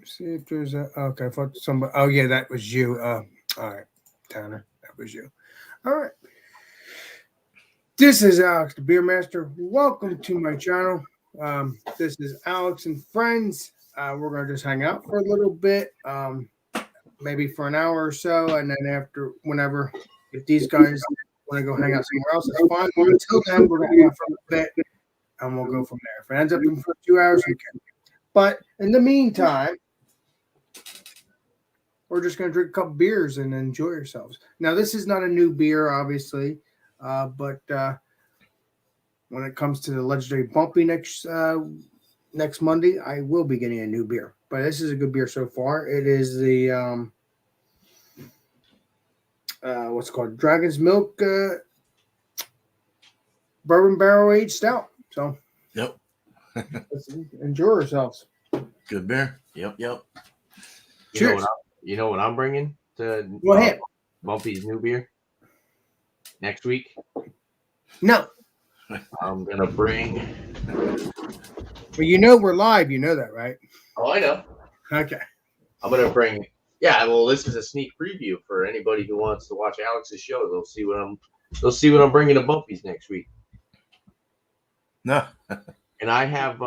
See if there's a okay. I thought somebody. Oh yeah, that was you. All right, Tanner, that was you. All right. This is Alex, the Beer Master. Welcome to my channel. This is Alex and friends. We're gonna just hang out for a little bit, maybe for an hour or so, and then after, whenever, if these guys want to go hang out somewhere else, it's fine. But until then, we're gonna hang out for a bit, and we'll go from there. If it ends up in for 2 hours, we can. But in the meantime, we're just going to drink a couple beers and enjoy yourselves. Now, this is not a new beer, obviously, but when it comes to the legendary Bumpy next Monday, I will be getting a new beer. But this is a good beer so far. It is the what's it called Dragon's Milk Bourbon Barrel Aged Stout. So, Yep. let's enjoy ourselves. Good beer. Yep. Cheers. You know what I'm bringing to Go ahead. Bumpy's new beer next week? No, I'm gonna bring. but you know we're live. You know that, right? Oh, I know. Okay. I'm gonna bring. Yeah, well, this is a sneak preview for anybody who wants to watch Alex's show. They'll see what I'm bringing to Bumpy's next week. No. And I have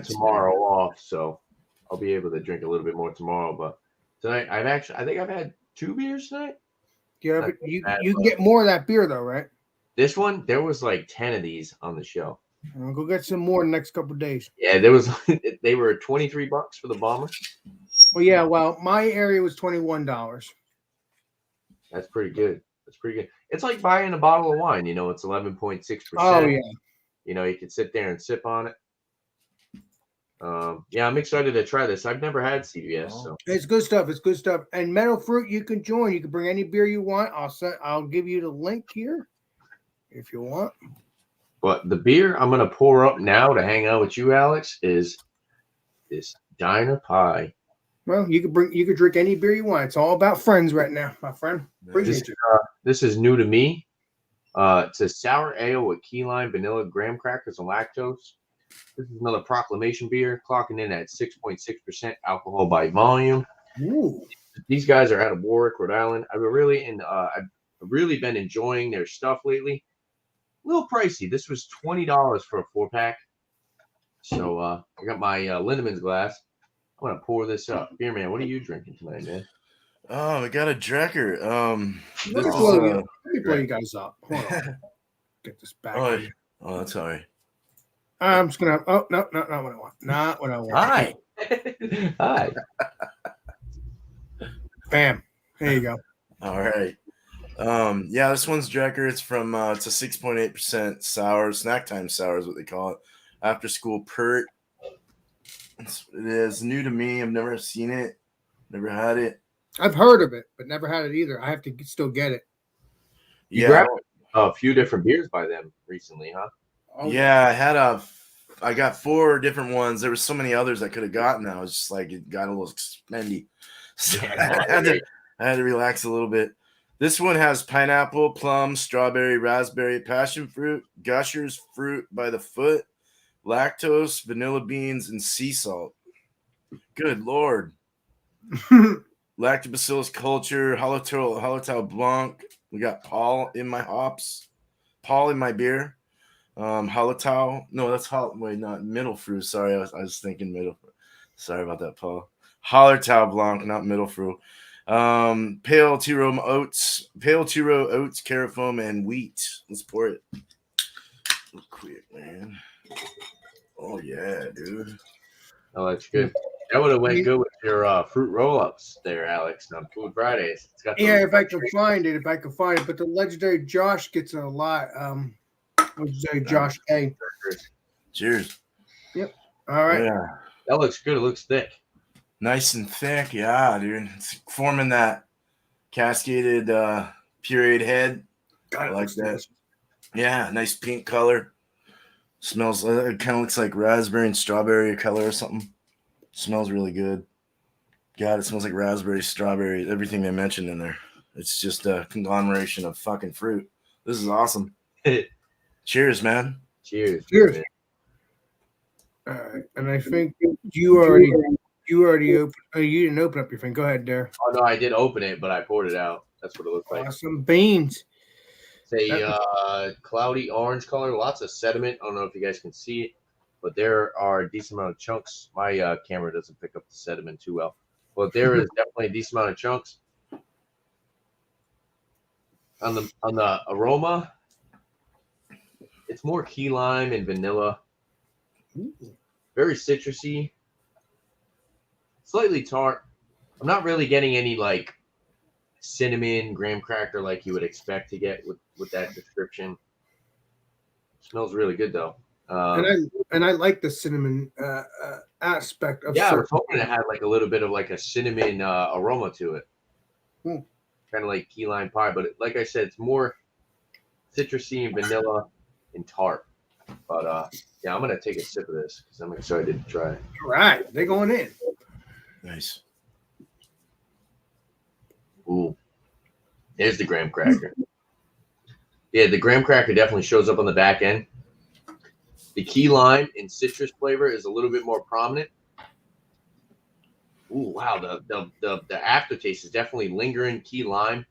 tomorrow off, so I'll be able to drink a little bit more tomorrow. But tonight, I think I've had 2 beers tonight. Yeah, but you can get more of that beer though, right? This one, there was like 10 of these on the show. I'll go get some more in the next couple of days. Yeah, there was. They were $23 for the bomber. Well, yeah. Well, my area was $21. That's pretty good. It's like buying a bottle of wine. You know, it's 11.6%. Oh yeah. You know, you can sit there and sip on it. Yeah, I'm excited to try this. I've never had CVS, so It's good stuff. It's good stuff. And Metal Fruit, you can join. You can bring any beer you want. I'll give you the link here if you want. But the beer I'm gonna pour up now to hang out with you, Alex, is this Diner Pie. Well, you can drink any beer you want. It's all about friends right now, my friend. Appreciate you. This is new to me. It's a sour ale with key lime, vanilla, graham crackers, and lactose. This is another proclamation beer, clocking in at 6.6% alcohol by volume. Ooh. These guys are out of Warwick, Rhode Island. I've really been enjoying their stuff lately. A little pricey. This was $20 for a 4-pack. So I got my Lindemann's glass. I'm gonna pour this up. Beer man, what are you drinking tonight, man? Oh, I got a Drecker. Let me blow you guys up. Hold on. Get this back. Oh, that's all right. I'm just gonna. Oh no, not what I want. Not what I want. Hi. Hi. Bam. There you go. All right. Yeah, this one's Drecker. It's from it's a 6.8% sour, snack time sour is what they call it. After school pert. It is new to me. I've never seen it, never had it. I've heard of it, but never had it either. I have to still get it. You grabbed a few different beers by them recently, huh? Oh, yeah, I got 4 different ones. There were so many others I could have gotten. I was just like, it got a little spendy. So I had to relax a little bit. This one has pineapple, plum, strawberry, raspberry, passion fruit, Gushers fruit by the foot, lactose, vanilla beans, and sea salt. Good Lord. Lactobacillus culture, Hallertau Blanc. We got Paul in my hops. Paul in my beer. Hallertau. No, that's not Middle Fruit. Sorry, I was thinking Middle Fruit. Sorry about that, Paul. Hallertau Blanc, not Middle Fruit. Pale two-row oats, carafoam, and wheat. Let's pour it. Real quick, man. Oh yeah, dude. Oh, that's good. That would have went good with your fruit roll-ups there, Alex, on Food Fridays. It's got if I can find it. But the legendary Josh gets it a lot. Legendary Josh A. Cheers. Yep. All right. Yeah. That looks good. It looks thick. Nice and thick. Yeah, dude. It's forming that cascaded pureed head. God, I like that. Yeah, nice pink color. Smells, it kind of looks like raspberry and strawberry color or something. Smells really good. God, it smells like raspberry, strawberry, everything they mentioned in there. It's just a conglomeration of fucking fruit. This is awesome. Cheers, man. Cheers. Cheers. All right, and I think you already opened. Oh, you didn't open up your thing. Go ahead, there. Oh no, I did open it, but I poured it out. That's what it looked like. Awesome beans. It's a cloudy orange color, lots of sediment. I don't know if you guys can see it, but there are a decent amount of chunks. My camera doesn't pick up the sediment too well, but there is definitely a decent amount of chunks. On the aroma, it's more key lime and vanilla. Very citrusy, slightly tart. I'm not really getting any like cinnamon graham cracker like you would expect to get with that description. Smells really good though. And I like the cinnamon aspect of. Yeah, I was hoping it had like a little bit of like a cinnamon aroma to it. Kind of like key lime pie, but like I said, it's more citrusy and vanilla and tart. But yeah, I'm gonna take a sip of this because I'm excited to try it. All right, they're going in. Nice. Ooh, there's the graham cracker. Yeah, the graham cracker definitely shows up on the back end. The key lime and citrus flavor is a little bit more prominent. Ooh, wow, the aftertaste is definitely lingering key lime,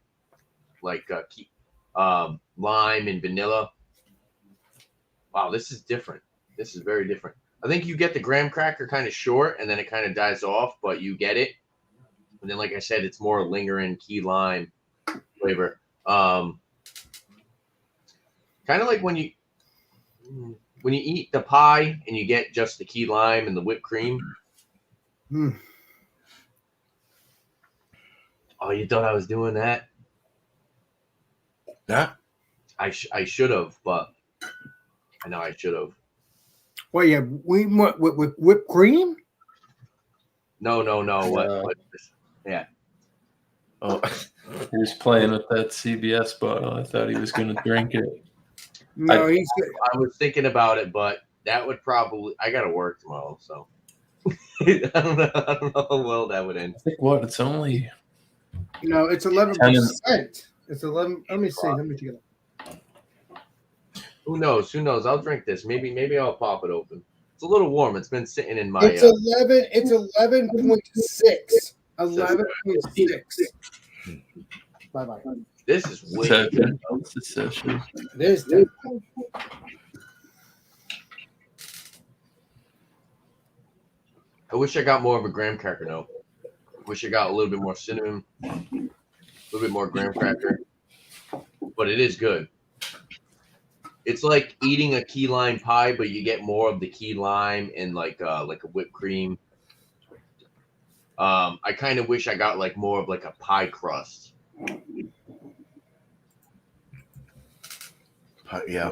like lime and vanilla. Wow, this is different. This is very different. I think you get the graham cracker kind of short, and then it kind of dies off, but you get it. And then, like I said, it's more lingering key lime flavor. Kind of like when you eat the pie and you get just the key lime and the whipped cream. Mm. Oh, you thought I was doing that? Yeah. I should have, but I know I should have. Well, yeah, we what with whipped cream? No. What? Yeah. Oh, he was playing with that CBS bottle. I thought he was going to drink it. No, I was thinking about it, but that would probably. I got to work tomorrow, so I don't know how well that would end. I think what? It's only. No, it's 11%. It's 11. Let me see. Let me get it. Who knows? I'll drink this. Maybe I'll pop it open. It's a little warm. It's been sitting in my. It's 11. It's 11.6. 11.6. Bye. This is way. There's that. I wish I got more of a graham cracker note. Wish I got a little bit more cinnamon, a little bit more graham cracker. But it is good. It's like eating a key lime pie, but you get more of the key lime and like a whipped cream. I kind of wish I got like more of like a pie crust. Yeah.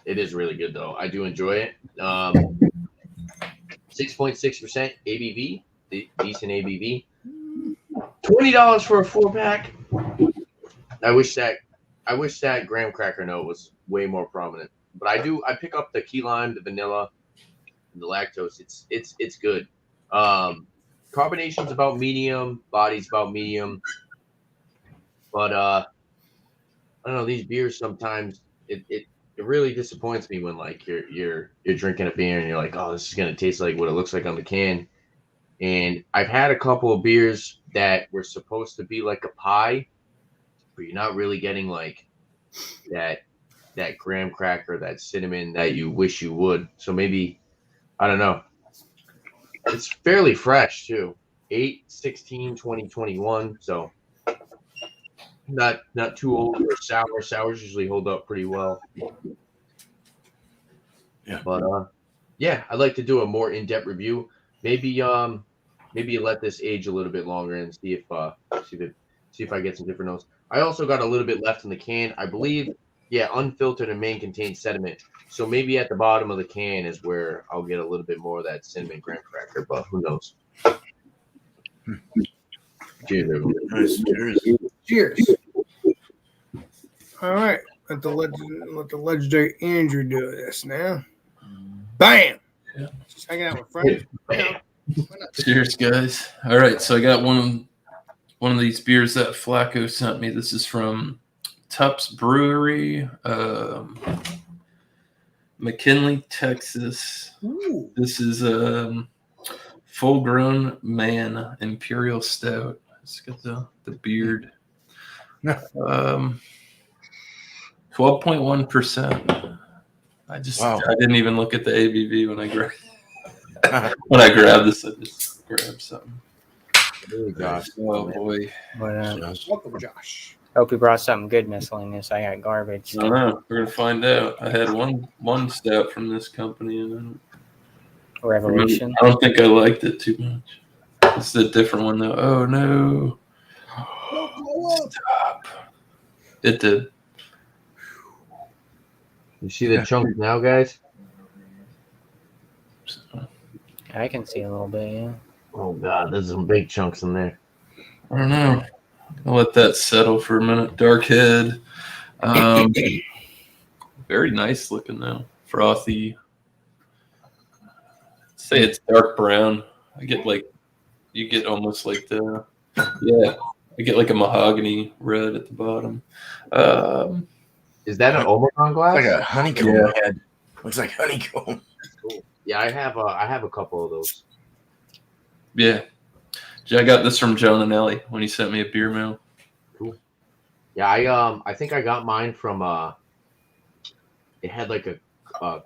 It is really good though. I do enjoy it. 6.6% ABV, decent ABV. $20 for a 4-pack. I wish that graham cracker note was way more prominent. But I pick up the key lime, the vanilla, and the lactose. It's good. Carbonation's about medium, body's about medium. But I don't know, these beers sometimes it really disappoints me when like you're drinking a beer and you're like, oh, this is gonna taste like what it looks like on the can. And I've had a couple of beers that were supposed to be like a pie, but you're not really getting like that graham cracker, that cinnamon that you wish you would. So maybe, I don't know. It's fairly fresh too. 8/16/2021. So not too old or sour. Sours usually hold up pretty well. Yeah. But yeah, I'd like to do a more in-depth review. Maybe you let this age a little bit longer and see if I get some different notes. I also got a little bit left in the can. I believe, yeah, unfiltered and main contains sediment. So maybe at the bottom of the can is where I'll get a little bit more of that cinnamon graham cracker, but who knows? Cheers, everyone. Nice. Cheers. All right. Let the legendary Andrew do this now. Bam. Yeah. Just hanging out with friends. Bam. Cheers, guys. All right, so I got one of these beers that Flacco sent me. This is from Tups Brewery. McKinley, Texas. Ooh. This is full-grown man Imperial Stout. It's got the beard. 12.1%. I didn't even look at the ABV when I grabbed this. I just grabbed something. Really, Josh. Oh boy. But, Welcome, Josh. hope you brought something good, miscellaneous. I got garbage. I don't know. We're gonna find out. I had one stout from this company, and Revolution. I don't think I liked it too much. It's a different one though. Oh no! Stop! It did. You see the chunks now, guys? So, I can see a little bit, yeah. Oh God, there's some big chunks in there. I don't know. I'll let that settle for a minute. Dark head. Very nice looking though. Frothy. Say it's dark brown. You get almost like I get like a mahogany red at the bottom. Is that an Omicron glass? Like a honeycomb Yeah. head. Looks like honeycomb. Cool. Yeah, I have a couple of those. Yeah. I got this from John and Ellie when he sent me a beer mail. Yeah, I think I got mine from it had like I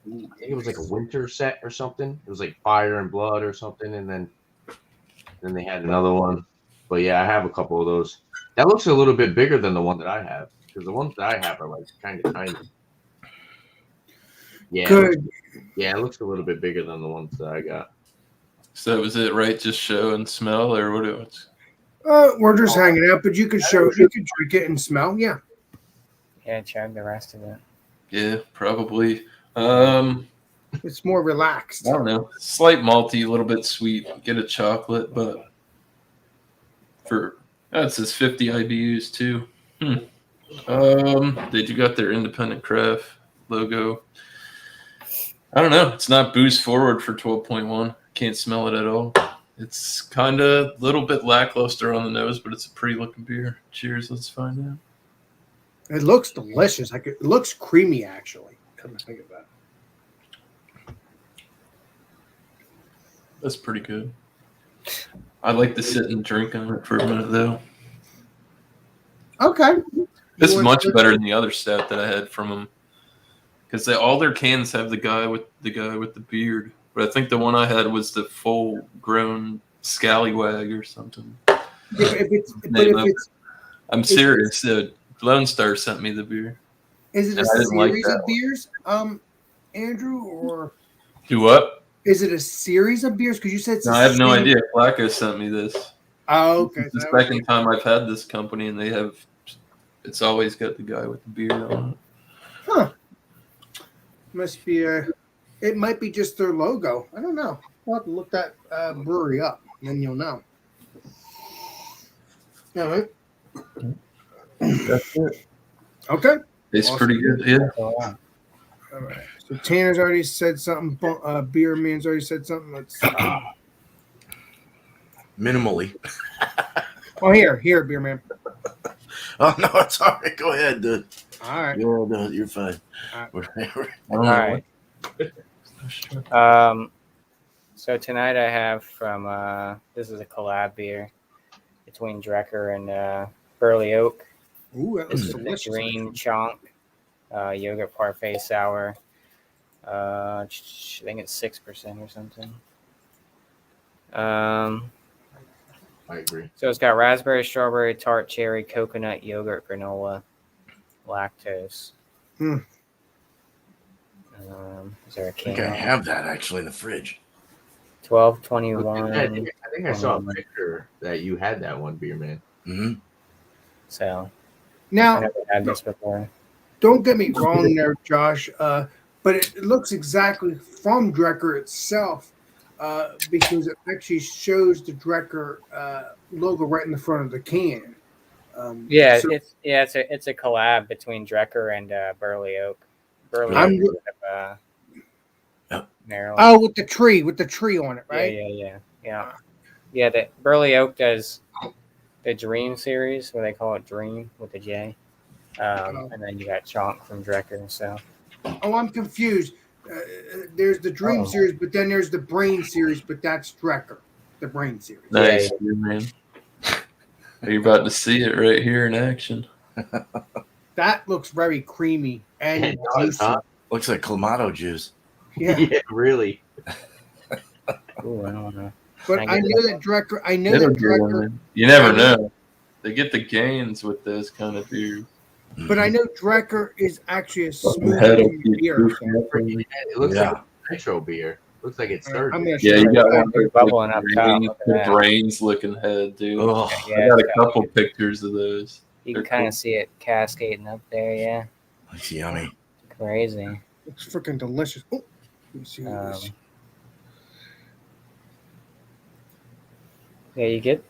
think it was like a winter set or something. It was like Fire and Blood or something, and then they had another one. But yeah, I have a couple of those. That looks a little bit bigger than the one that I have, because the ones that I have are like kind of tiny. Yeah, Good. it looks a little bit bigger than the ones that I got. So that was it, right? Just show and smell, or what? We're just hanging out, but you could drink it and smell. Yeah. Yeah, chug the rest of it. Yeah, probably. It's more relaxed. I don't know. Slight malty, a little bit sweet. Get a chocolate, but it says 50 IBUs too. They do got their independent craft logo. I don't know. It's not boost forward for 12.1. Can't smell it at all. It's kind of a little bit lackluster on the nose, but it's a pretty looking beer. Cheers. Let's find out. It looks delicious. It looks creamy, actually. Come to think of that. That's pretty good. I like to sit and drink on it for a minute, though. Okay. This is You want much to- better than the other stout that I had from them, because all their cans have the guy with the beard. But I think the one I had was the full-grown scallywag or something. I'm serious. Lone Star sent me the beer. Is it a And I didn't like series that of beers, Andrew, or Do what? is it a series of beers? Because you said it's No, a I have no series- idea. Flacco sent me this. Oh, okay. It's the So that second time I've had this company, and it's always got the guy with the beard on it. Huh. Must be it might be just their logo. I don't know. We'll have to look that brewery up, and then you'll know. All right. That's it. Okay. Tastes Awesome. pretty good. Yeah. Oh, wow. All right. So Tanner's already said something. Beer Man's already said something. Let's. Minimally. Oh, here, Beer Man. Oh no, it's all right. Go ahead, dude. All right. No, you're fine. All Whatever. I don't All know. right. So tonight I have from this is a collab beer between Drecker and Burley Oak. Ooh, that looks This is the delicious. Green Chonk yogurt parfait sour. I think it's 6% or something. I agree. So it's got raspberry, strawberry, tart, cherry, coconut, yogurt, granola, lactose. Hmm. Is there a I think can? I have that actually in the fridge. 12, I 21. think I saw a picture that you had that one, Beer Man. Mm-hmm. So I Now, never had this before. don't get me wrong there, Josh, but it looks exactly from Drecker itself because it actually shows the Drecker logo right in the front of the can. Yeah, so it's a collab between Drecker and Burley Oak. Burley I'm- Oak is out Yep. of Maryland. oh, with the tree on it, right? Yeah. The Burley Oak does the Dream series, where they call it Dream with a J, and then you got Chonk from Drecker. So Oh, I'm confused. There's the Dream series, but then there's the Brain series, but that's Drecker, the Brain series. Nice, Yeah. man. Are you about to see it right here in action? That looks very creamy and It does, juicy. huh? Looks like Clamato juice. Yeah, Yeah, really. Ooh, I don't know. but I know that Drecker. I know It'll that get in Drecker. there. You never know. They get the gains with those kind of beers. But I know Drecker is actually a Fucking smooth head will keep beer. proofing up on you. It looks Yeah. like a nitro beer. Looks like it's I'm third. gonna Yeah, show you got that. one with Bubbling up top, brains, look at the that. brains looking head, dude. Oh, Yeah, I got a it's couple pictures of those. You can They're kind cool. of see it cascading up there. Yeah, looks yummy. crazy. Looks freaking delicious. Oh, let me see what this. Yeah, you get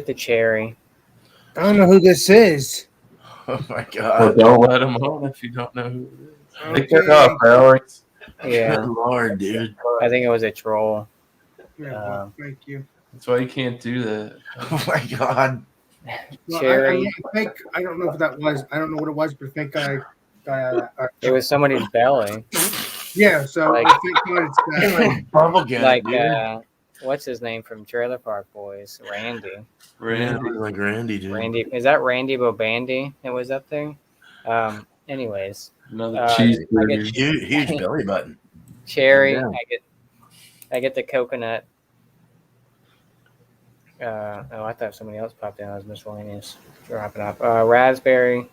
the cherry. I don't know who this is. Oh my Well, god. don't let them on if you don't know who it is. Take that Okay. off, Alex. Yeah, Good lord, dude. I think it was a troll. Yeah, well, thank you. That's why you can't do that. Oh my god. Well, Cherry. I think I don't know if that was. I don't know what it was, but I think It was somebody's belly. yeah. So Like- I think God it's that. Like bubblegum, Like dude. what's his name from Trailer Park Boys? Randy. Randy. Like Randy, dude. Randy, is that Randy Bobandy that was up there? Anyways, Another I cheeseburger. Huge belly button. cherry. Yeah. I get the coconut. I thought somebody else popped in. I was miscellaneous. Dropping off. Raspberry.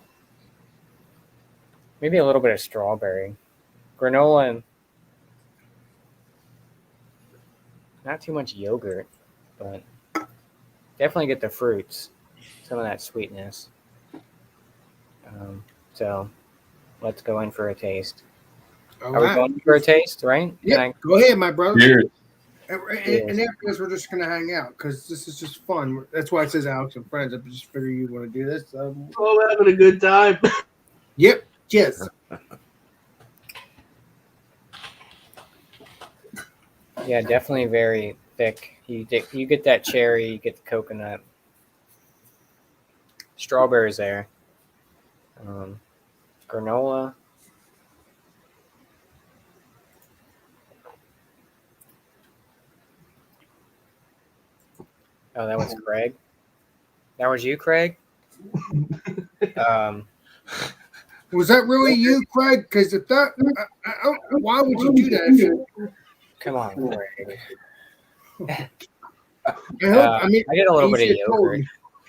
Maybe a little bit of strawberry. Granola and not too much yogurt, but definitely get the fruits. Some of that sweetness. So let's go in for a taste. All Are we right. going for a taste, right? Yeah, go ahead, my brother. Cheers. And after this, we're just gonna hang out because this is just fun. That's why it says Alex and Friends. I just figure you want to do this. Oh, having a good time. Yep. Yes. Yeah, definitely very thick. You get that cherry, you get the coconut. Strawberries there. Granola. Oh, that was Craig. That was you, Craig? Was that really you, Craig? Because if that, why would you do that? Come on, Craig. I hope. I mean, I get a little you bit of should have told yogurt. me.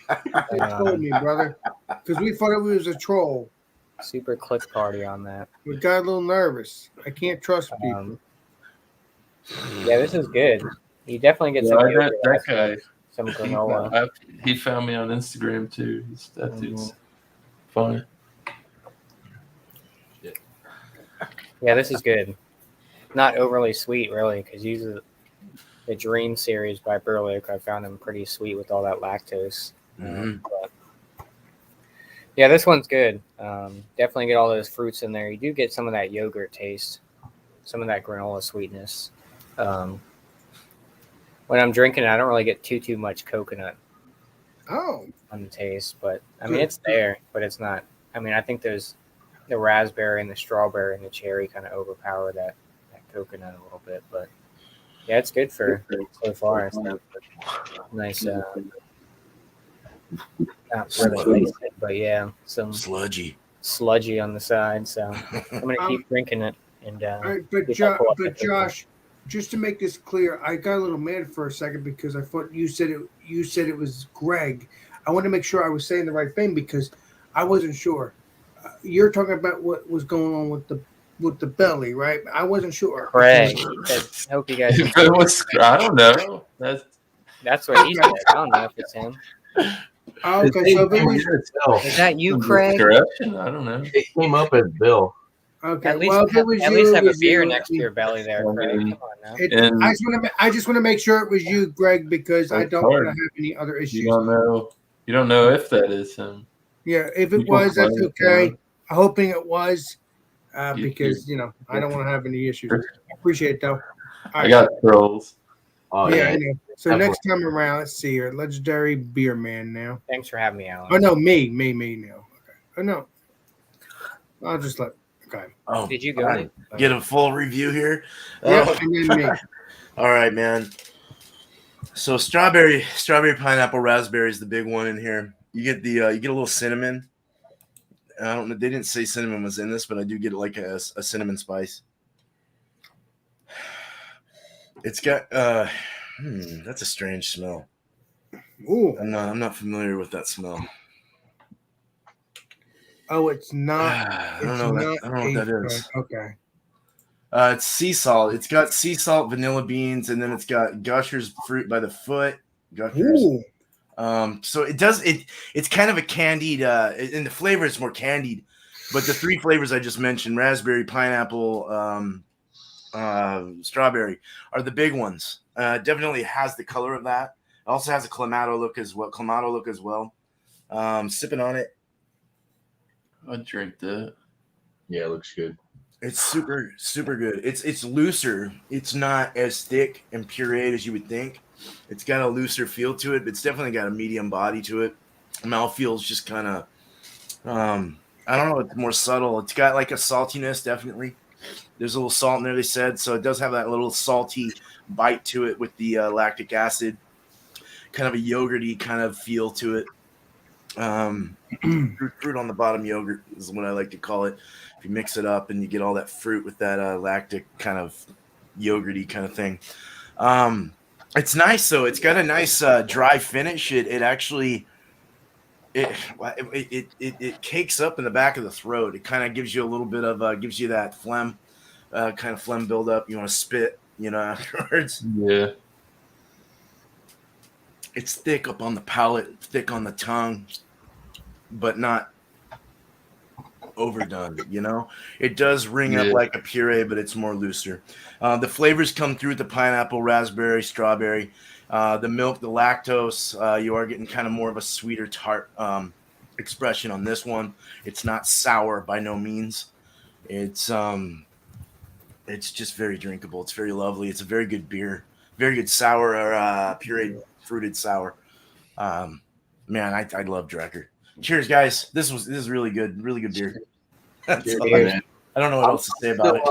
You should have told me, brother, because we thought it was a troll. Super click party on that. We got a little nervous. I can't trust people. Yeah, this is good. You definitely get Yeah, some I yogurt, bet that guy. some granola. He found me on Instagram too. That dude's funny. Yeah, this is good. Not overly sweet, really, because usually the Dream series by Burley Oak, I found them pretty sweet with all that lactose. Mhm. But yeah, this one's good. Definitely get all those fruits in there. You do get some of that yogurt taste, some of that granola sweetness. When I'm drinking it, I don't really get too much coconut Oh, on the taste, but I mean Good. it's there, but it's not. I mean, I think there's the raspberry and the strawberry and the cherry kind of overpower that coconut a little bit, but yeah, it's good for so far. It's nice, not really laced, but yeah, some Sludgy. sludgy on the side. So I'm gonna keep drinking it. And all right, but if I pull up that Josh, just to make this clear, I got a little mad for a second because I thought you said it was Greg. I want to make sure I was saying the right thing because I wasn't sure. You're talking about what was going on with the belly, right? I wasn't sure. Craig, I hope you guys. If it was, I don't know. That's what he said. I don't know if it's him. Oh, okay, so if it was Bill. Is that you, Craig? Correction? I don't know. It came up as Bill. okay, At least, well, if it was at you, least it have a was beer you. next to your belly there, Craig. Come on now. And I just want to make sure it was you, Greg, because I That's don't want hard. to have any other issues. you don't know. You don't know if that is him. Yeah, if it You can was, that's play it, okay. yeah. I'm hoping it was, You- because I don't want to have any issues. I appreciate it though. I got trolls. Oh yeah, yeah. I know. So next time around, let's see here. Legendary beer man now. Thanks for having me, Alan. Oh no, me now. Okay. Oh no. I'll just let. Okay. Oh, Did you go? all right. Get a full review here. Yep, Oh, and then me. all right, man. So strawberry, pineapple, raspberry is the big one in here. You get you get a little cinnamon. I don't know. They didn't say cinnamon was in this, but I do get like a cinnamon spice. It's got that's a strange smell. Ooh. I'm not familiar with that smell. Oh, it's not. I don't It's know. not I don't know what that is. Okay. It's sea salt. It's got sea salt, vanilla beans, and then it's got Gushers fruit by the foot. Gushers. Ooh. So it's kind of a candied, and the flavor is more candied, but the three flavors I just mentioned, raspberry, pineapple, strawberry, are the big ones. Definitely has the color of that. It also has a clamato look as well. Sipping on it. I'd drink that. Yeah, it looks good. It's super, super good. It's looser. It's not as thick and pureed as you would think. It's got a looser feel to it, but it's definitely got a medium body to it. Mouthfeel is just kind of, I don't know, it's more subtle. It's got like a saltiness, definitely. There's a little salt in there, they said. So it does have that little salty bite to it with the lactic acid. Kind of a yogurty kind of feel to it. Fruit on the bottom yogurt is what I like to call it. If you mix it up and you get all that fruit with that lactic kind of yogurty kind of thing. It's nice though. It's got a nice dry finish. It actually it cakes up in the back of the throat. It kind of gives you a little bit of gives you that phlegm kind of phlegm buildup. You want to spit, afterwards. Yeah. It's thick up on the palate, thick on the tongue, but not overdone. It does ring up like a puree, but it's more looser. The flavors come through with the pineapple, raspberry, strawberry, the milk, the lactose. You are getting kind of more of a sweeter tart expression on this one. It's not sour by no means. It's just very drinkable. It's very lovely. It's a very good beer, very good sour or pureed fruited sour. Man, I love Drecker. Cheers, guys. This is really good beer. That's all man. I don't know what else to say about it.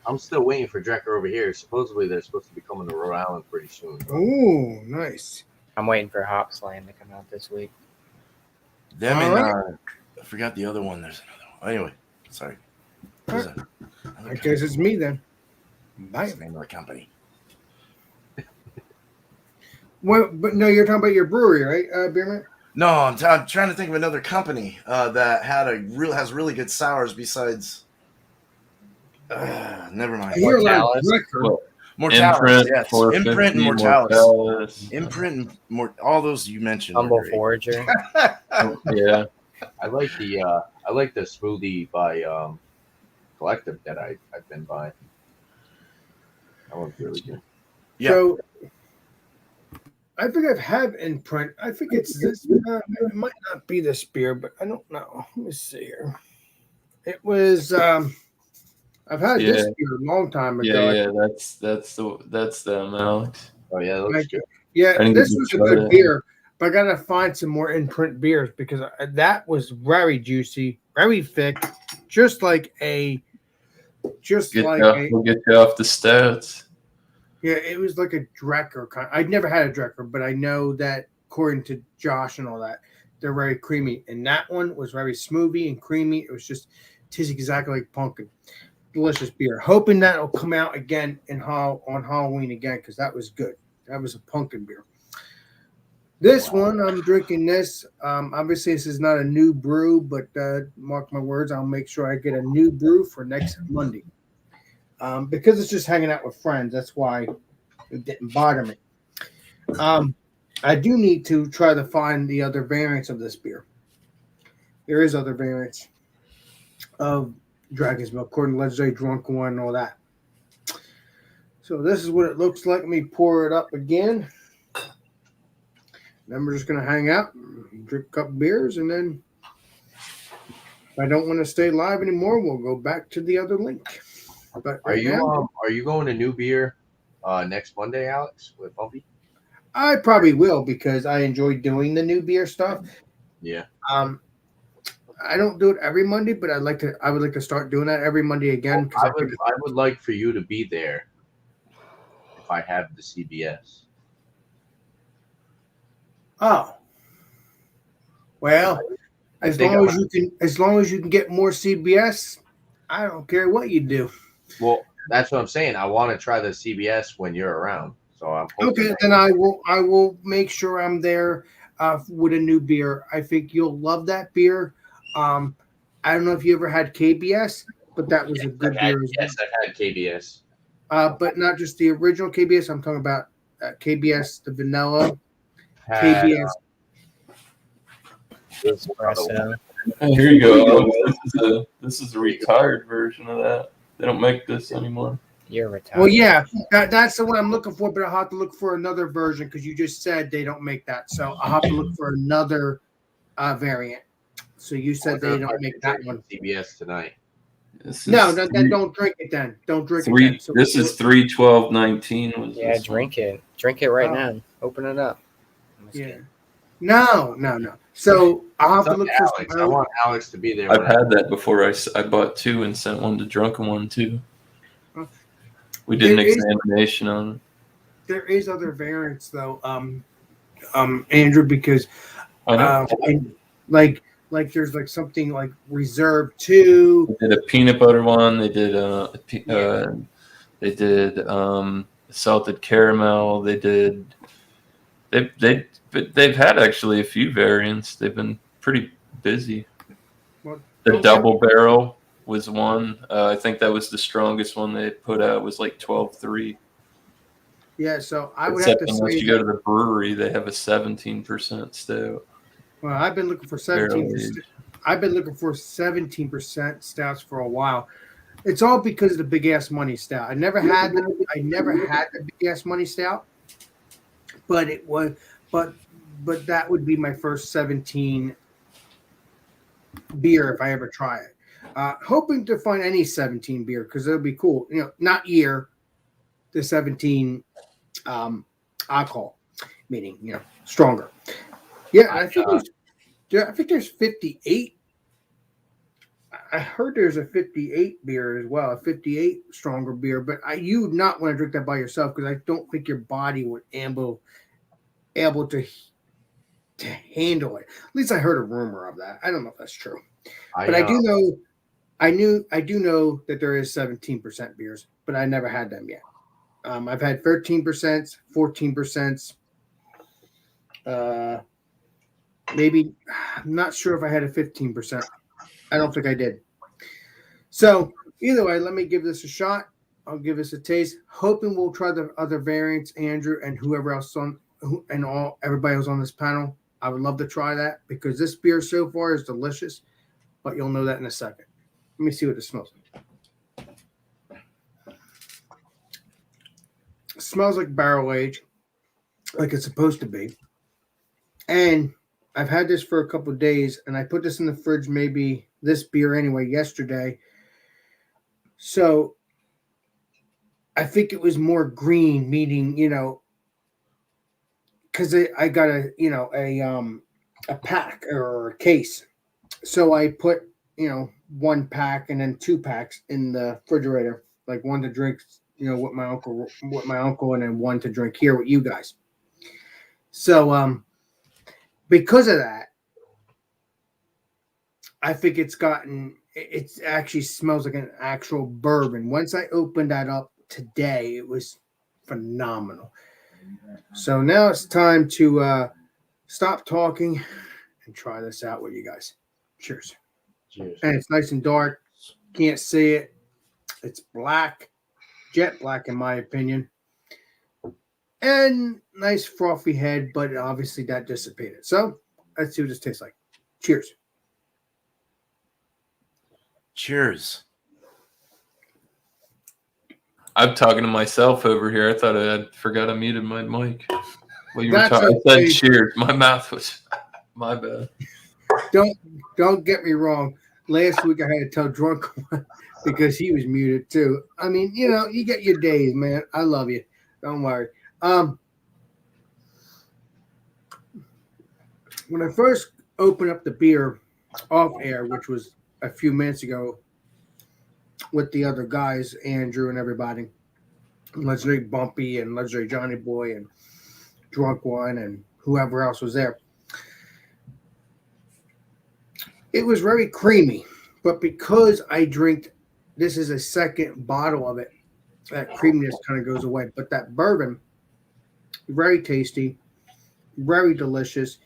I'm still waiting for Drecker over here. Supposedly they're supposed to be coming to Rhode Island pretty soon. Ooh, nice. I'm waiting for Hopsland to come out this week. Them All and right. I forgot the other one. There's another one. Anyway, sorry. There's another I guess it's me then. Bye. What's the name of the company? Well, but no, you're talking about your brewery, right, Beerman? No, I'm trying to think of another company that has really good sours besides. Never mind. You're like Mortalis. Drecker. Mortalis, yes. Forefront, Imprint and Mortalis. Mortalis. Imprint and all those you mentioned. are Humble great. Forager. Yeah. I like the smoothie by Collective that I've been buying. That one's really good. Yeah. So I think I've had Imprint. I think it's this. It might not be this beer, but I don't know. Let me see here. It was. I've had this beer a long time ago. Yeah. That's them, Alex. Oh yeah, that looks good. Yeah, I didn't this get was to a try good it. beer, but I gotta find some more Imprint beers because that was very juicy, very thick, just like a. We'll get you off the stats. Yeah, it was like a Drecker kind. I'd never had a Drecker, but I know that according to Josh and all that, they're very creamy. And that one was very smoothie and creamy. It was just tastes exactly like pumpkin. Delicious beer. Hoping that will come out again on Halloween again because that was good. That was a pumpkin beer. This one, I'm drinking this. Obviously, this is not a new brew, but mark my words, I'll make sure I get a new brew for next Monday. Because it's just hanging out with friends. That's why it didn't bother me. I do need to try to find the other variants of this beer. There is other variants of Dragon's Milk, according to Legendary Drunk One and all that. So this is what it looks like. Let me pour it up again. Then we're just going to hang out, drink a couple beers, and then if I don't want to stay live anymore, we'll go back to the other link. But Are you going to New Beer next Monday, Alex, with Bumpy? I probably will because I enjoy doing the new beer stuff. Yeah. I don't do it every Monday, but I would like to start doing that every Monday again. I would like for you to be there if I have the CBS. Oh. Well, I as think long as you can get more CBS, I don't care what you do. Well, that's what I'm saying. I want to try the CBS when you're around. So I'm hoping Okay, then I will make sure I'm there with a new beer. I think you'll love that beer. I don't know if you ever had KBS, but that was a good beer as well. Yes, I've had KBS. But not just the original KBS. I'm talking about KBS, the vanilla Had, KBS. Espresso. Oh, here you go. This is a retired version of that. They don't make this anymore. You're retired. Well, yeah, that's the one I'm looking for, but I'll have to look for another version because you just said they don't make that. So I'll have to look for another variant. So you said they don't make that one. CBS tonight. No, then don't drink it then. Don't drink it then. So this is 3/12/19. Yeah, drink it. Drink it right Oh. now. Open it up. I'm just Yeah. kidding. No. So I'll have to look for Alex. I want Alex to be there. I've had that before. I bought two and sent one to Drunken One too. We did an There is- examination on it. There is other variants though, Andrew, because I know. like there's like something like Reserve 2. They did a peanut butter one. They did salted caramel. They've had actually a few variants. They've been pretty busy. Well, The double barrel was one. I think that was the strongest one they put out. Was like 12.3. Yeah, so I would Except have to unless say you go to the brewery, they have a 17% stout. well, I've been looking for Barrel 17%. aged. I've been looking for 17% stouts for a while. It's all because of the big ass money stout. I never had the big ass money stout, but it was but that would be my first 17 beer if I ever try it. Hoping to find any 17 beer because it'll be cool. You know, not year, the 17 alcohol, meaning stronger. Yeah, I think there's 58. I heard there's a 58 beer as well, a 58 stronger beer, but you would not want to drink that by yourself because I don't think your body would able to handle it. At least I heard a rumor of that. I don't know if that's true, but I do know that there is 17% beers, but I never had them yet. I've had 13%, 14%. Maybe I'm not sure if I had a 15%. I don't think I did. So either way, let me give this a shot. I'll give this a taste. Hoping we'll try the other variants, Andrew and whoever else everybody else on this panel. I would love to try that because this beer so far is delicious, but you'll know that in a second. Let me see what it smells like. It smells like barrel aged, like it's supposed to be. And I've had this for a couple of days, and I put this in the fridge, maybe this beer anyway, yesterday. So I think it was more green, meaning, because I got a pack or a case. So I put, one pack and then 2 packs in the refrigerator, like one to drink, with my uncle, and then one to drink here with you guys. So, because of that, I think it actually smells like an actual bourbon. Once I opened that up today, it was phenomenal. So now it's time to stop talking and try this out with you guys. Cheers. Cheers. And it's nice and dark. Can't see it. It's black, jet black in my opinion. And nice frothy head, but obviously that dissipated. So let's see what this tastes like. Cheers. Cheers. I'm talking to myself over here. I thought I forgot I muted my mic. Well, you were That's talking. I okay. said cheers. My mouth was my bad. Don't get me wrong. Last week I had to tell Drunk One because he was muted too. I mean, you get your days, man. I love you. Don't worry. When I first opened up the beer, off air, which was a few minutes ago with the other guys, Andrew and everybody, Legendary Bumpy and Legendary Johnny Boy and Drunk One and whoever else was there. It was very creamy, but because I drink, this is a second bottle of it, that creaminess kind of goes away. But that bourbon, very tasty, very delicious.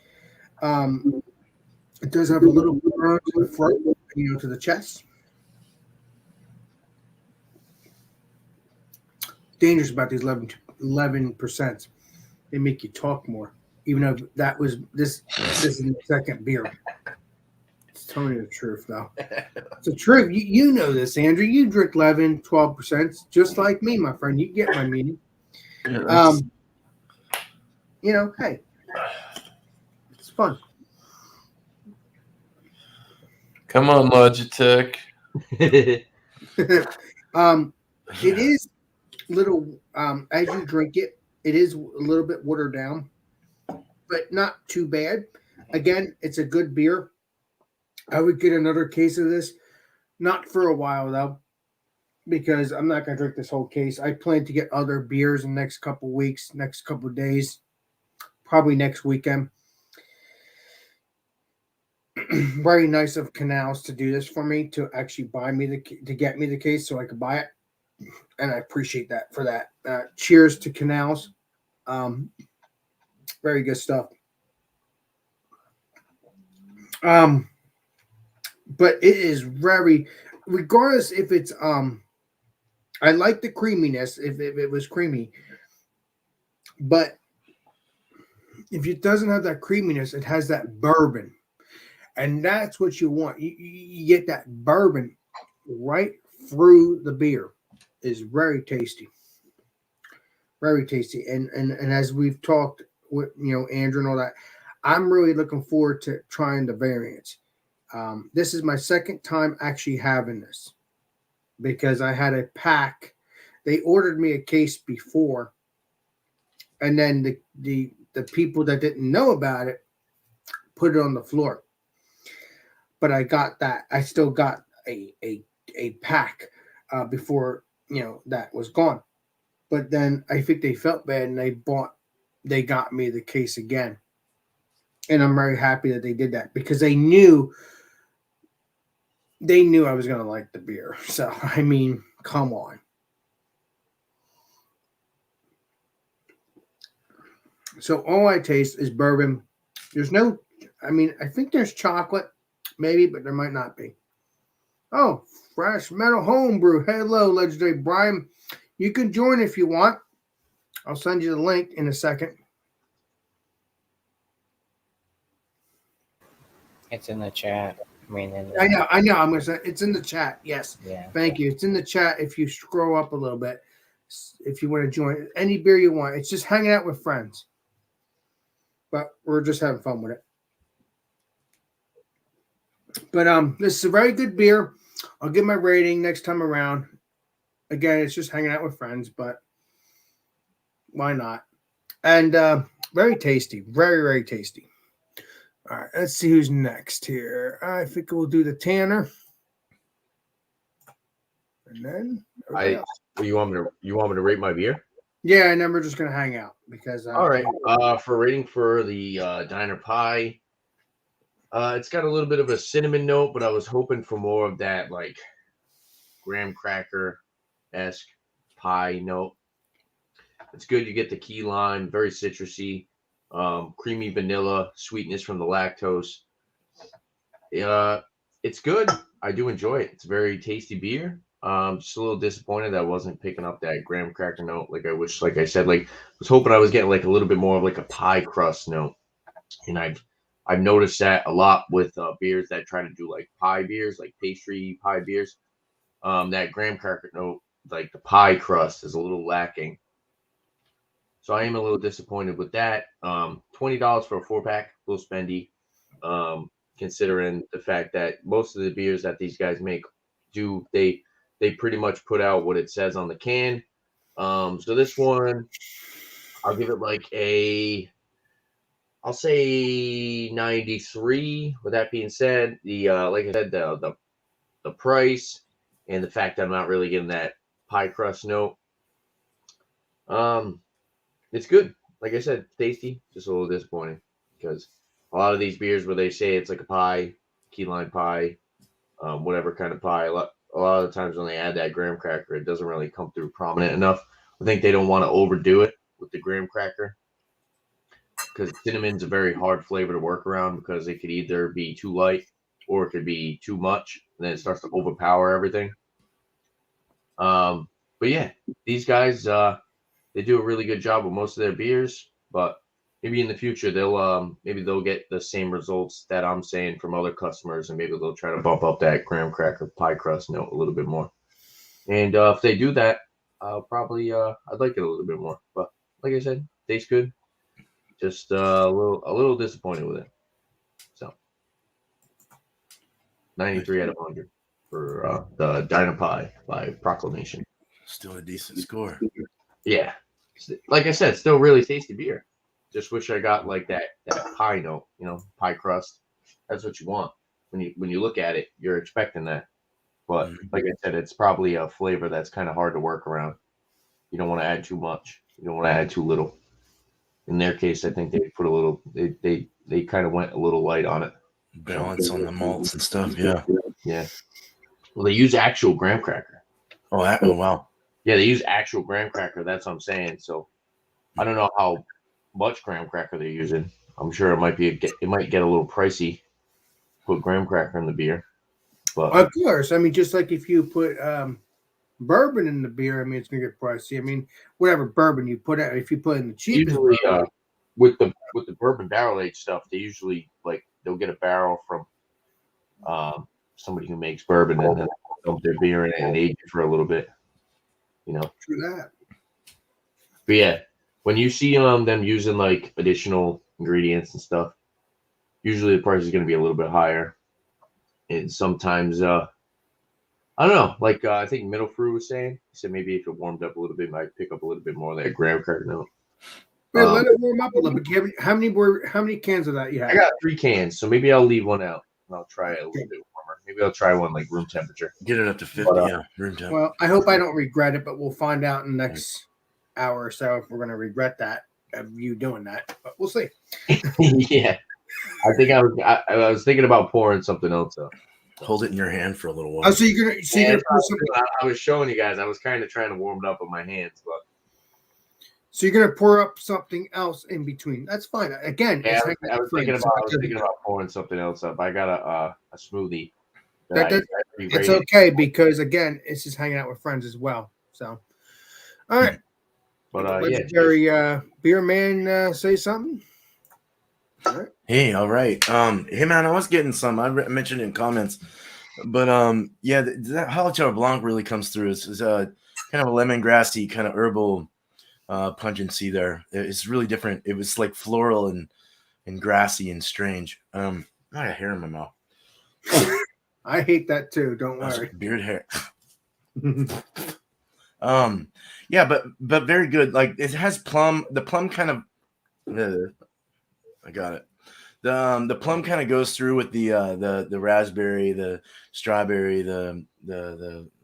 It does have a little burn to the throat, to the chest. Dangerous about these 11%. They make you talk more, even though that was this is the second beer. It's telling you the truth, though. It's the truth. You know this, Andrew. You drink 11, 12%, just like me, my friend. You get my meaning. Yeah, Hey, it's fun. come on, Logitech. It is little as you drink it, it is a little bit watered down, but not too bad. Again, it's a good beer. I would get another case of this, not for a while though, because I'm not going to drink this whole case. I plan to get other beers in the next couple weeks, next couple days, probably next weekend. Very nice of Canals to do this for me, to actually to get me the case so I could buy it, and I appreciate that for that. Cheers to Canals. Very good stuff. But it is very, regardless if it's I like the creaminess if it was creamy, but if it doesn't have that creaminess, it has that bourbon, and that's what you want. You get that bourbon right through the beer. Is very tasty, very tasty, and as we've talked with Andrew and all that, I'm really looking forward to trying the variants. This is my second time actually having this, because I had a pack. They ordered me a case before, and then the people that didn't know about it put it on the floor. But I got that. I still got a pack before that was gone. But then I think they felt bad and they got me the case again. And I'm very happy that they did that, because they knew I was going to like the beer. So, I mean, come on. So all I taste is bourbon. There's no, I think there's chocolate, maybe, but there might not be. Oh, Fresh Metal Homebrew. Hello, Legendary Brian. You can join if you want. I'll send you the link in a second. It's in the chat. I know. I'm going to say it's in the chat. Yes. Yeah. Thank you. It's in the chat if you scroll up a little bit. If you want to join any beer you want. It's just hanging out with friends. But we're just having fun with it. But this is a very good beer. I'll give my rating next time around. Again, it's just hanging out with friends, but why not? And very tasty. Very, very tasty. All right, let's see who's next here. I think we'll do the Tanner. And then you want me to rate my beer? Yeah, and then we're just gonna hang out because all right. For rating for the Diner Pie, it's got a little bit of a cinnamon note, but I was hoping for more of that like graham cracker-esque pie note. It's good. You get the key lime, very citrusy, creamy vanilla, sweetness from the lactose. It's good. I do enjoy it. It's a very tasty beer. Just a little disappointed that I wasn't picking up that graham cracker note. Like I wish, like I said, like I was hoping I was getting like a little bit more of like a pie crust note. And I've noticed that a lot with beers that try to do like pie beers, like pastry pie beers. That graham cracker note, like the pie crust, is a little lacking. So I am a little disappointed with that. $20 for a 4-pack, a little spendy. Considering the fact that most of the beers that these guys make they pretty much put out what it says on the can. So this one, I'll give it like I'll say 93. With that being said, the like I said, the price and the fact that I'm not really getting that pie crust note. It's good. Like I said, tasty. Just a little disappointing because a lot of these beers where they say it's like a pie, key lime pie, whatever kind of pie. A lot of the times when they add that graham cracker, it doesn't really come through prominent enough. I think they don't want to overdo it with the graham cracker because cinnamon's a very hard flavor to work around because it could either be too light or it could be too much, and then it starts to overpower everything. But yeah, these guys they do a really good job with most of their beers, but maybe in the future they'll get the same results that I'm saying from other customers, and maybe they'll try to bump up that graham cracker pie crust note a little bit more. And if they do that, I'll probably I'd like it a little bit more. But like I said, tastes good. Just a little disappointed with it. So 93 out of 100 for the Dynapie by Proclamation. Still a decent score. Yeah, like I said, still really tasty beer. Just wish I got like that pie note, pie crust. That's what you want when you look at it. You're expecting that, but like I said, it's probably a flavor that's kind of hard to work around. You don't want to add too much. You don't want to add too little. In their case, I think they put a little. They kind of went a little light on it. Balance on the malts and stuff. Yeah. Yeah. Well, they use actual graham cracker. Oh wow. Yeah, they use actual graham cracker. That's what I'm saying. So I don't know how much graham cracker they're using. I'm sure it might get a little pricey. Put graham cracker in the beer, but Of course, I mean, just like if you put bourbon in the beer, I mean, it's gonna get pricey. I mean, whatever bourbon you put out, if you put in the cheapest, usually with the bourbon barrel aged stuff, they usually they'll get a barrel from somebody who makes bourbon and then dump their beer in it and age it for a little bit. True that. But yeah, when you see them using like additional ingredients and stuff, usually the price is going to be a little bit higher. And sometimes I don't know, I think Middle Fruit was saying, he said maybe if it warmed up a little bit, might pick up a little bit more of that graham cracker note. Well, let it warm up a little bit. How many cans of that you have? I got 3 cans, so maybe I'll leave one out and I'll try it a little bit warmer. Maybe I'll try one like room temperature. Get it up to 50. Yeah, room temp. Well, I hope I don't regret it, but we'll find out in the next hour or so if we're going to regret that of you doing that. But we'll see. Yeah, I think I was thinking about pouring something else up. Hold it in your hand for a little while. Oh, so you're gonna pour something. I was showing you guys. I was kind of trying to warm it up with my hands, but so you're gonna pour up something else in between. That's fine. Again, yeah, I was thinking about pouring something else up. I got a smoothie. It's okay because again, it's just hanging out with friends as well. So, all right. But legendary beer man, say something. All right. Hey, all right. Hey man, I was getting some. I mentioned it in comments, but yeah, that Hallertauer Blanc really comes through. It's kind of a lemongrassy, kind of herbal pungency there. It's really different. It was like floral and grassy and strange. I got hair in my mouth. I hate that too. Don't worry. Beard hair. Yeah, but very good. Like it has plum. The plum kind of. I got it. The plum kind of goes through with the raspberry, the strawberry, the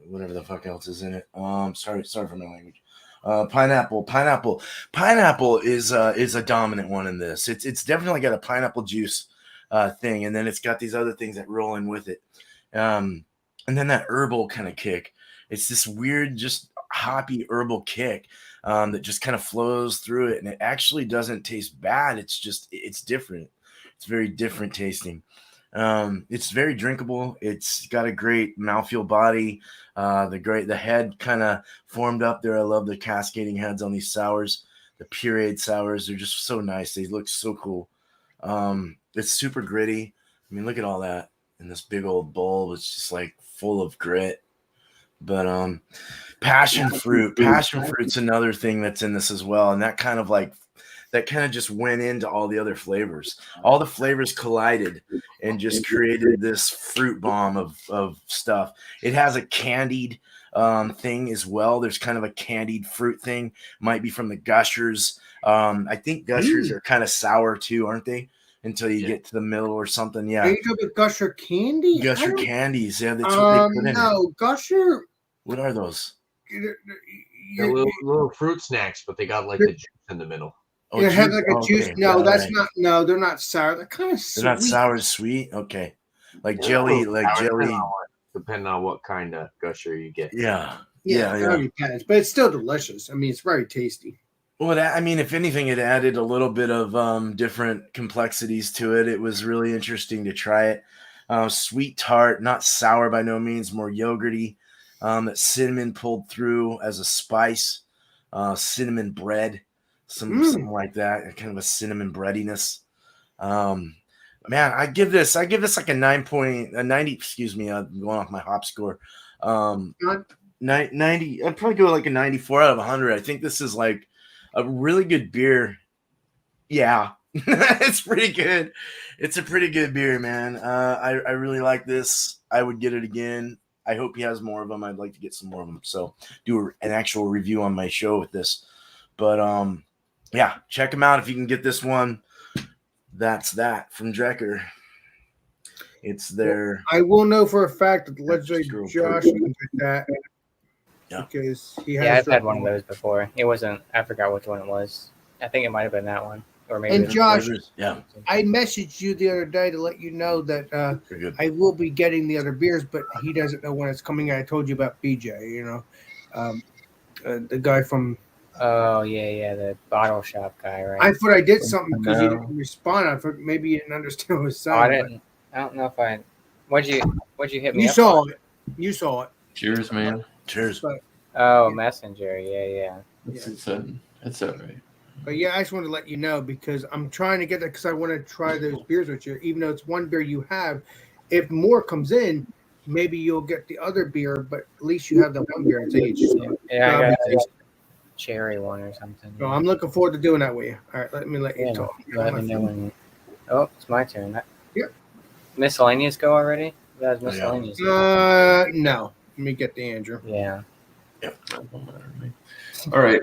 whatever the fuck else is in it. Sorry for my language. Pineapple is a dominant one in this. It's definitely got a pineapple juice thing, and then it's got these other things that roll in with it. And then that herbal kind of kick. It's this weird, just hoppy herbal kick that just kind of flows through it, and it actually doesn't taste bad. It's different. It's very different tasting. It's very drinkable. It's got a great mouthfeel body. The head kind of formed up there. I love the cascading heads on these sours. The pureed sours, they're just so nice. They look so cool. It's super gritty. I mean, look at all that in this big old bowl. It's just like full of grit. But passion fruit's another thing that's in this as well, and that kind of just went into all the other flavors. All the flavors collided and just created this fruit bomb of stuff. It has a candied thing as well. There's kind of a candied fruit thing. Might be from the Gushers. I think Gushers are kind of sour too, aren't they? Until you get to the middle or something. Are Yeah. you talking about Gusher candy? Gusher candies. Yeah, that's what they put in it. No, Gusher. What are those? They're little fruit snacks, but they got like the juice in the middle. Oh, It has juice? like a juice. Okay. No, Yeah, that's right. not. No, they're not sour. They're kind of sweet. They're not sour sweet. Okay. Like They're jelly, a little like sour, jelly. depending on what kind of gusher you get. Yeah. Yeah, Yeah. it depends, but it's still delicious. I mean, it's very tasty. Well, I mean, if anything, it added a little bit of different complexities to it. It was really interesting to try it. Sweet tart, not sour by no means, more yogurty. That cinnamon pulled through as a spice. Cinnamon bread, something like that, kind of a cinnamon breadiness. Man, I give this like a 90. Excuse me, I'm going off my hop score. 90. I'd probably go like a 94 out of 100. I think this is like a really good beer. Yeah, it's pretty good. It's a pretty good beer, man. I really like this. I would get it again. I hope he has more of them. I'd like to get some more of them. So do an actual review on my show with this. But yeah, check him out if you can get this one. That's that from Drecker. It's there. I will know for a fact that let's say Screw Josh pretty. can get that. Yeah. Because he has. Yeah, I've had one of those before. It wasn't. I forgot which one it was. I think it might have been that one, or maybe. And it was- Josh, Yeah, I messaged you the other day to let you know that very good. I will be getting the other beers, but he doesn't know when it's coming. I told you about BJ, the guy from. Oh yeah, the bottle shop guy, right? I thought I did something because he No. didn't respond. I thought maybe you didn't understand what I was Oh, I saying. didn't. I don't know if I. What'd you hit but me You up saw on? it. You saw it. Cheers, man. Cheers. Oh, Messenger. Yeah. It's all right. But yeah, I just wanted to let you know because I'm trying to get that because I want to try those beers with you. Even though it's one beer you have, if more comes in, maybe you'll get the other beer. But at least you have the one beer it's each. So, Yeah, I that'll got be a tasty. cherry one or something. So I'm looking forward to doing that with you. All right, let you Yeah, talk. let me know when. Oh, it's my turn. Yep. Miscellaneous go already? Yeah, yeah. miscellaneous. No. Let me get the Andrew. Yeah. Don't matter to me. All right.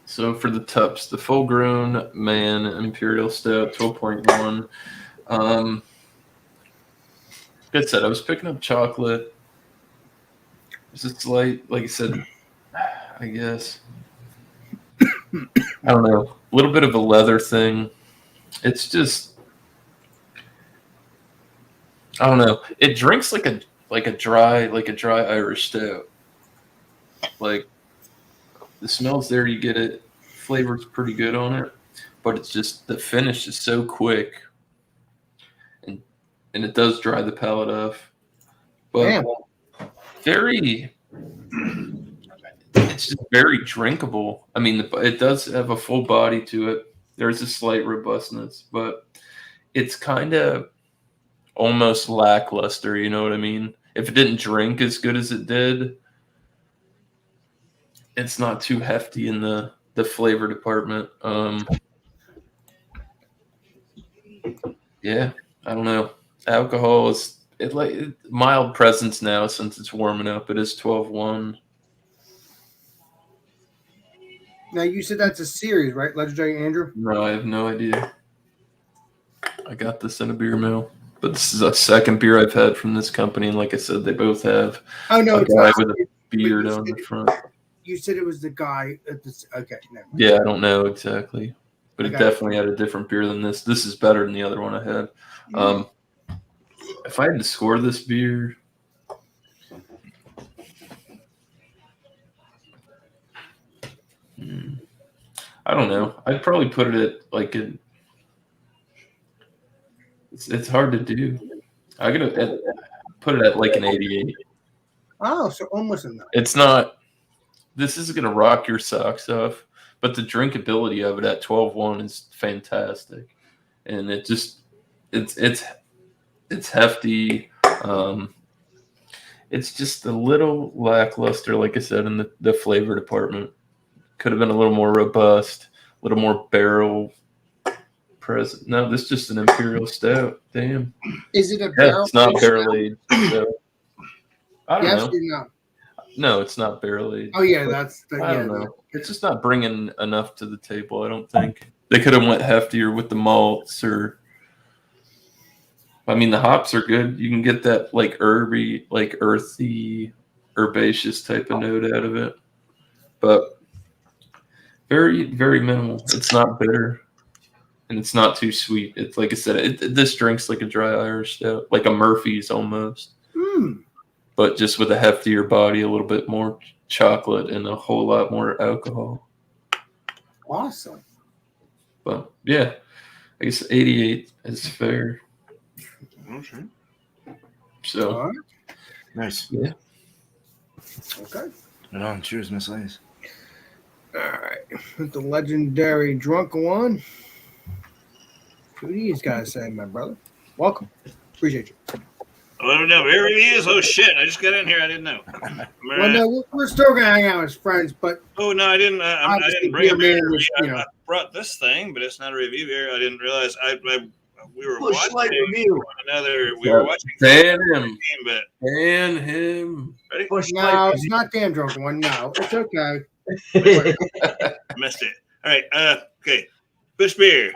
So for the Tups, the full-grown man Imperial Stout, 12.1. Like I said, I was picking up chocolate. It's just light, like I said, I guess. I don't know. A little bit of a leather thing. It's just, I don't know. It drinks like a dry Irish stout. Like the smell's there, you get it. Flavor's pretty good on it, but it's just the finish is so quick, and it does dry the palate off. But Damn. it's just very drinkable. I mean, it does have a full body to it. There's a slight robustness, but it's kind of almost lackluster. You know what I mean? If it didn't drink as good as it did, it's not too hefty in the flavor department. Yeah, I don't know. Alcohol is mild presence now since it's warming up. It is 12.1. Now you said that's a series, right? Legendary Andrew. No, I have no idea. I got this in a beer mill, but this is a second beer I've had from this company, and like I said, they both have Oh no, a it's guy not. with a beard you on the said- front. You said it was the guy at this. Okay, never mind. Yeah, I don't know exactly, but it Okay. definitely had a different beer than this. This is better than the other one I had. If I had to score this beer, I don't know. I'd probably put it at like a. It's hard to do. I'm gonna put it at like an 88. Oh, so almost enough. It's not. This is gonna rock your socks off, but the drinkability of it at 12.1 is fantastic, and it just it's hefty. It's just a little lackluster, like I said, in the flavor department. Could have been a little more robust, a little more barrel present. No, this is just an Imperial Stout. Damn. Is it a Yeah, barrel? it's not aged barrel aged. So. I don't Yes know. or no? No, it's not barrel aged. Oh yeah, that's the, I yeah. don't know. It's just not bringing enough to the table. I don't think they could have went heftier with the malts, or I mean, the hops are good. You can get that like herby, like earthy, herbaceous type of note out of it, but very, very minimal. It's not bitter, and it's not too sweet. It's like I said, this drinks like a dry Irish stout, like a Murphy's almost, but just with a heftier body, a little bit more chocolate, and a whole lot more alcohol. Awesome. But yeah, I guess 88 is fair. Okay. So All right. Nice. yeah, Okay. Right on. Cheers, Miss Lays. All right. With the legendary drunk one. What do you guys say, my brother? Welcome. Appreciate you. Oh, no, here he is. Oh, shit. I just got in here. I didn't know. Well, no, we're still gonna hang out as friends, but Oh, no, I didn't. I Obviously, didn't bring a beer beer. man was, you know. I brought this thing, but it's not a review beer. I didn't realize. We were Busch Light watching review. another. We were watching. ban him, Game, but ban him. ready? Busch no, Light it's not damn drunk one. No, it's okay. review. Missed it. All right. Okay. Busch beer,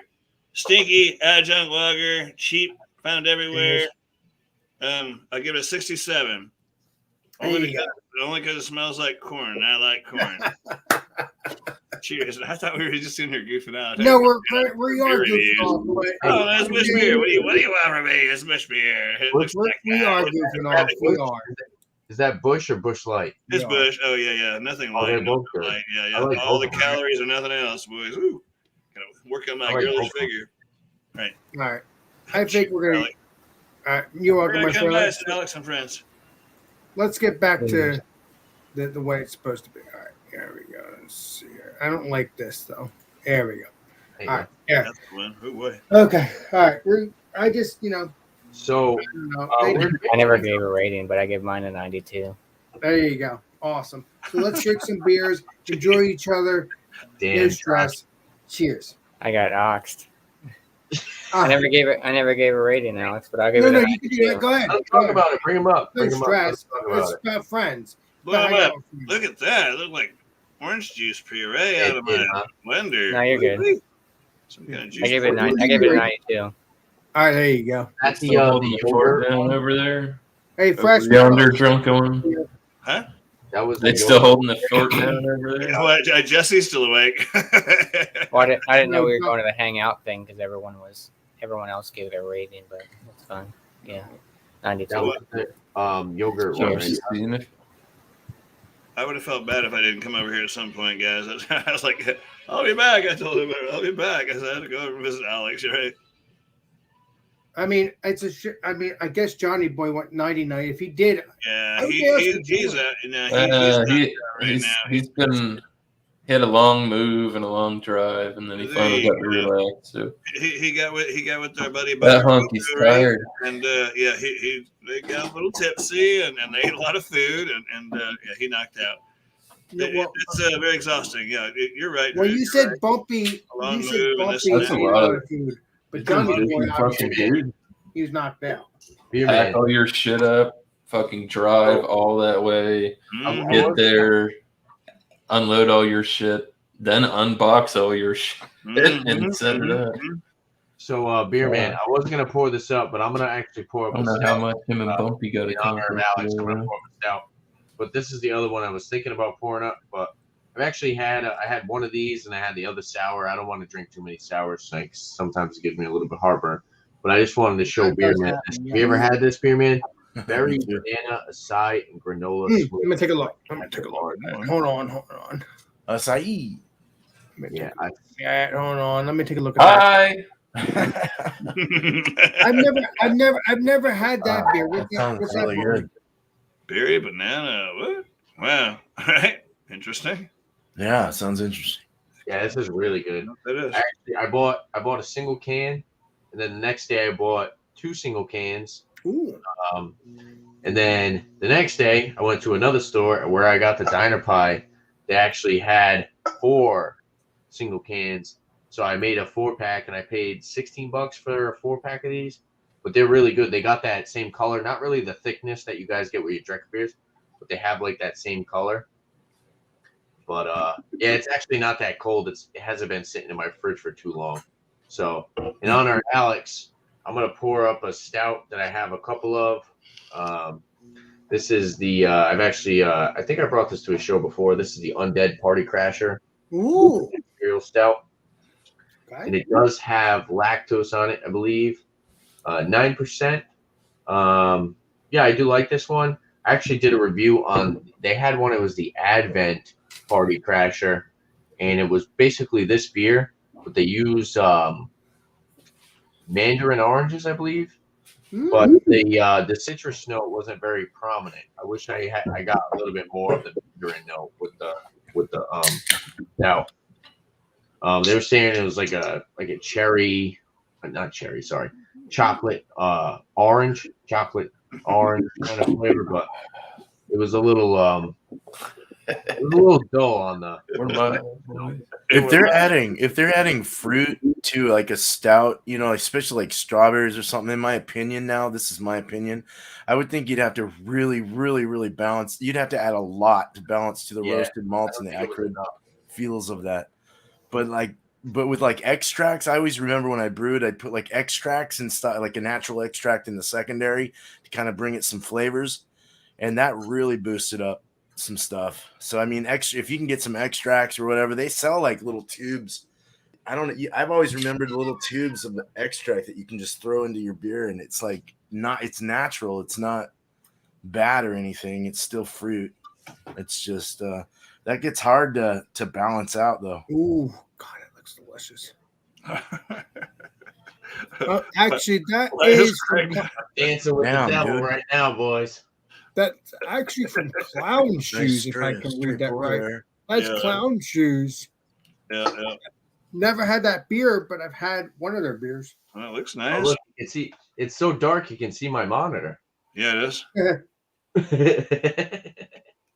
stinky adjunct lager, cheap, found everywhere. I give it a 67. Only because it smells like corn. I like corn. Cheers. I thought we were just in here goofing out. No, we are Beer goofing off. but- Oh, that's Busch beer. What do you want from me? It's Busch beer. It looks like We are goofing off. We are. Is that Busch or Busch Light? It's Yeah. Busch. Oh yeah. Nothing Oh, light. they're both Nothing good. light. Yeah. I like All the both of them. calories or nothing else, boys. Ooh. Gonna work on my I like girlish both of them. figure. All right. I think we're gonna. Alex. You're We're welcome, gonna my come friend. by, Alex and friends. Let's get back to the way it's supposed to be. All right, here we go. Let's see here. I don't like this though. There we go. Hey, All right. Yeah. That's the one. Oh boy. Okay. All right. I just, So I don't know. I never gave a rating, but I gave mine a 92. There you go. Awesome. So let's drink some beers, enjoy each other, no Dan, stress. Cheers. I got oxed. Ah, I never gave a rating, Alex, but I'll give no, it a no, you can do that. 92. Go ahead. let's Go talk ahead. about it. Bring him up. No Bring him up. stress. Let's talk about It's it. about friends. Blow Hang him out up. with friends. Look at that. It looked like orange juice puree out of Yeah, my blender. No, you're good. Some kind of juice. I gave it What 92. All right, there you go. That's Still holding the the fort yogurt. down over there. Hey, fresh. Yonder drunk one. Huh? That was They the still yogurt. holding the fort down over there. Oh, Jesse's still awake. Well, I didn't know we were going to the hangout thing because everyone else gave it a rating, but that's fine. Yeah, 92. That was the yogurt one. Cheers. Right? I would have felt bad if I didn't come over here at some point, guys. I was like, I'll be back. I told him, I'll be back. I said, I had to go over and visit Alex, right? I mean, it's a shit. I mean, I guess Johnny Boy went 99. If he did, Yeah, Okay, that's he's good. he's not right now. He had a long move and a long drive, and then he finally got to relax. So He got with their buddy. that hunky's tired. And yeah, they got a little tipsy and they ate a lot of food and yeah, he knocked out. It's very exhausting. Yeah, you're right. well, You're you said right. bumpy. A long You said move and bumpy. this and That's a ate lot of- of food. But He's a Johnny busy Boy, fucking obviously, dude. he was knocked out. Beer Pack man. all your shit up, fucking drive all that way, Mhm. get there, unload all your shit, then unbox all your shit and set it up. So, beer man, I wasn't gonna pour this up, but I'm gonna actually pour up I don't a know how stout. much him and Bumpy got to In honor of come Alex, I'm gonna pour up a stout. But this is the other one I was thinking about pouring up. But I've actually had I had one of these and I had the other sour. I don't want to drink too many sours. Like sometimes it gives me a little bit heartburn. But I just wanted to show beer man. Have you ever had this, beer man? Berry, banana, acai, and granola. Let me take a look. Let me take a look. Hold on. Acai. Let me Yeah, take- yeah, hold on. Let me take a look at that. Hi. I've never had that beer. That sounds What's really that good. Berry banana. What? Wow. All right. Interesting. Yeah, sounds interesting. yeah, this is really good. That is. Actually, I bought a single can, and then the next day I bought 2 single cans. Ooh. And then the next day I went to another store where I got the diner pie. They actually had 4 single cans. So I made a 4-pack and I paid $16 for a 4-pack of these. But they're really good. They got that same color, not really the thickness that you guys get with your Drecker beers, but they have like that same color. But yeah, it's actually not that cold. It hasn't been sitting in my fridge for too long. So in honor of Alex, I'm gonna pour up a stout that I have a couple of. This is the I've actually I think I brought this to a show before. This is the Undead Party Crasher Ooh. Imperial Stout, and Okay. it does have lactose on it, I believe, 9%. Yeah, I do like this one. I actually did a review on. They had one. It was the Advent Party Crasher, and it was basically this beer, but they used mandarin oranges, I believe. But the citrus note wasn't very prominent. I wish I got a little bit more of the mandarin note with the now. They were saying it was like a cherry, not cherry, sorry, chocolate orange kind of flavor, but it was a little dull on the. What about If they're adding fruit to like a stout, you know, especially like strawberries or something, in my opinion, now this is my opinion, I would think you'd have to really, really, really balance. You'd have to add a lot to balance to the Yeah, roasted malts and the think it was acrid enough. feels of that. But with like extracts, I always remember when I brewed, I'd put like extracts and stuff, like a natural extract in the secondary to kind of bring it some flavors, and that really boosted up some stuff. So I mean, if you can get some extracts or whatever, they sell like little tubes. I don't know. I've always remembered the little tubes of the extract that you can just throw into your beer, and it's like it's natural. It's not bad or anything. It's still fruit. It's just that gets hard to balance out though. Ooh, God, it looks delicious. Actually, that That is is from, correct. Dancing with Damn, the devil dude. right now, boys. that's actually from Clown Shoes, if I can read that right. That's Yeah. Clown Shoes. Yeah. Never had that beer, but I've had one of their beers. Well, it looks Oh, nice. look, you can see it's so dark you can see my monitor. Yeah, it is.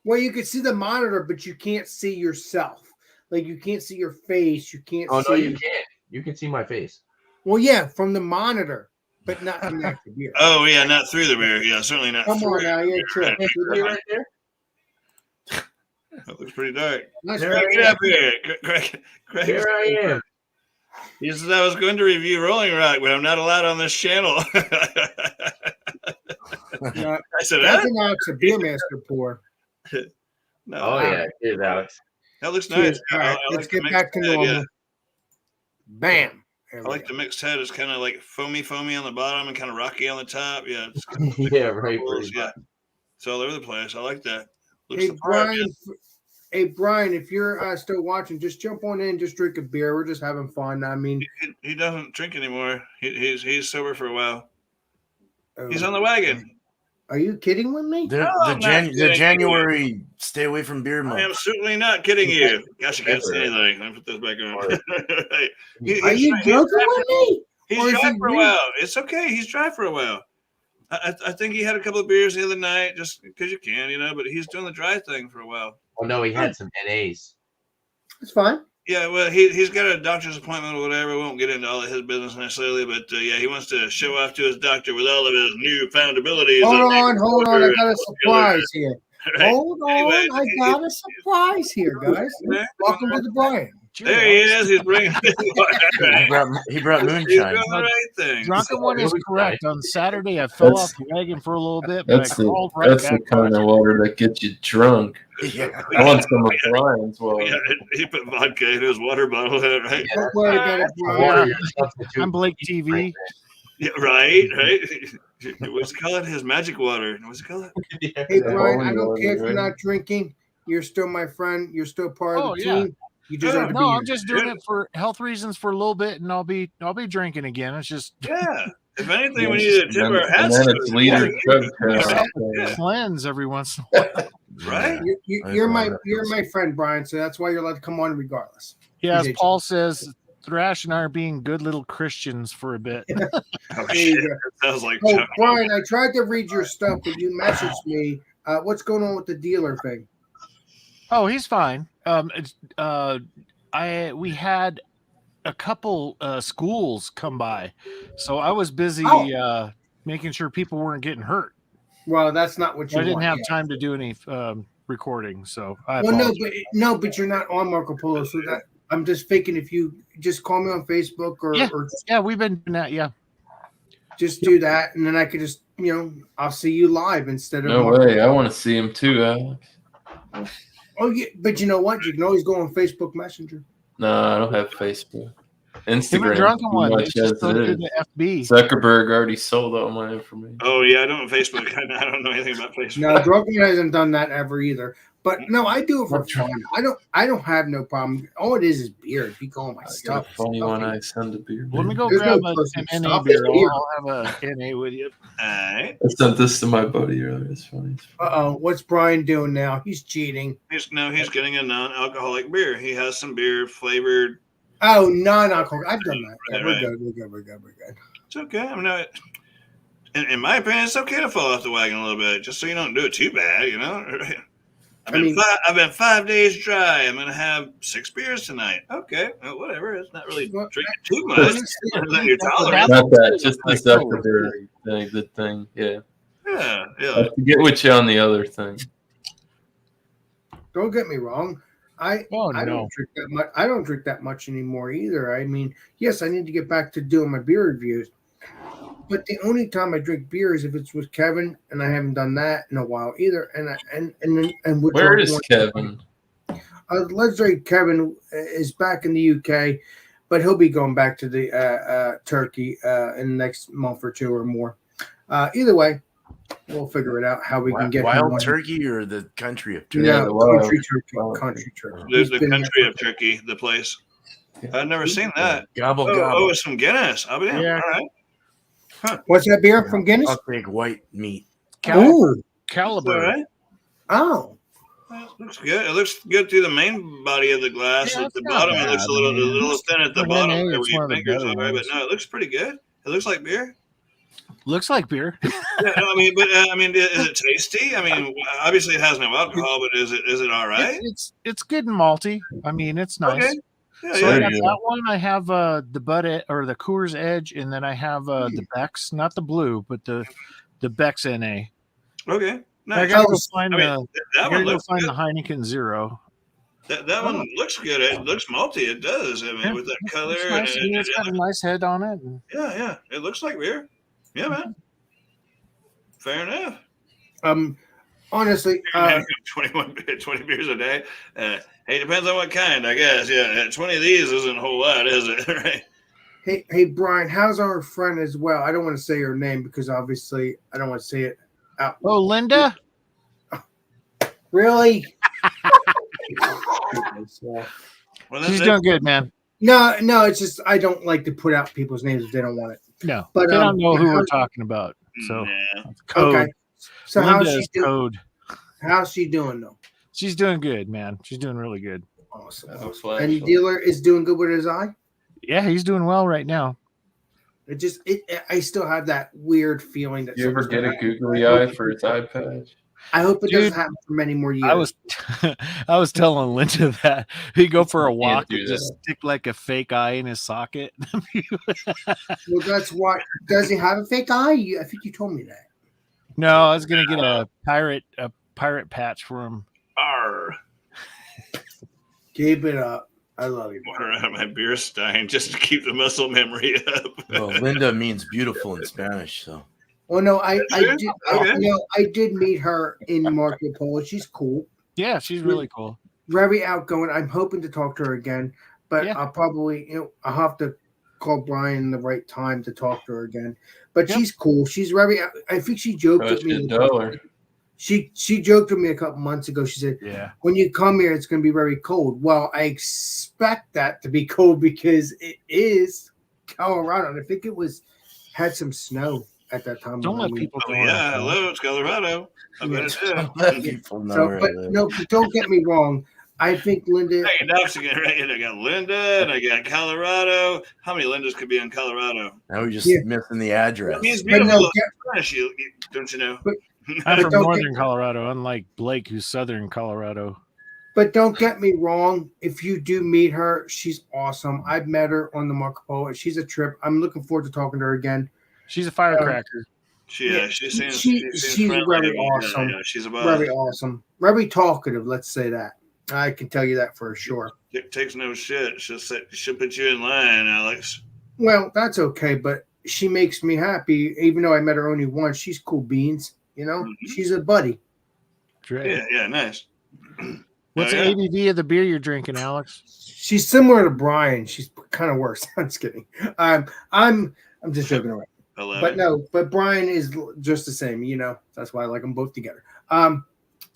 Well, you can see the monitor, but you can't see yourself. Like you can't see your face. You can't Oh see. no, you can't. You can see my face. Well, yeah, from the monitor, but not from the actual beer. Oh yeah, not through the beer. Yeah, certainly not Come through. on now, you're tripping. See me right there? That looks pretty dark. Nice There Craig, I get am. up here. Craig. Here I am. He says I was going to review Rolling Rock, but I'm not allowed on this channel. Yeah, I said, that's huh? an ounce of beer master pour. No, Oh yeah, here's Alex. that looks Cheers. nice. All right, I let's like the get back to mixed head, normal. yeah. Bam. There I we like go. the mixed head. It's kind of like foamy on the bottom and kind of rocky on the top. Yeah, it's Yeah, right. bubbles, pretty yeah. much. It's all over the place. I like that. Looks Hey the part, Brian, if you're still watching, just jump on in, just drink a beer. We're just having fun. I mean, he doesn't drink anymore. He's sober for a while. He's oh, on the wagon. Are you kidding with me? No, I'm not The kidding. January stay away from beer I month. am certainly not kidding you. Gosh, I can't say anything. Let me put this back on. Are you joking with me? He's Or is dry he for a really? while. It's okay. He's dry for a while. I think he had a couple of beers the other night just because you can, you know, but he's doing the dry thing for a while. Oh no, he had some NAs. It's fine. Yeah, well, he's got a doctor's appointment or whatever. We won't get into all of his business necessarily, but yeah, he wants to show off to his doctor with all of his newfound abilities. Hold on. I got a surprise here. Right. Hold on. Anyway, I got a surprise here, guys. Okay. Welcome to the Brian. There he is. He's bringing. He brought He's moonshine. doing the right thing. Drunken one is Really correct. On Saturday, I fell That's- off the wagon for a little bit, but I That's crawled right the back. kind of water that gets you drunk. Yeah. I want some of Brian's water. Yeah, he put vodka in his water bottle, right? Yeah, Don't worry about it, water Brian. your substitute. I'm Blake TV. Yeah, right. What's it called? His magic water. What's it called? Yeah. Hey, Brian, I holy don't water, care if you're right? not drinking. You're still my friend. You're still part of Oh, the yeah. team. You deserve to be No, here. I'm just doing it for health reasons for a little bit, and I'll be drinking again. It's just Yeah. If anything, we need to tip our And hats then to it's him. leader chug Yeah. test. cleanse every once in a while. Right? You're my friend, Brian. So that's why you're allowed to come on regardless. Yeah, as Appreciate Paul says, Thrash and I are being good little Christians for a bit. Oh, There shit. you go. That sounds like Oh, Chuck. Brian, I tried to read your stuff, but you messaged me. What's going on with the dealer thing? Oh, he's fine. We had a couple schools come by, so I was busy making sure people weren't getting hurt. Well, that's not what you I didn't want. have yeah. time to do any recording, so I Well, apologize. but you're not on Marco Polo, so that I'm just thinking if you just call me on Facebook or Yeah, we've been doing that. Yeah. just do that, and then I could just I'll see you live instead of No Marco. way. I want to see him too, Alex. Oh yeah, but you know what? You can always go on Facebook Messenger. No, I don't have Facebook. Him and Instagram. Drunken Too One. They much just as go it through is. the FB. Zuckerberg already sold all my information. Oh yeah, I don't have Facebook. I don't know anything about Facebook. No, Drunken hasn't done that ever either. But no, I do it for fun. I don't have no problem. All it is beer. If you call my I got stuff, a funny stuff one. it. I send a beer. Let me go There's grab no personal an NA stuff, beer. it's beer. I'll have a NA with you. All right. I sent this to my buddy earlier. It's funny. What's Brian doing now? He's cheating. He's getting a non-alcoholic beer. He has some beer flavored. Oh, non-alcoholic. I've done that. Yeah, Right. We're good. It's okay. I mean, in my opinion, it's okay to fall off the wagon a little bit, just so you don't do it too bad. You know. I've been 5 days dry. I'm gonna have 6 beers tonight. Okay, well, whatever. It's not really Well, drinking too much. That you're tolerant. Not that, just the Zuckerberg thing. The thing, yeah. Yeah. I forget what you on the other thing. Don't get me wrong. I Oh, don't no. drink that much. I don't drink that much anymore either. I mean, yes, I need to get back to doing my beer reviews. But the only time I drink beer is if it's with Kevin, and I haven't done that in a while either. And with Where Drunk is One- Kevin? Let's say Kevin is back in the UK, but he'll be going back to the Turkey in the next month or two or more. Either way, we'll figure it out how we can get him Wild on. turkey or the country of turkey? No, the wild- country turkey. wild Country turkey. There's He's the been country there of Turkey, the place. I've never Ooh. seen that. Gobble Oh, gobble. some Guinness. I'll be damned. Yeah. All right. What's that beer from Guinness? I'll take white meat. Ooh. All Caliber. right. Oh. Well, it looks good. It looks good through the main body of the glass. Yeah, At the it's not bottom, it looks bad. a little, I mean, a little thin at the for bottom NA, there it's where your one of the fingers better are. But ones. no, it looks pretty good. It looks like beer. Looks like beer. Yeah, no, I mean, is it tasty? I mean, obviously it has no alcohol, but is it all right? It's good and malty. I mean, it's nice. Okay. Yeah, So I yeah. got that one. I have the or the Coors Edge, and then I have the Beck's, not the blue, but the Beck's NA. Okay. I Nice. gotta go Oh, find I mean, I that gotta one go looks find good. the Heineken Zero. That one looks good. It looks malty. It does. I mean, with that color. It's nice. I mean, it's got a nice head on it. and- Yeah. It looks like beer. Yeah, man. Fair enough. Honestly, 20 beers a day. Hey, it depends on what kind, I guess. Yeah, 20 of these isn't a whole lot, is it? Right? hey, Brian, how's our friend as well? I don't want to say her name because obviously I don't want to say it out. Oh, Linda. Really? Well, She's doing good, man. No, it's just I don't like to put out people's names if they don't want it. No, But, they don't know who how- we're talking about. So Yeah. it's code. Okay. So Linda how's she is doing? code. How's she doing though? She's doing good, man. She's doing really good. Awesome. I have a And the flashlight. dealer is doing good with his eye. Yeah, he's doing well right now. I still have that weird feeling that You ever something's get a gonna happen. googly eye for his eye patch? I hope it Dude, doesn't happen for many more years. I was telling Linda that he go for a You can't walk do and just that. stick like a fake eye in his socket. Well, that's why. Does he have a fake eye? I think you told me that. No, I was gonna get a pirate patch for him. Arr. Keep it up. I love you. Water out of my beer stein just to keep the muscle memory up. Well, Linda means beautiful in Spanish, so. Well, no, I Sure? did. Okay. I did meet her in Marco Polo. She's cool, Yeah, she's really cool. very outgoing. I'm hoping to talk to her again, but Yeah. I'll probably, I'll have to call Brian the right time to talk to her again. But Yep. she's cool. She's very. I think she joked Cost with you me. $1. She joked with me a couple months ago. She said, Yeah. when you come here, it's going to be very cold. Well, I expect that to be cold because it is Colorado. And I think it had some snow at that time. Don't when let we- people Oh, go. yeah. Hello, it's Colorado. I bet it Let is. people know So, where I but live. no, don't get me wrong. I think Linda. Hey, Doc's again, right? I got Linda and I got Colorado. How many Lindas could be in Colorado? Now we're just Yeah. missing the address. That means But beautiful. no, get, Spanish, don't you know? I'm But from don't northern Colorado, unlike Blake, who's southern Colorado. but don't get me wrong. If you do meet her, she's awesome. I've met her on the Marco Polo. She's a trip. I'm looking forward to talking to her again. She's a firecracker. She seems she's friendly. very Yeah, awesome. yeah, she's a boss. Very awesome. Very talkative, let's say that. I can tell you that for sure. Takes no shit. She'll put you in line, Alex. Well, that's okay, but she makes me happy, even though I met her only once. She's cool beans, you know? Mhm. She's a buddy. Great. Yeah, nice. What's Oh, the yeah. ABV of the beer you're drinking, Alex? She's similar to Brian. She's kind of worse. I'm just kidding. I'm just joking around. 11. But no, but Brian is just the same, you know. That's why I like them both together.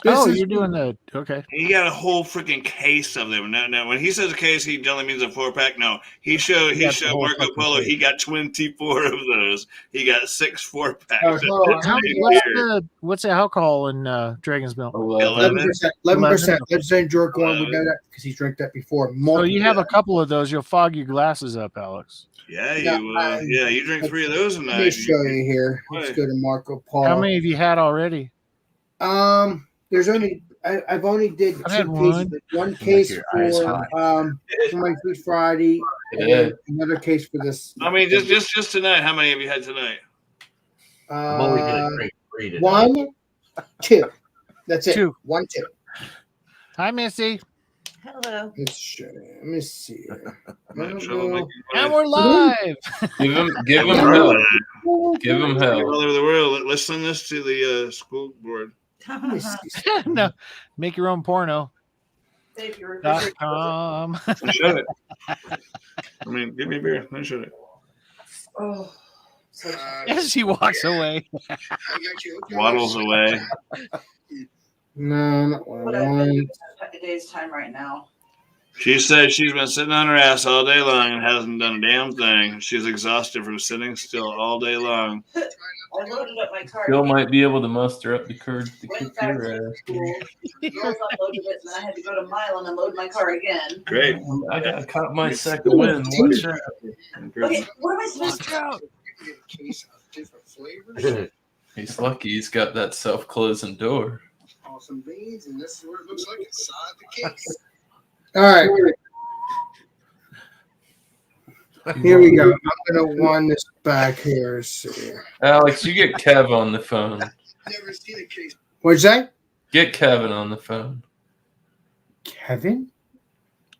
You're doing the okay. He got a whole freaking case of them. Now, when he says a case, he generally means a 4-pack. No, he showed got the whole Marco fucking Polo. case. He got 24 of those. He got 6 4-packs. Oh, What's the alcohol in Dragon's Milk? 11. 11%. Let's say George Gorn would know that because he's drank that before. So you have a couple of those. You'll fog your glasses up, Alex. Yeah, Yeah, you drink 3 of those a Let me night. show you here. Let's go to Marco Polo. How many have you had already? There's only I've only did I've 2 had cases. One case your eyes for my Good Friday, and Yeah. then another case for this. I mean, just tonight. How many have you had tonight? I'm only gonna drink 3 today. 1, 2. That's it. 2. 1, 2. Hi, Missy. Hello. Let me see. Here. I'm sure they'll make you And money. we're live. Give him hell. Give him hell. All over the world. Let's send this to the school board. Let me see. No, make your own porno. Dave, your .com. Shut it. I mean, give me a beer. Let me shut it. Oh, so As he walks away. Waddles away. No, not what one. I've been doing a day's time right now. She said she's been sitting on her ass all day long and hasn't done a damn thing. She's exhausted from sitting still all day long. I loaded up my car. Bill might be able to muster up the courage to Went kick back your to ass. school. Girls unloaded it, and then I had to go to Milan and load my car again. Great. I got caught my second win. Watch out. Okay, what am I supposed to Watch out. He's lucky he's got that self-closing door. Awesome beans, and this is what it looks like inside the case. All right. Here we go. I'm gonna wind this back here. Let's see. Alex, you get Kev on the phone. Never seen a case. What'd you say? Get Kevin on the phone. Kevin?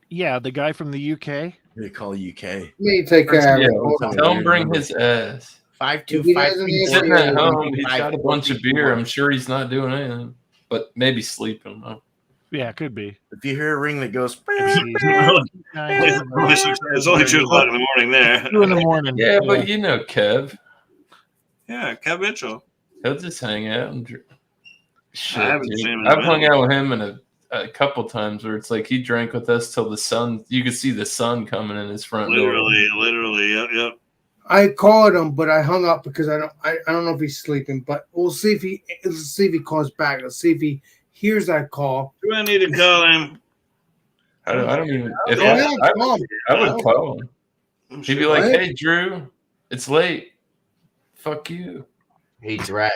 Yeah, the guy from the UK. They call UK. Let me take care of Yeah, it. Hold on. tell him bring his ass. 525. He's sitting at home. He's got a bunch of beer. I'm sure he's not doing anything, but maybe sleeping. Yeah, could be. If you hear a ring that goes, It's only 2 o'clock in the morning there. 2 in the morning. Yeah, but you know Kev. Yeah, Kev Mitchell. He'll just hang out and shit. I haven't Dude. seen him in a I've hung minute. out with him in a couple times where it's like he drank with us till the sun. You could see the sun coming in his front door. Literally. Yep. I called him, but I hung up because I don't know if he's sleeping. But let's see if he calls back. Let's see if he hears that call. Do I need to call him? I don't even. If Yeah, I call him. would call him. I'm He'd be sure. like, What? "Hey, Drew, it's late. Fuck you." Hey, Thrash.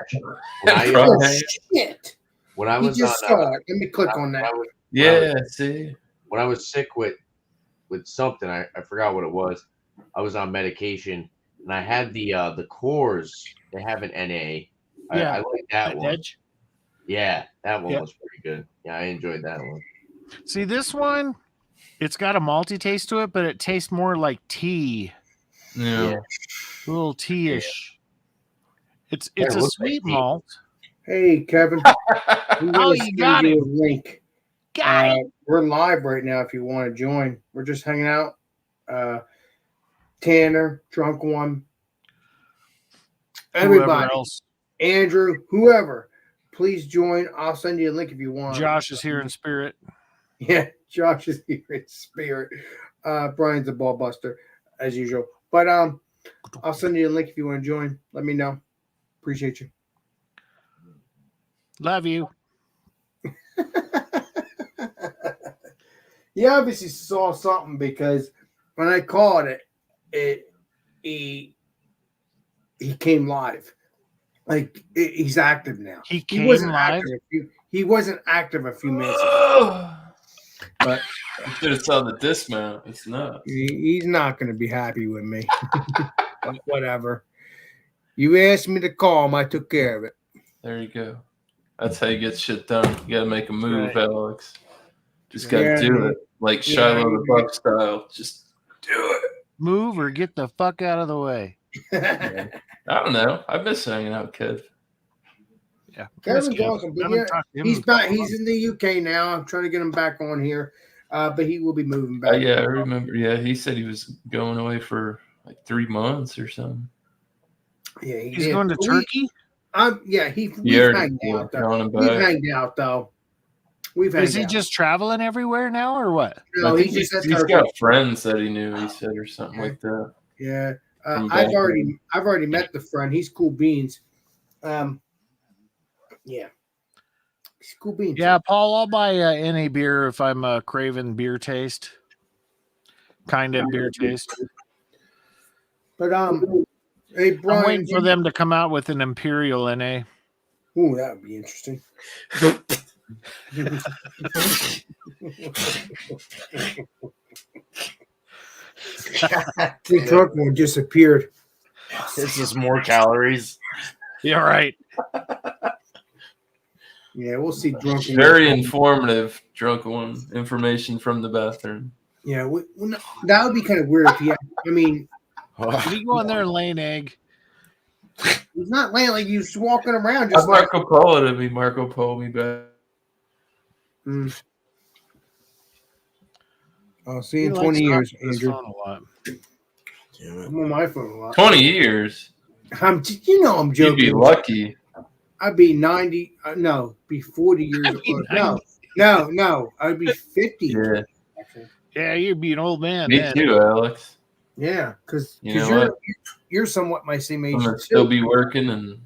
When I, Bro. Oh, shit. when I He was just on, saw it. Let me click on when that. I was- Yeah, see. when I was sick with something, I forgot what it was. I was on medication, and I had the Coors. They have an NA. Yeah. I like that one. Edge. Yeah, that one Yeah. was pretty good. Yeah, I enjoyed that one. See, this one, it's got a malty taste to it, but it tastes more like tea. Yeah. A little tea-ish. It's Yeah, it a looks sweet like tea. malt. Hey, Kevin. I'm Oh, gonna you send got you it. a link. Got it. We're live right now if you want to join. We're just hanging out. Tanner, Drunk One, Whoever everybody, else. Andrew, whoever, please join. I'll send you a link if you want. Josh is here in spirit. Yeah, Josh is here in spirit. Brian's a ball buster as usual. But I'll send you a link if you want to join. Let me know. Appreciate you. Love you. You obviously saw something because when I called he came live. Like he's active now. He He came wasn't live. active. He wasn't active a few minutes ago. But You should have saw the dismount. It's not. he's not going to be happy with me. But whatever. You asked me to call him. I took care of it. There you go. That's how you get shit done. You got to make a move, right. Alex. Just got to Yeah, do it. Like yeah, Shiloh the Buck style. Just do it. Move or get the fuck out of the way. I don't know. I miss hanging out with Kev. Yeah. Kevin's Kev. awesome, but Haven't yeah, talked to him he's in back. so long. He's in the UK now. I'm trying to get him back on here, but he will be moving back. Yeah, I remember. Yeah, he said he was going away for like 3 months or something. Yeah, he He's did. going to But Turkey? Yeah, we've Yeah, hanged out though. going We've back. hanged out though. We've Is hanged he out. just traveling everywhere now or what? No, I think he's just he's at got Turkey. friends that he knew. He said or something like that. Yeah, From I've back already met the friend. He's cool beans. Yeah, he's cool beans. Yeah, Paul, I'll buy any beer if I'm craving beer taste. Kind of beer taste. But hey I'm Brian, waiting for them to come out with an Imperial NA. Ooh, that would be interesting. The drunk one disappeared. It's just more calories. Yeah, right. Yeah, we'll see drunk. Very informative, drunken one. Information from the bathroom. Yeah, no, that would be kind of weird if he. I mean, Did he go in there and lay an egg? he's not laying like he's walking around How's just like. Marco Polo to me? Marco Polo me back. Mm. I'll see He you in likes 20 years, talking to his Andrew. phone a lot. Damn it. I'm on my phone a lot. 20 years. I'm joking. You'd be lucky. I'd be 90. No, be 40 years I'd be old. No. I'd be 50. Yeah. Yeah, you'd be an old man. Me then. too, Alex. Yeah, because You know you're somewhat my same age. I'm gonna too. still be working and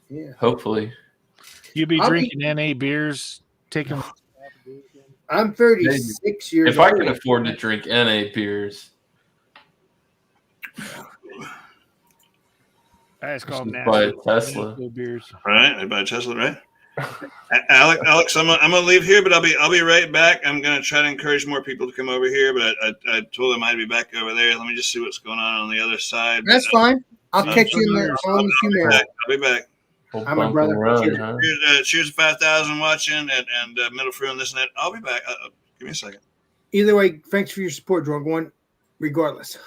Yeah. hopefully. You'd be I'll be- drinking NA beers, taking. I'm 36 years If I old. can afford to drink NA beers, I just call them just buy a natural Tesla. beers. Right, I buy Tesla, right? Alex, I'm gonna leave here, but I'll be right back. I'm gonna try to encourage more people to come over here, but I told them I'd be back over there. Let me just see what's going on the other side. That's fine. I'll See, catch you in there. I'll be back. Whole I'm a bump brother. and run, Cheers. huh? Cheers to 5,000 watching and Middle Fruit and this and that. I'll be back. Give me a second. Either way, thanks for your support, drunk one. Regardless.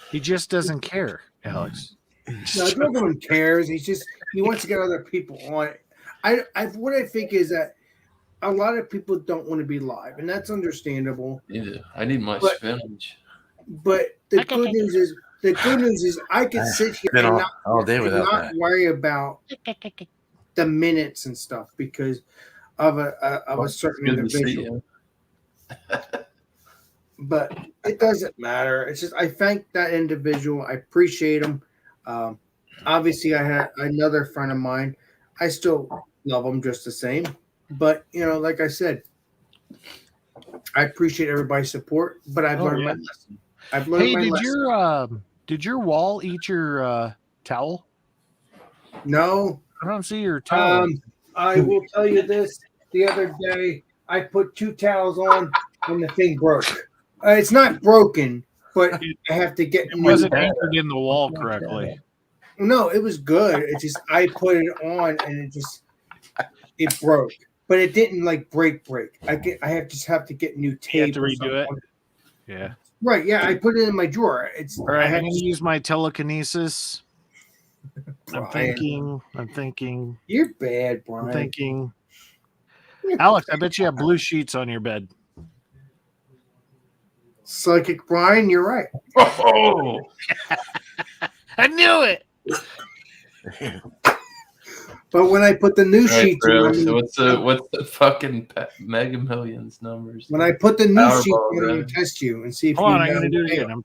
He just doesn't care, Alex. No, drunk one cares. He wants to get other people on it. What I think is that a lot of people don't want to be live, and that's understandable. I need my But- spinach. But the good news is I can sit here Been and all day and without not that. worry about the minutes and stuff because of a certain Good to see individual. you. But it doesn't matter. It's just I thank that individual. I appreciate him. Obviously, I had another friend of mine. I still love him just the same. But like I said, I appreciate everybody's support. But I've learned my lesson. I've learned Hey, my lesson. did your wall eat your towel? No. I don't see your towel. I will tell you this. The other day, I put 2 towels on and the thing broke. It's not broken, but I have to get It new. wasn't anchored in the wall correctly. No, it was good. It's just I put it on and it broke, but it didn't like break. I have to get new tape. You have to or redo it. something. Yeah. Right? Yeah, I put it in my drawer. All right. I have I'm going to use my telekinesis. I'm Brian, thinking. You're bad, Brian. I'm thinking. Alex, I bet you have blue sheets on your bed. Psychic Brian, you're right. Oh, I knew it. But when I put the new right, sheets bro. on, So what's the fucking Mega Millions numbers? when I put the new Powerball, sheets on, I'm bro. gonna test you and see if Hold you on, I'm know going to do it the again. I'm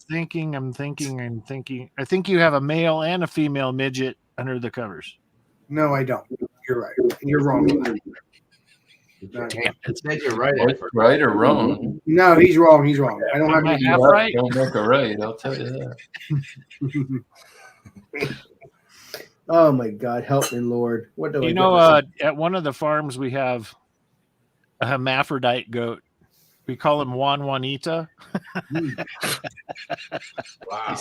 thinking. I think you have a male and a female midget under the covers. No, I don't. You're right. You're wrong. Damn. It said you're right. What's right or wrong? No, he's wrong. He's wrong. I don't have Am I any. half right? Don't make a right. I'll tell you that. Oh my God, help me, Lord! What do I You do? know, at one of the farms we have a hermaphrodite goat. We call him Juanita. Wow.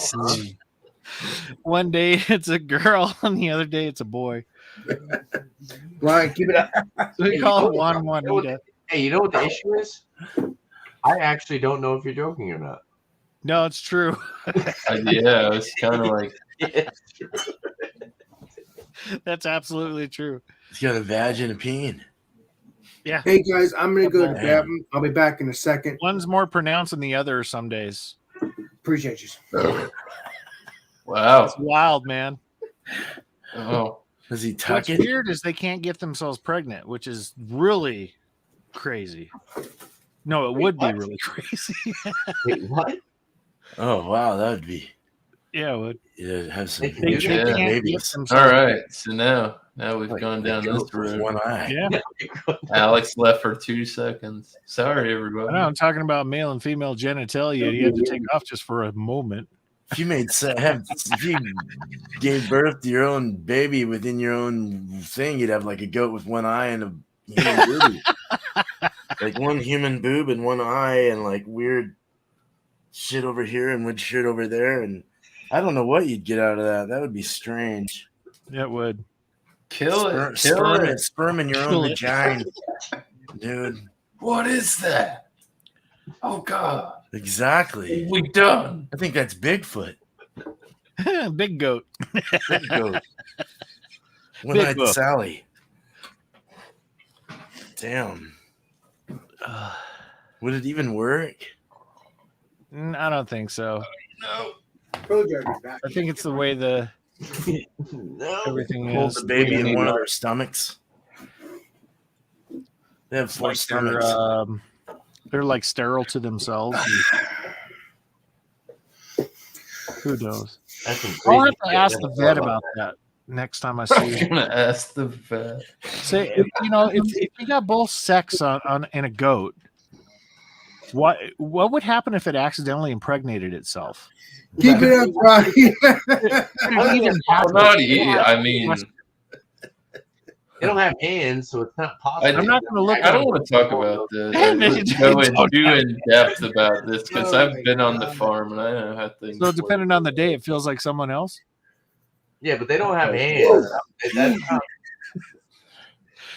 One day it's a girl, and the other day it's a boy. Ryan, keep it up. So we Hey, call you it know Juan what- Juanita. Hey, you know what the issue is? I actually don't know if you're joking or not. No, it's true. Yeah, it's kind of like That's absolutely true. He's got a vag and a peen. Hey guys, I'm gonna go to Man. bed. I'll be back in a second. One's more pronounced than the other some days. Appreciate you. wow. It's wild, man. Oh, Does he What's tuck it? weird is they can't get themselves pregnant, which is really crazy. No, it would be what? really crazy. Wait, what? Oh wow, that would be. Yeah, it would. Yeah, have some. They- They, Yeah. they can't get babies. themselves. all right. So now we've Like, gone down go this with road. one eye. Yeah, Alex left for 2 seconds. Sorry, everybody. I know. I'm talking about male and female genitalia. You have to take off just for a moment. If you if you gave birth to your own baby within your own thing, you'd have like a goat with one eye and a human booby. Like one human boob and one eye and like weird shit over here and weird shit over there. And I don't know what you'd get out of that. That would be strange. It would. Kill it. Kill it. Sperm in your Kill own it. vagina. Dude, What is that? Oh God. exactly. We done. I think that's Bigfoot. Big goat. Big goat. One-eyed Bigfoot. Sally. Damn. Would it even work? I don't think so. No. I think it's the way the No. everything Hold is. the baby in They one of their stomachs. They have four like stomachs. they're like sterile to themselves. Who knows? That's some I'll crazy have to shit. ask Never the thought vet about that next time I see I'm you. gonna ask the vet. Say, if you got both sex on in a goat, what would happen if it accidentally impregnated itself? Keep it up, Ryan. Could it even happen? Not I mean, They don't have hands, so it's not possible. I'm not going to look. I don't want to talk about this. Hey, I man, just go in don't too have- in depth about this because Oh I've my been on the God. farm and I know how things. So work. depending on the day, it feels like someone else. Yeah, but they don't have hands. That's not,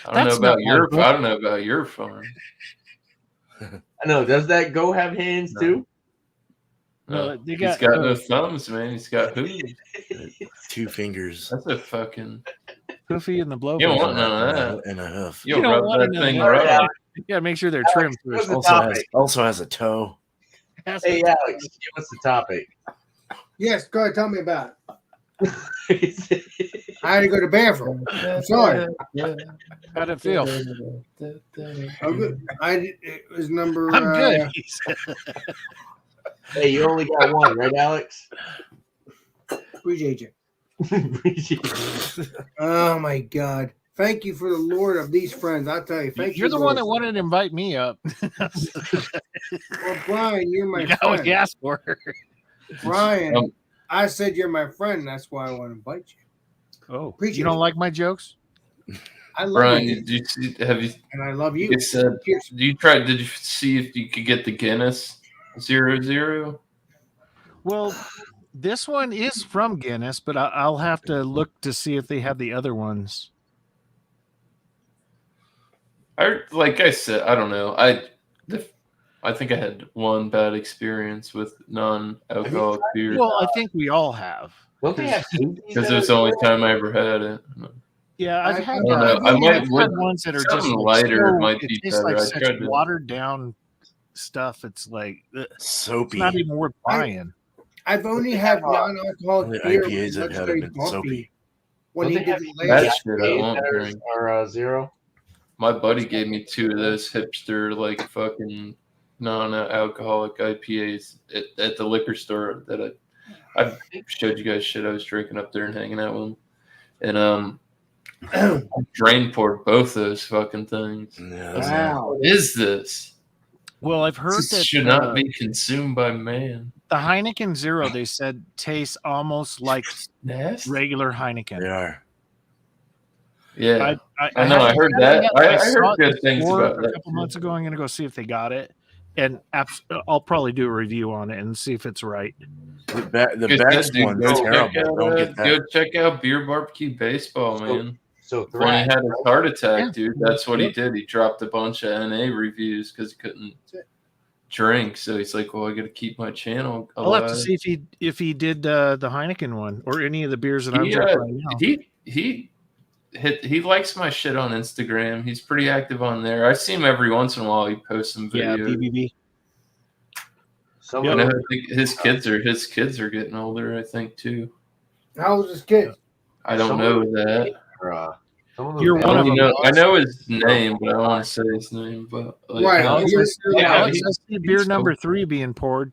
I don't That's know about not my your. book. I don't know about your farm. I know. Does that go have hands No. too? No, they He's got- got no thumbs, man. He's got hooves. 2 fingers That's a fucking. Poofy and the blow. You don't You want none of that. and a hoof. You You don't don't rub want that none of thing that. right. got to make sure they're trimmed What's first. the Also topic? has a toe. Hey, Alex, give us the topic. Yes, go ahead. Tell me about it. I had to go to the bathroom. I'm sorry. How'd it feel? Oh, good. It was number. I'm good. Hey, you only got one, right, Alex? Appreciate you. Oh my God! Thank you for the Lord of these friends. I'll tell you. Thank You're you. the one that wanted to invite me up. Well, Brian, you're my You got what friend. you asked for. Brian, Um, I said you're my friend. That's why I want to invite you. Oh, Appreciate you don't it. like my jokes? I love Brian, you, did you see? Have you? and I love you. You said. Cheers. Did you try? Did you see if you could get the Guinness 00? Well, this one is from Guinness, but I'll have to look to see if they have the other ones. Like I said, I don't know. I think I had one bad experience with non-alcoholic beer Well, I think we all have. Don't they have because it was the only time I ever had it. Yeah, I've had, I don't know. I might- I've had ones that are just something like lighter so- might it be tastes like better. I such tried to- watered down stuff. It's like it's Soapy. not even worth buying. I've only had non-alcoholic The beer. IPAs with I've had Let's have Say been soapy. Bumpy. When Don't he they did have the That last, shit I won't drink. Or zero? My buddy gave me 2 of those hipster, like fucking non-alcoholic IPAs at the liquor store that I showed you guys shit I was drinking up there and hanging out with them. And drain poured both those fucking things. Yeah, I was that's like, Wow. what is this? Well, I've heard This that should not be consumed by man. the Heineken Zero, they said, tastes almost like Nasty. regular they Heineken. are. Yeah, I know. haven't I heard had it that. yet. I saw heard it good things before about a that. couple months ago. I'm gonna go see if they got it, and I'll probably do a review on it and see if it's right. The Good best dude, one's go terrible. check out, Don't get that. Go check out Beer Barbecue Baseball, man. So When he Thrash, had his heart attack, Yeah. dude, that's what he did. He dropped a bunch of NA reviews because he couldn't drink. So he's like, "Well, I got to keep my channel alive." I'll have to see if he did the Heineken one or any of the beers that I'm He, drinking right now. he likes my shit on Instagram. He's pretty active on there. I see him every once in a while. He posts some Yeah, videos. BBB. some I of know, those, I think his kids are getting older. I think too. How old is this kid? I don't Some know of that. are, some of those You're I one of only them. know, I know his name, but I don't want to say his name. But like, Right. Alex, You're- Alex, he- I see beer he's number cool. 3 being poured.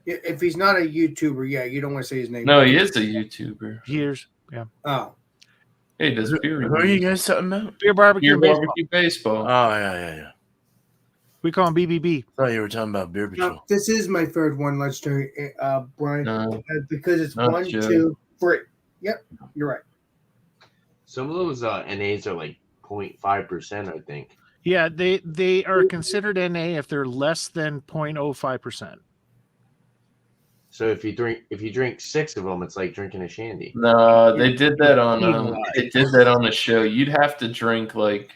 If he's not a YouTuber, yeah, you don't want to say his name. No, he is a YouTuber. Years. Yeah. Oh, Hey, he does beer. Who are you reviews. guys talking about? Beer barbecue. Beer and baseball. Barbecue Baseball. Oh, yeah. We call him BBB. I thought you were talking about Beer Patrol. no, this is my third one. Let's do it, Brian, No, because it's not 1, Joe. 2, 3. Yep, you're right. some of those NAs are like 0.5%, I think. Yeah, they are considered NA if they're less than 0.05%. So if you drink 6 of them, it's like drinking a shandy. no, they did that on. Evil They did that on the show. You'd have to drink like,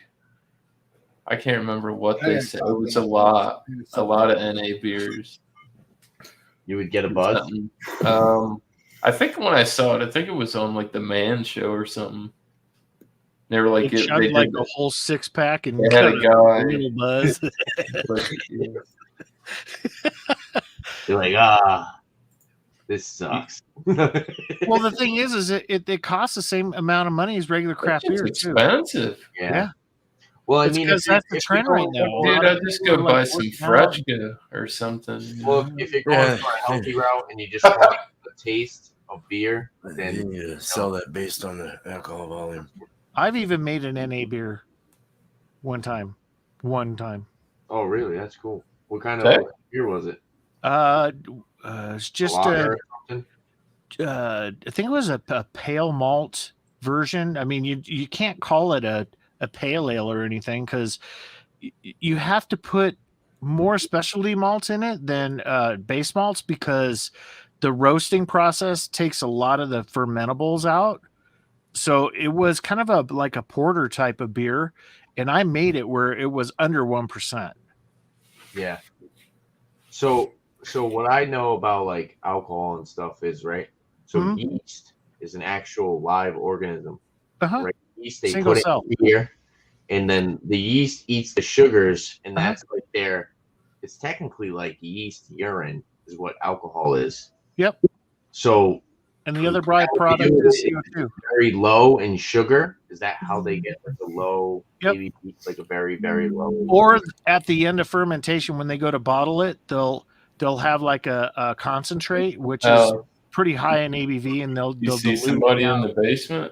I can't remember what they said. It was a lot of NA beers. You would get a buzz. I think when I saw it, I think it was on like the Man Show or something. They were like, They they chugged did like the- a whole 6-pack and They had a got guy. little buzz. like, yeah. You're like, this sucks. Well, the thing is it costs the same amount of money as regular craft It's beer too. expensive. Yeah. Well, I It's mean, because that's the trend right now. A Dude, lot I'd of just people go are buy like some working out. Freshka or something. you Well, know? if you're going Yeah. for a healthy route and you just want the taste of beer, then You need to sell that based on the alcohol volume. I've even made an NA beer one time. oh, really? That's cool. What kind Okay. of beer was it? It's just Lager or something? I think it was a pale malt version. I mean, you can't call it a pale ale or anything because you have to put more specialty malts in it than base malts because the roasting process takes a lot of the fermentables out. So it was kind of like a porter type of beer, and I made it where it was under 1%. Yeah. So what I know about like alcohol and stuff is right. So Mhm. yeast is an actual live organism. Uh-huh. Right? Yeast they Single put cell. it in beer, and then the yeast eats the sugars, and Uh-huh. that's like it's technically like yeast urine is what alcohol is. Yep. So And the other byproduct is CO2. very low in sugar. Is that how they get like a low Yep. ABV, like a very, very low? Or at the end of fermentation, when they go to bottle it, they'll have like a concentrate, which is Oh, pretty high in ABV, and they'll you see dilute it somebody down. in the basement?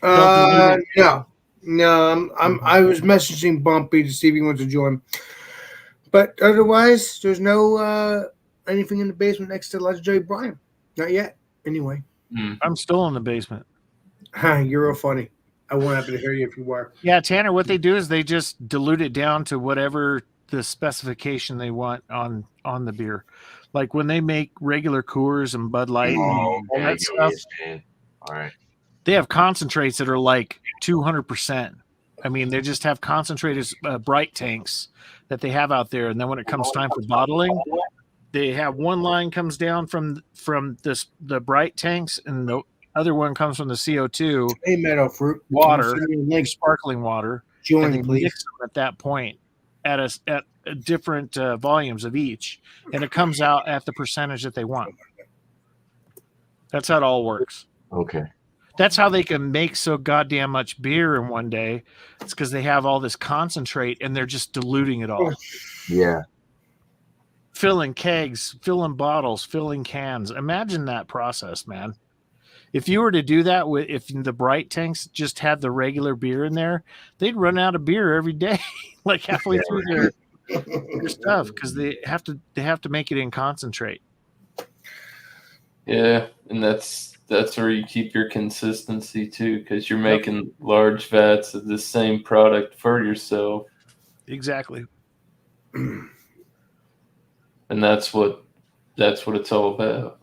No. I was messaging Bumpy to see if he wants to join, but otherwise, there's no anything in the basement next to Legendary Brian. Not yet. Anyway, I'm still in the basement. you're real funny. I won't happen to hear you if you were. Yeah, Tanner, what they do is they just dilute it down to whatever the specification they want on the beer. Like when they make regular Coors and Bud Light and all Okay, I that get what stuff, you're saying. All right. they have concentrates that are like 200%. I mean, they just have concentrated bright tanks that they have out there, and then when it comes time for bottling, they have one line comes down from the bright tanks, and the other one comes from the CO2 Hey, Meadow Fruit. water, Send me a link. sparkling water, and Join, they please. mix them at that point at different volumes of each, and it comes out at the percentage that they want. That's how it all works. Okay. That's how they can make so goddamn much beer in one day. It's because they have all this concentrate and they're just diluting it all. Yeah. Filling kegs, filling bottles, filling cans. Imagine that process, man. If you were to do that if the bright tanks just had the regular beer in there, they'd run out of beer every day, like halfway through their stuff, because they have to make it in concentrate. Yeah, and that's where you keep your consistency too, because you're making large vats of the same product for yourself. Exactly. And that's what it's all about.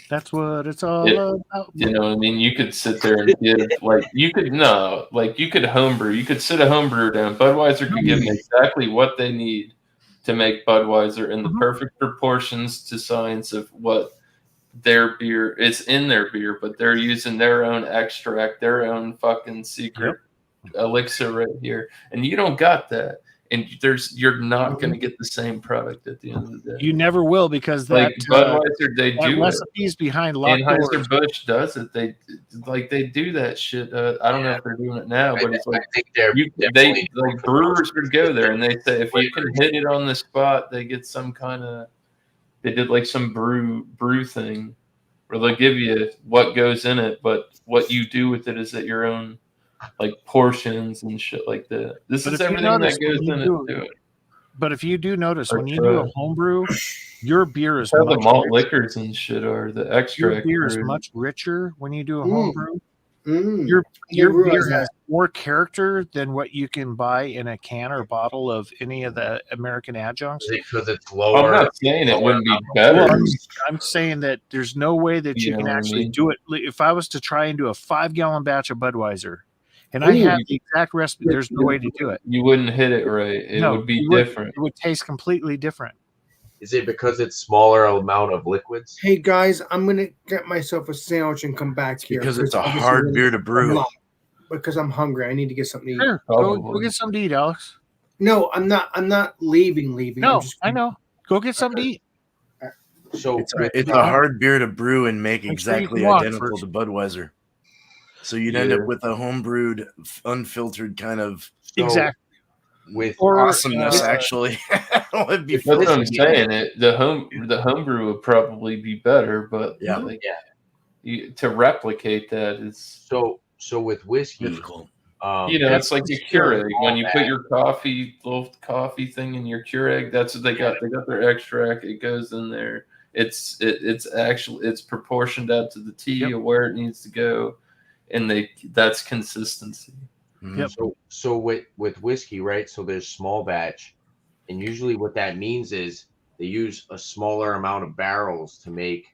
That's what it's all about. You know what I mean? You could sit there and give you could homebrew. You could sit a homebrew down. Budweiser could give them exactly what they need to make Budweiser in the perfect proportions to science of what their beer is in their beer, but they're using their own extract, their own fucking secret elixir right here. And you don't got that. And you're not going to get the same product at the end of the day. You never will, because Like that Budweiser, they that do it. recipes behind locked doors. Anheuser-Busch does it. They do that shit. I don't know if they're doing it now, but it's like I think they're they like brewers would go there and they say if you can hit it on the spot, they get some kind of. They did like some brew thing, where they'll give you what goes in it, but what you do with it is at your own like portions and shit like that. This But is if you everything notice that goes when in you it to it. But if you do notice, Or when you do a try. homebrew, your beer is That's how the much malt richer. liquors and shit are. The Your extract. beer is brew. much richer when you do a Mm. homebrew. Mm. Your I didn't beer realize has that. more character than what you can buy in a can or bottle of any of the American adjuncts. Is it because it's I'm lower? not saying it wouldn't be Well, better. I'm saying that there's no way that you You can know what I actually mean? do it. If I was to try and do a 5-gallon batch of Budweiser, and I Ooh. have the exact recipe, there's no way to do it. You wouldn't hit it right. It No, would be you wouldn't. different. It would taste completely different. Is it because it's smaller amount of liquids? Hey guys, I'm gonna get myself a sandwich and come back here Because it's a obviously hard we're- beer to brew. Because I'm hungry. I need to get something to eat. Sure, go Probably. get something to eat, Alex. No, I'm not. I'm not leaving. No, I'm just, I know. Go get something to eat. So It's a hard beer to brew and make Make sure you exactly can walk identical first. to Budweiser. So you'd end Yeah. up with a homebrewed, unfiltered kind of so Exactly. with Or- awesomeness. Uh, actually, It'd be That's what I'm whiskey. saying. The homebrew would probably be better, but Yeah. like, to replicate that is so with whiskey, difficult. it's like your Keurig. When you put your little coffee thing in your Keurig, that's what they got. They got their extract. It goes in there. It's proportioned out to the T of where it needs to go, and that's consistency. Mhm. Yep. So with whiskey, right? So there's small batch, and usually what that means is they use a smaller amount of barrels to make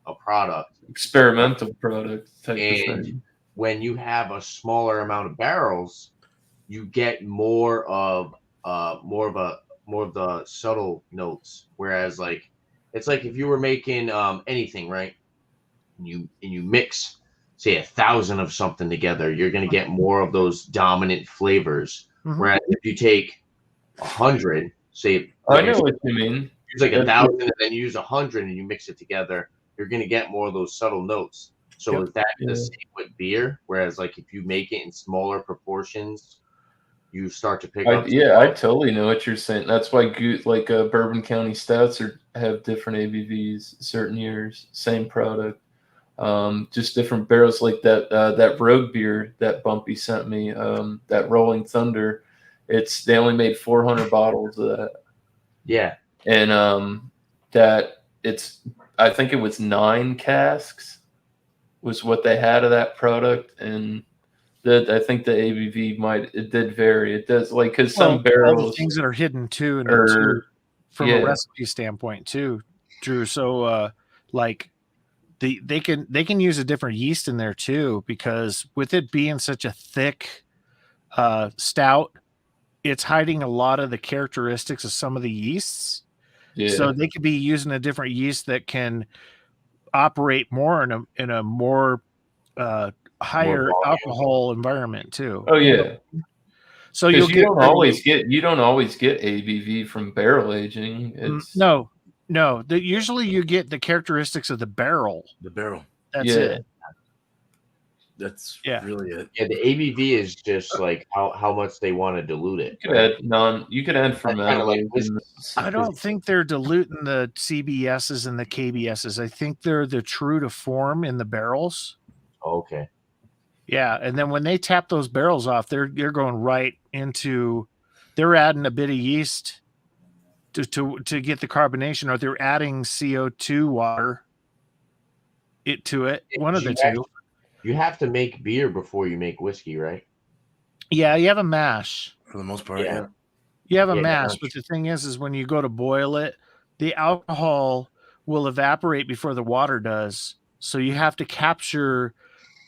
a product. Experimental product type of And thing. when you have a smaller amount of barrels, you get more of the subtle notes. Whereas like it's like if you were making anything, right? And you mix say 1,000 of something together, you're gonna get more of those dominant flavors. Mhm. Whereas if you take 100, say I know what you mean. use like 1,000 and then use 100 and you mix it together, you're gonna get more of those subtle notes. So Yep. is that Yeah. the same with beer? Whereas like if you make it in smaller proportions, you start to pick up. I totally know what you're saying. That's why Bourbon County Stouts have different ABVs certain years, same product, just different barrels. Like that Rogue beer that Bumpy sent me, that Rolling Thunder. They only made 400 bottles of that, Yeah. and I think it was 9 casks was what they had of that product, and I think the ABV it did vary. It does, like, because some all the barrels things that are hidden too, and are from yeah. a recipe standpoint too, Drew. So like they can use a different yeast in there too, because with it being such a thick stout, it's hiding a lot of the characteristics of some of the yeasts. Yeah. So they could be using a different yeast that can operate more in a more higher volume. alcohol environment too. Oh yeah. So Because you'll you don't always get ABV from barrel aging. It's no. Usually you get the characteristics of the barrel. The barrel. That's Yeah. it. That's Yeah. really it. Yeah, the ABV is just like how much they want to dilute it. You could add kinda like fermented. I don't think they're diluting the CBSs and the KBSs. I think they're the true to form in the barrels. Okay. Yeah, and then when they tap those barrels off, they're going right into. They're adding a bit of yeast to get the carbonation, or they're adding CO2 water to it. One of the two. You have to make beer before you make whiskey, right? Yeah, you have a mash. For the most part, Yeah. yeah. You have a Yeah, mash, but the thing is when you go to boil it, the alcohol will evaporate before the water does. So you have to capture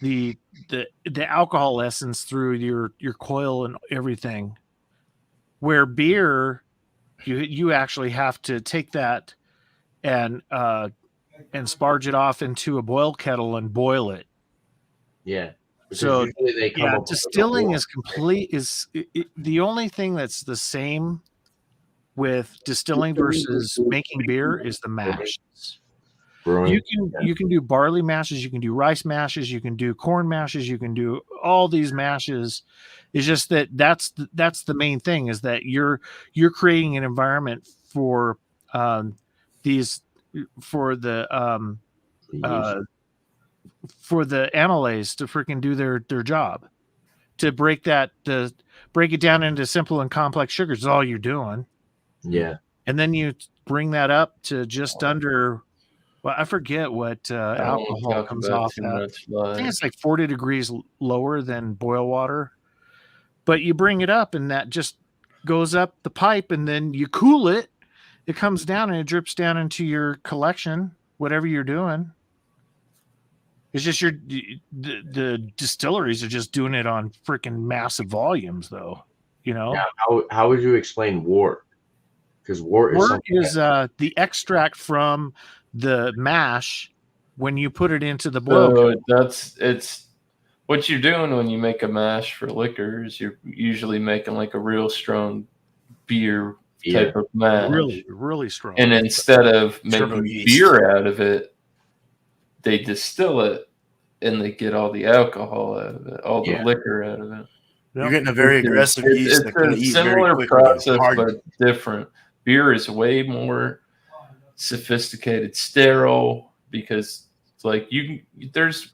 the alcohol essence through your coil and everything. Where beer, you actually have to take that and sparge it off into a boil kettle and boil it. Yeah. Because So usually they come yeah, up with like a distilling wort. is complete. The only thing that's the same with distilling versus making beer is the mashes. brewing. You can do barley mashes, you can do rice mashes, you can do corn mashes, you can do all these mashes. It's just that's the main thing is that you're creating an environment for these for the amylase to freaking do their job, to break it down into simple and complex sugars is all you're doing. Yeah. And then you bring that up to just under, well, I forget what I don't wanna alcohol talk comes about off too at. much, I think but it's like 40 degrees lower than boil water. But you bring it up and that just goes up the pipe and then you cool it. It comes down and it drips down into your collection, whatever you're doing. It's just the distilleries are just doing it on freaking massive volumes, though. You know, Now, how would you explain wort? Because wort is wort something is the extract from the mash when you put it into the boil kettle. so it's what you're doing when you make a mash for liquor is you're usually making like a real strong beer type of mash. Really, really strong. And instead of Turbo making yeast. beer out of it, they distill it and they get all the alcohol out of it, all the Yeah. liquor out of it. You're getting a very aggressive It's yeast that can a eat very similar quickly. process, Hard. but different. Beer is way more sophisticated, sterile, because it's like there's,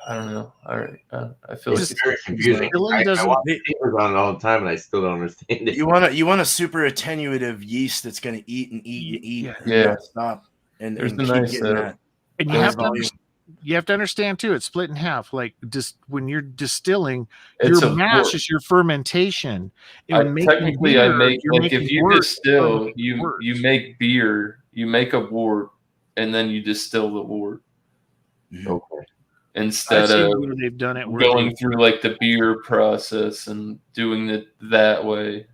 I don't know. I feel It's like very confusing. Distilling I doesn't- watch papers on it all the time, and I still don't understand it. You want a super attenuative yeast that's going to eat and eat and eat. And Yeah. not stop. And There's and the keep nice getting setup. that. And you have to understand too, it's split in half. Like just when you're distilling, it's your a mash wort. is your fermentation. And when making Technically, beer, I make you're like making if you wort distill, from you worts. make beer, you make a wort, and then you distill the wort Okay. I've instead seen of where they've done it where going through like the beer process and doing it that way.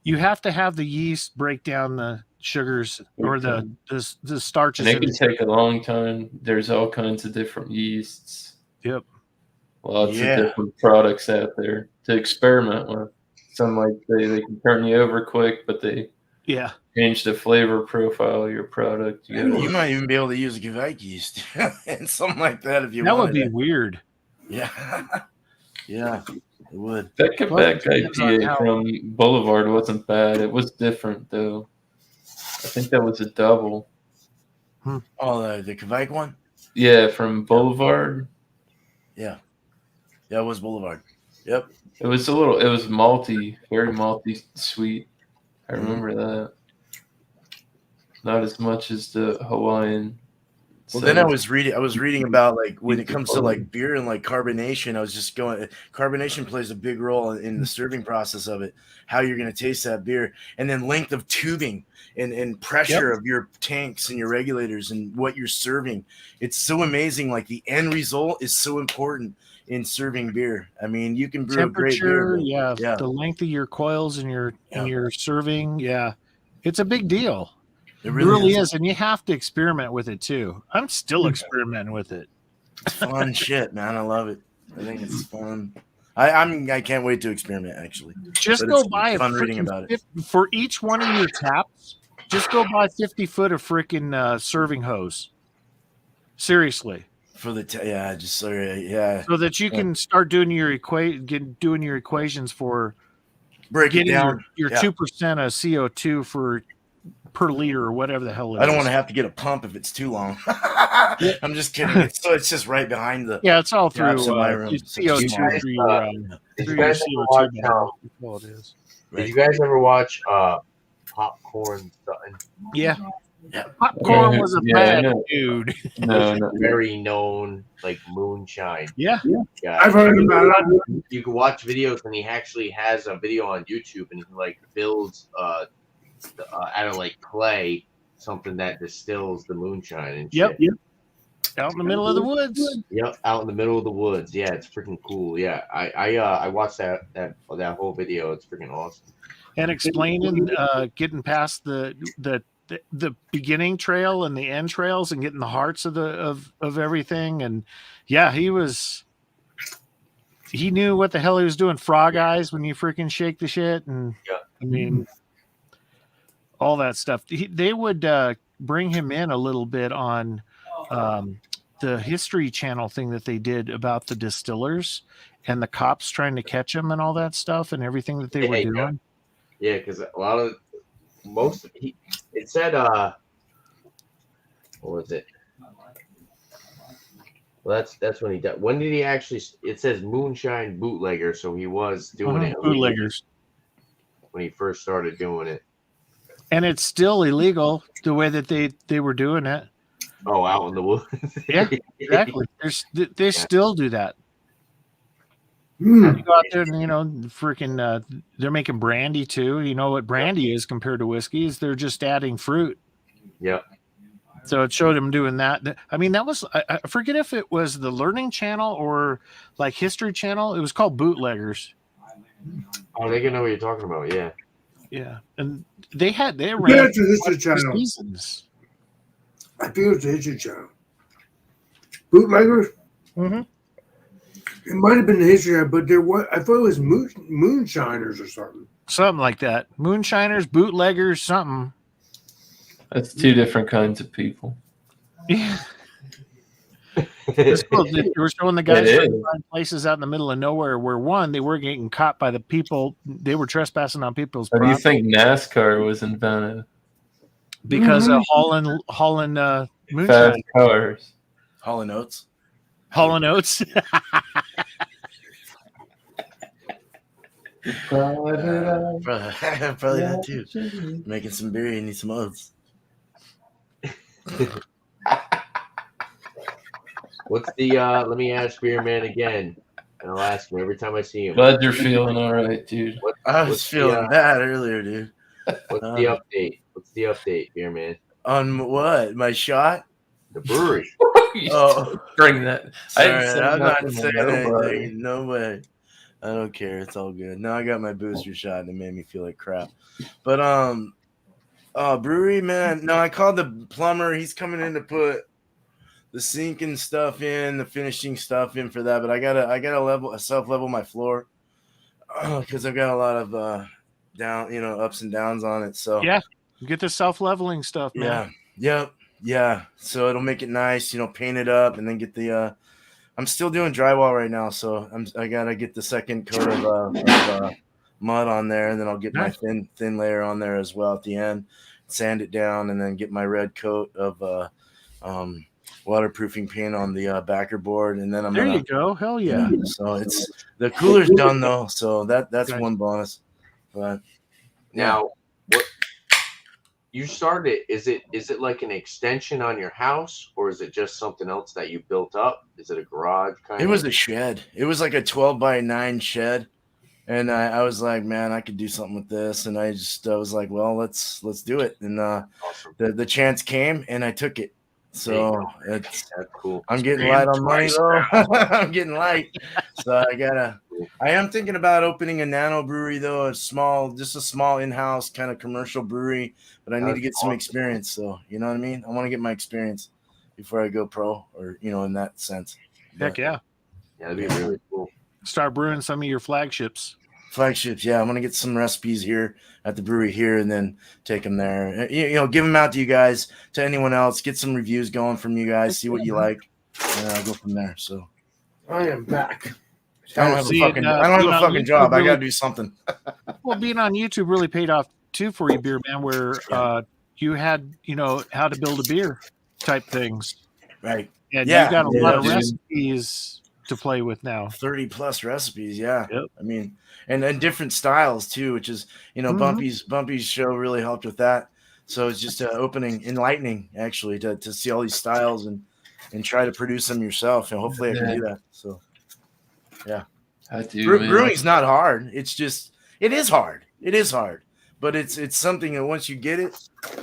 you have to have the yeast break down the sugars or the starches. And it in can take a long time. There's all kinds of different yeasts. Yep. Lots Yeah. of different products out there to experiment with. Some like they can turn you over quick, but they Yeah. change the flavor profile of your product. You might even be able to use a Kvike yeast and something like that if you That would wanted be it. weird. Yeah. Yeah, it would. That Quebec depends on IPA how- from Boulevard wasn't bad. It was different though. I think that was a double. Oh, the Kvike one? Yeah, from Boulevard. Yeah. Yeah, it was Boulevard. Yep. It was malty, very malty sweet. I Mm-hmm. remember that. Not as much as the Hawaiian. Well, then I was reading about like when it comes to like beer and like carbonation. I was just going. Carbonation plays a big role in the serving process of it. How you're going to taste that beer, and then length of tubing and pressure of your tanks and your regulators and what you're serving. It's so amazing. Like the end result is so important in serving beer. I mean, you can brew a great beer. Temperature, but- yeah. the length of your coils and your serving, it's a big deal. It It really, really is. is, and you have to experiment with it too. I'm still experimenting with it. It's fun shit, man. I love it. I think it's fun. I can't wait to experiment. Actually, Just But go it's buy a fun reading freaking about it. for each one of your taps. Just go buy 50 foot of freaking serving hose. Seriously, for the just so yeah, so that you can start doing your equations for break it getting down. your Yeah. 2% of CO2 per liter or whatever the hell it is. I don't want to have to get a pump if it's too long. I'm just kidding. It's just right behind the. Yeah, it's all through Gaps in my room. your So it's CO2 small. through your Did through you your guys ever CO2 watch? bottle. That's all it is. Did you guys ever watch Popcorn Sutton? Yeah, Popcorn Yeah, was a yeah, I bad know. dude. No, no. Very known like moonshine. Yeah. Yeah, I've heard about it. You can watch videos, and he actually has a video on YouTube, and he like builds out of like clay something that distills the moonshine and Yep. shit. Out in the middle of the woods. Yep, out in the middle of the woods. Yeah, it's freaking cool. Yeah, I watched that whole video. It's freaking awesome. And explaining getting past the beginning trail and the end trails and getting the hearts of everything. And yeah, he knew what the hell he was doing. Frog eyes when you freaking shake the shit. And Yeah. I mean, all that stuff. They would bring him in a little bit on the History Channel thing that they did about the distillers and the cops trying to catch him and all that stuff and everything that they were doing. Yeah, because a lot of it said what was it? Well, that's when he died. When did he actually? It says moonshine bootlegger, so he was doing it Bootleggers. when he first started doing it. And it's still illegal the way that they were doing it. Oh, out in the woods. Yeah, exactly. They still do that. Hmm. You go out there and freaking they're making brandy too. You know what brandy is compared to whiskey? Is they're just adding fruit. Yep. So it showed him doing that. I mean, that was I forget if it was the Learning Channel or like History Channel. It was called Bootleggers. Oh, they can know what you're talking about. Yeah. Yeah, and they Yeah, ran it's a History Channel. seasons. I feel it's a History Channel. Bootleggers? Mm-hmm. It might have been the History Channel, but there was, I thought it was Moonshiners or something. Something like that. Moonshiners, bootleggers, something. That's two different kinds of people. Yeah. It's cool. They were showing the guys It trying is. to find places out in the middle of nowhere where one, they were getting caught by the people. They were trespassing on people's How do you property think NASCAR was invented? because of hauling moonshine, Fast cars. Hall and Oates. hauling oats. Probably that too. Making some beer, you need some oats. What's the? Let me ask Beer Man again, and I'll ask him every time I see him. Glad you're feeling all right, dude. I was What's the, feeling bad earlier, dude. What's the update? What's the update, Beer Man? On what? My shot? The brewery. Oh, Bring that. I sorry, didn't say I'm not nothing saying about nobody. anything. No way. I don't care. It's all good. No, I got my booster shot and it made me feel like crap. But brewery, man. No, I called the plumber. He's coming in to put the sink and stuff in, the finishing stuff in for that. But I gotta self level my floor because I've got a lot of ups and downs on it. So Yeah, get the self-leveling stuff, man. yeah. So it'll make it nice, paint it up and then get the. I'm still doing drywall right now, so I gotta get the second coat of mud on there, and then I'll get my thin layer on there as well at the end, sand it down, and then get my red coat of waterproofing paint on the backer board, and then I'm There gonna. you go. Hell yeah. So it's the cooler's done though, so that's Good. one bonus. But Now, what you started? Is it like an extension on your house, or is it just something else that you built up? Is it a garage kind? it was a shed. It was like a 12x9 shed. And I was like, man, I could do something with this. And I was like, well, let's do it. And Awesome. the chance came and I took it. So That's cool. I'm getting light on money though. I'm getting light. So I am thinking about opening a nano brewery though, just a small in-house kind of commercial brewery, but I need to get some experience. So you know what I mean? I want to get my experience before I go pro or, in that sense. Heck yeah. Yeah, that'd be really cool. Start brewing some of your flagships. Flagships, yeah. I'm gonna get some recipes here at the brewery here, and then take them there. Give them out to you guys, to anyone else. Get some reviews going from you guys. See what you like, and I'll go from there. So I am back. I don't have See, a fucking, and, I don't being have a on fucking YouTube job. I really- gotta do something. Well, being on YouTube really paid off too for you, Beer Man, where you had, how to build a beer type things. Right, And Yeah, you got a yeah, lot of dude. recipes to play with now. 30 plus recipes. Yeah, Yep. I mean, and different styles too, which is Mhm. Bumpy's show really helped with that. So it's just enlightening actually to see all these styles and try to produce them yourself. And hopefully I can do that. So I do. Man. brewing's not hard. It is hard. It is hard, but it's something that once you get it,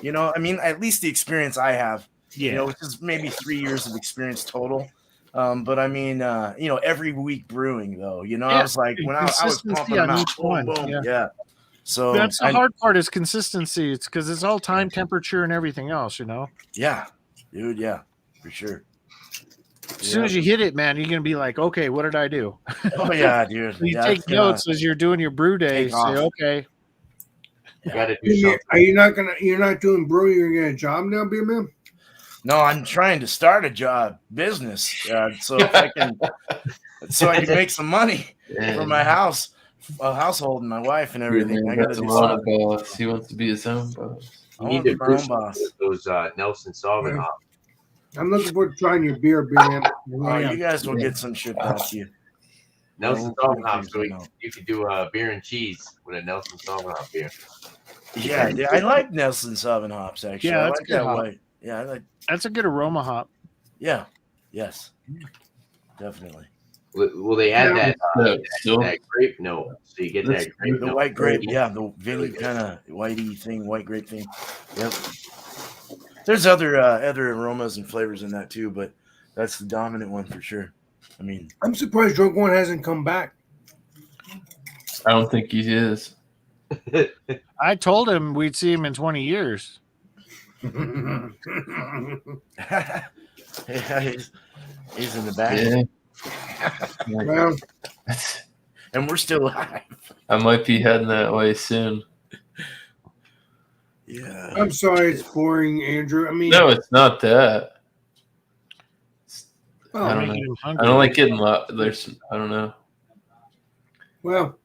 I mean, at least the experience I have, which is maybe 3 years of experience total. But I mean, every week brewing though, I was like, when I was Consistency pumping them on out, each boom, one, boom, yeah. yeah. So That's the hard part is consistency. It's because it's all time, temperature, and everything else. Yeah, dude, yeah, for sure. As soon as you hit it, man, you're gonna be like, okay, what did I do? Oh yeah, dude. You Yeah, take it's gonna notes as you're doing your brew day. take Say, off. okay, You got to do something. Are you not doing brewing? You're getting a job now, beer man? No, I'm trying to start a business, so I can make some money for my household, and my wife and everything. I got to That's a do lot of something. boss. He wants to be his own boss. You I need want to to be my brew own boss. those Nelson Sauvin hops. I'm looking forward to trying your beer man. Oh, you guys will get some shit out to you. Nelson we'll Sauvin hops. So figure something out. you could do beer and cheese with a Nelson Sauvin hop beer. Yeah, I like Nelson Sauvin hops actually. Yeah, I that's like a good that hop. white. Yeah, I like. that's a good aroma hop. Yeah, yes, definitely. Will they add Yeah. that grape note? So you get that grape The note. white grape, yeah, the Really Vinny good. kind of whitey thing, white grape thing. Yep. There's other aromas and flavors in that too, but that's the dominant one for sure. I mean, I'm surprised Drunk One hasn't come back. I don't think he is. I told him we'd see him in 20 years. yeah, he's in the back, Yeah. Well, and we're still alive. I might be heading that way soon. Yeah. I'm sorry it's boring, Andrew. I mean, No, it's not that. well, I don't Making know. him I hungry. don't like getting there's. I don't know. well,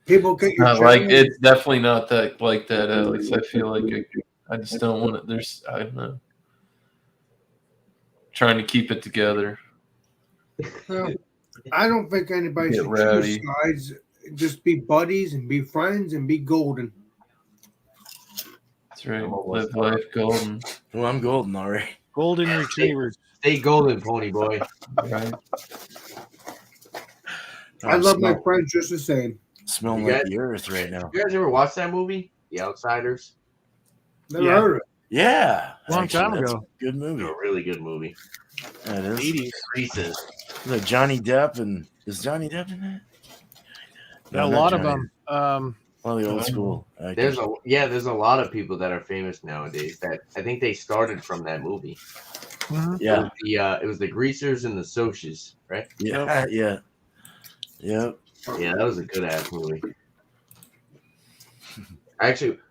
people get your Not like channel. it's definitely not that like that, Alex. I feel like I just don't want it. There's I don't know. Trying to keep it together. Well, I don't think anybody Get should rowdy. choose sides. Just be buddies and be friends and be golden. That's right. Live life golden. Well, I'm golden already. Golden retrievers. Stay golden, pony boy. Right. I love my friends just the same. smelling You like guys- the earth right now. You guys ever watch that movie, The Outsiders? Never Yeah. heard of it. Yeah, Long actually, time that's ago. a good movie. A really good movie. Yeah, it is. 80s Reese's. Like Johnny Depp and is Johnny Depp in that? Got No, a not lot of Johnny. them. One of the old school. actors. There's a lot of people that are famous nowadays that I think they started from that movie. Mhm. Yeah, It was the Greasers and the Socias, right? yeah, yeah, yep. Yeah, that was a good ass movie.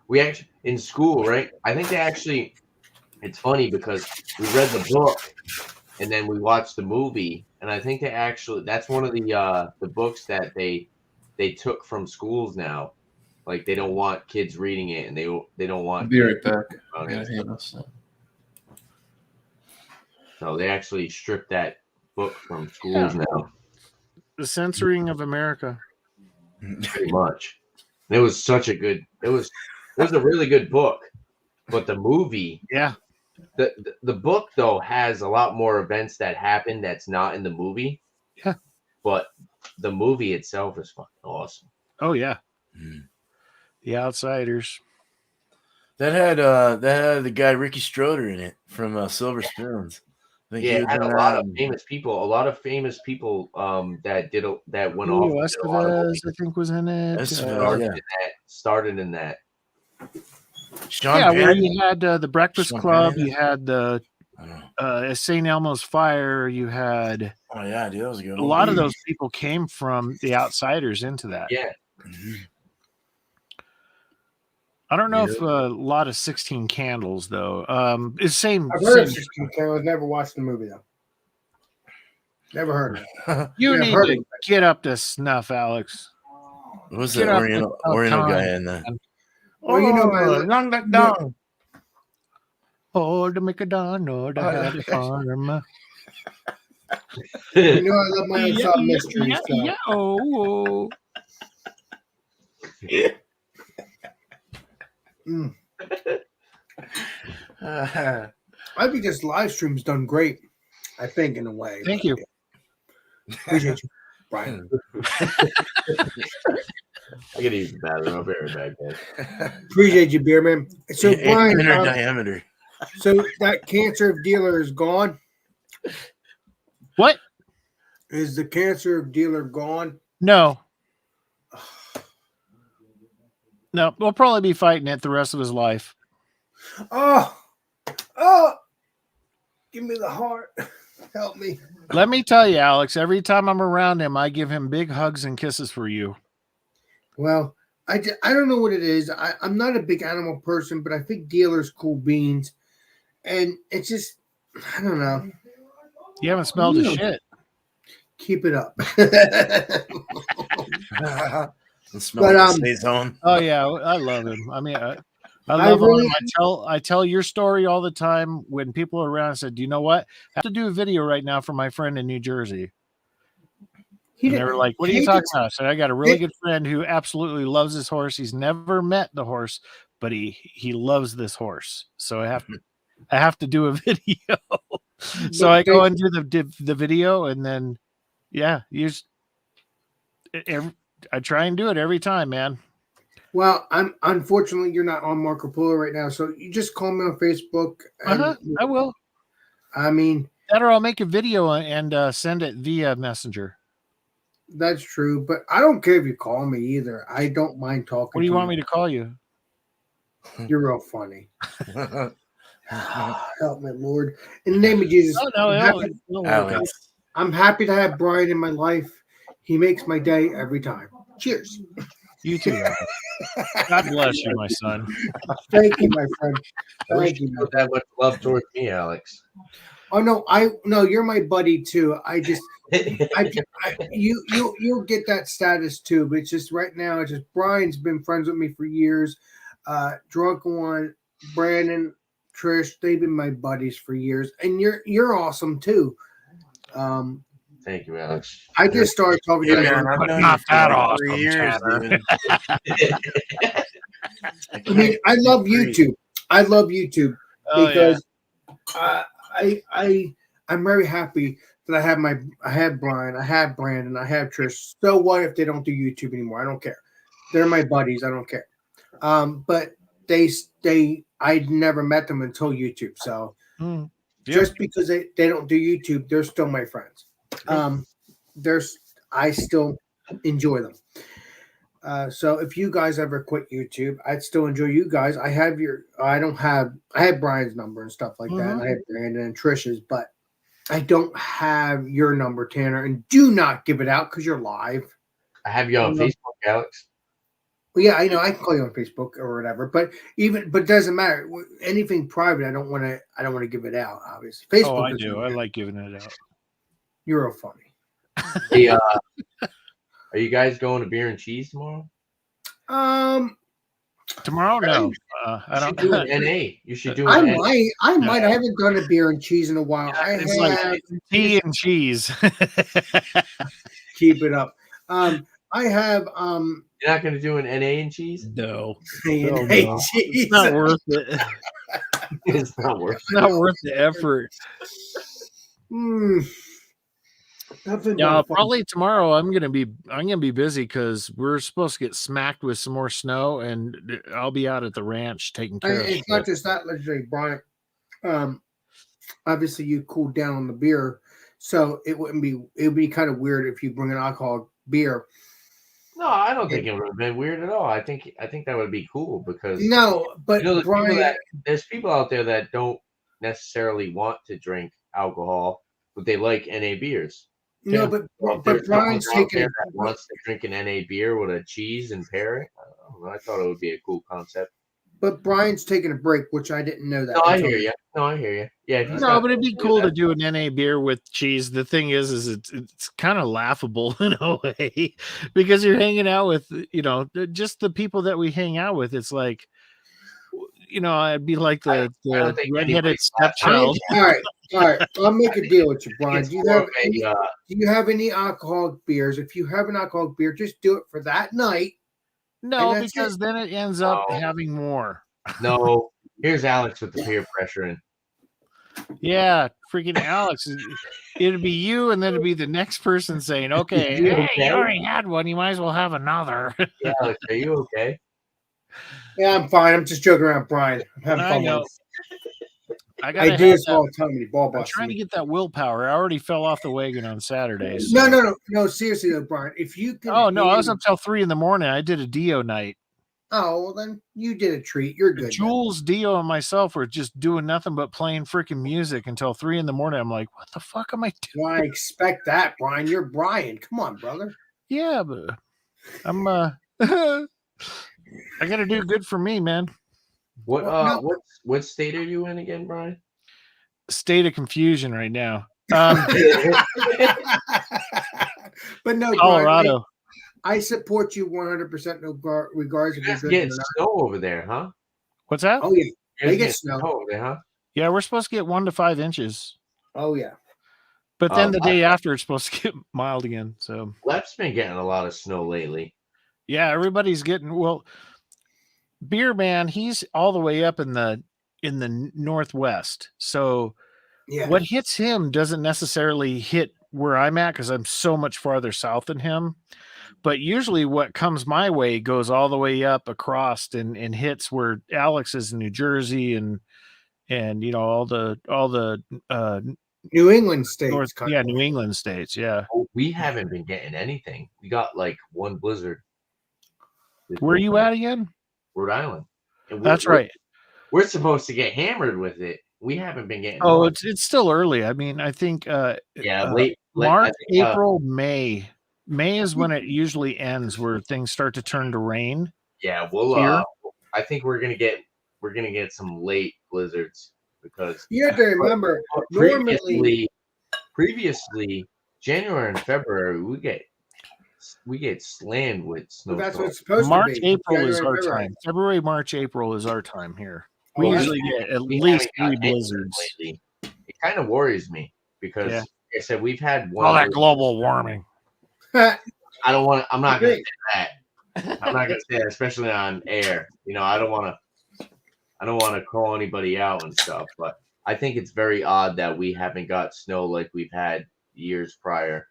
We actually in school, right? I think it's funny because we read the book and then we watched the movie, and I think that's one of the books that they took from schools now. Like they don't want kids reading it, and they don't I'll want. be right back. I Okay. gotta handle something. So they actually stripped that book from schools now, The censoring of America. pretty much. It was such a good. It was a really good book, but the movie. Yeah. The book though has a lot more events that happen that's not in the movie. Yeah. But the movie itself is fucking awesome. Oh yeah. Mm. The Outsiders. That had the guy Ricky Stroder in it from Silver Spoons. I think he Yeah, was it had in a that lot of and- famous people. A lot of famous people that went Julio off. did a lot of Estevez, movies. I think, was in it. Estevez, yeah. Started in that. Sean Yeah, where Penn. you had the Breakfast Sean Club, Penn. you had the I don't know. St. Elmo's Fire, you had Oh yeah, dude, that was a good. a lot of those people came from the Outsiders into that. Yeah. Mhm. I don't know if a lot of 16 Candles though. It's same. I've heard of same 16 Candles. Never watched the movie though. Never heard of it. you Yeah, I've need heard to of it. get up to snuff, Alex. What was Get that up Oriental with Oriental time. guy in that? Well, you know, long duck dong. Oh, to make a donut, I had a farm. You know I love my unsolved mysteries. So. yeah, oh. Mm. I think this live stream's done great. I think in a way. Thank but, you. yeah. Appreciate you, Brian. I could use the bathroom. I'll be right back, guys. Appreciate you, beer man. So Brian, Inner diameter. so that cancer of dealer is gone. What? Is the cancer of dealer gone? No. No, we'll probably be fighting it the rest of his life. Oh, give me the heart. Help me. Let me tell you, Alex, every time I'm around him, I give him big hugs and kisses for you. Well, I don't know what it is. I'm not a big animal person, but I think dealer's cool beans. And it's just, I don't know. You haven't smelled his No. shit. Keep it up. The smell But, of the Saison. Oh yeah, I love him. I mean, I I love really- him. I tell your story all the time when people are around. I said, "Do you know what? I have to do a video right now for my friend in New Jersey." And they were like, "What are you talking about?" I said, "I got a really good friend who absolutely loves this horse. He's never met the horse, but he loves this horse. So I have to do a video." So I go and do the video, and then yeah, I try and do it every time, man. Well, unfortunately you're not on Marco Polo right now, so you just call me on Facebook. And, I will. I mean, That or I'll make a video and send it via Messenger. that's true, but I don't care if you call me either. I don't mind talking. What do you want me to call you? You're real funny. Help me, Lord. In the name of Jesus. No, I'm happy- no, Alex. I'm happy to have Brian in my life. He makes my day every time. Cheers. you too. God bless you, my son. Thank you, my friend. I wish Thank you you. felt that much love towards me, Alex. Oh no, you're my buddy too. You'll get that status too, but it's just right now. It's just Brian's been friends with me for years. Drunk One, Brandon, Trish, they've been my buddies for years, and you're awesome too. Thank you, Alex. I just started talking Yeah, to man, you. I've known not you for that like 3 awesome, years, Tanner. dude. I mean, I love YouTube. I love YouTube Oh, because I'm very happy that I have Brian, I have Brandon, I have Trish. So what if they don't do YouTube anymore? I don't care. They're my buddies. I don't care. But I'd never met them until YouTube. So Yep. just because they don't do YouTube, they're still my friends. I still enjoy them. So if you guys ever quit YouTube, I'd still enjoy you guys. I have Brian's number and stuff like that. And I have Brandon and Trish's, but I don't have your number, Tanner. And do not give it out because you're live. I have you on Facebook, Alex. Well, yeah, I know. I can call you on Facebook or whatever, but it doesn't matter. Anything private, I don't want to give it out. Obviously, Facebook. Oh, I is- do. I like giving it out. You're real funny. Hey, are you guys going to Beer and Cheese tomorrow? Tomorrow, no. I You don't. should do an NA. You should do I an NA. might. I haven't done a beer and cheese in a while. I It's have. like tea and cheese. Keep it up. I have. You're not going to do an NA and cheese? No, Hey, no. cheese. it's not worth it. It's not worth It's not worth the effort. Nothing Yeah, but fun. probably tomorrow. I'm gonna be busy because we're supposed to get smacked with some more snow, and I'll be out at the ranch taking care of It's shit. not just that, legendary Brian. Obviously you cooled down on the beer, so it would be kind of weird if you bring an alcoholic beer. No, I don't think it would have been weird at all. I think that would be cool because No, but you know, Brian, there's people out there that don't necessarily want to drink alcohol, but they like NA beers. no, Yeah. but Well, but Brian's someone out taking there that wants to drink an NA beer with a cheese and pair it. I don't know. I thought it would be a cool concept. but Brian's taking a break, which I didn't know that. No, I until- hear you. Yeah. he's No, got- but it'd be cool to do an NA beer with cheese. The thing is it's kind of laughable in a way because you're hanging out with just the people that we hang out with. It's like I'd be like I the don't think redheaded anybody's stepchild. All right. I'll make a deal with you, Brian. It's Do you more have of a, do you have any alcoholic beers? If you have an alcoholic beer, just do it for that night. No, And that's because then it ends up No. having more. No, here's Alex with the peer pressure. And Yeah, freaking Alex. It'd be you, and then it'd be the next person saying, "Okay, You hey, okay? you already had one. You might as well have another." yeah, Alex, are you okay? Yeah, I'm fine. I'm just joking around, Brian. I'm having I fun know. with I it. gotta I do have this that. all the time when you ball I'm bust trying to me. get that willpower. I already fell off the wagon on Saturdays. No. Seriously though, Brian. If you can, Oh no, I was handle- up till 3 in the morning. I did a Dio night. Oh well, then you did a treat. You're good. then. Jules, Dio, and myself were just doing nothing but playing freaking music until 3 in the morning. I'm like, what the fuck am I doing? Well, I expect that, Brian. You're Brian. Come on, brother. Yeah, but I'm I gotta do good for me, man. What Well, no. what state are you in again, Brian? State of confusion right now. But no, Brian, Colorado. I support you 100%. No regards You if you're guys good getting or not. snow over there, huh? What's that? Oh yeah, You they guys get getting snow. over there, huh? Yeah, we're supposed to get 1 to 5 inches. Oh yeah. But then Oh, the day after it's supposed to get mild again. So Lep's been getting a lot of snow lately. yeah, everybody's getting Beer Man, he's all the way up in the northwest. So Yeah. what hits him doesn't necessarily hit where I'm at because I'm so much farther south than him. But usually what comes my way goes all the way up across and hits where Alex is in New Jersey and you know all the New England states. north kind yeah of. New England states, yeah. Oh, we haven't been getting anything. We got like one blizzard. Where are you at again? Rhode Island. And That's right. We're supposed to get hammered with it. We haven't been getting. Oh, much. it's still early. I mean, I think late March, I think, April, May. May is when it usually ends, where things start to turn to rain. Yeah, we'll. Here? I think we're gonna get some late blizzards because You have to remember, normally, previously January and February we get slammed with well, that's snowstorms. what it's supposed March, to be. April is January, our February. time. February, March, April is our time here. We Oh, usually get at We least haven't 3 got anything blizzards. lately. It kind of worries me because, Yeah. like I said, we've had one. All that global warming. I don't want. I'm not going to say that. I'm not going to say that, especially on air. You know, I don't want to call anybody out and stuff. But I think it's very odd that we haven't got snow like we've had years prior.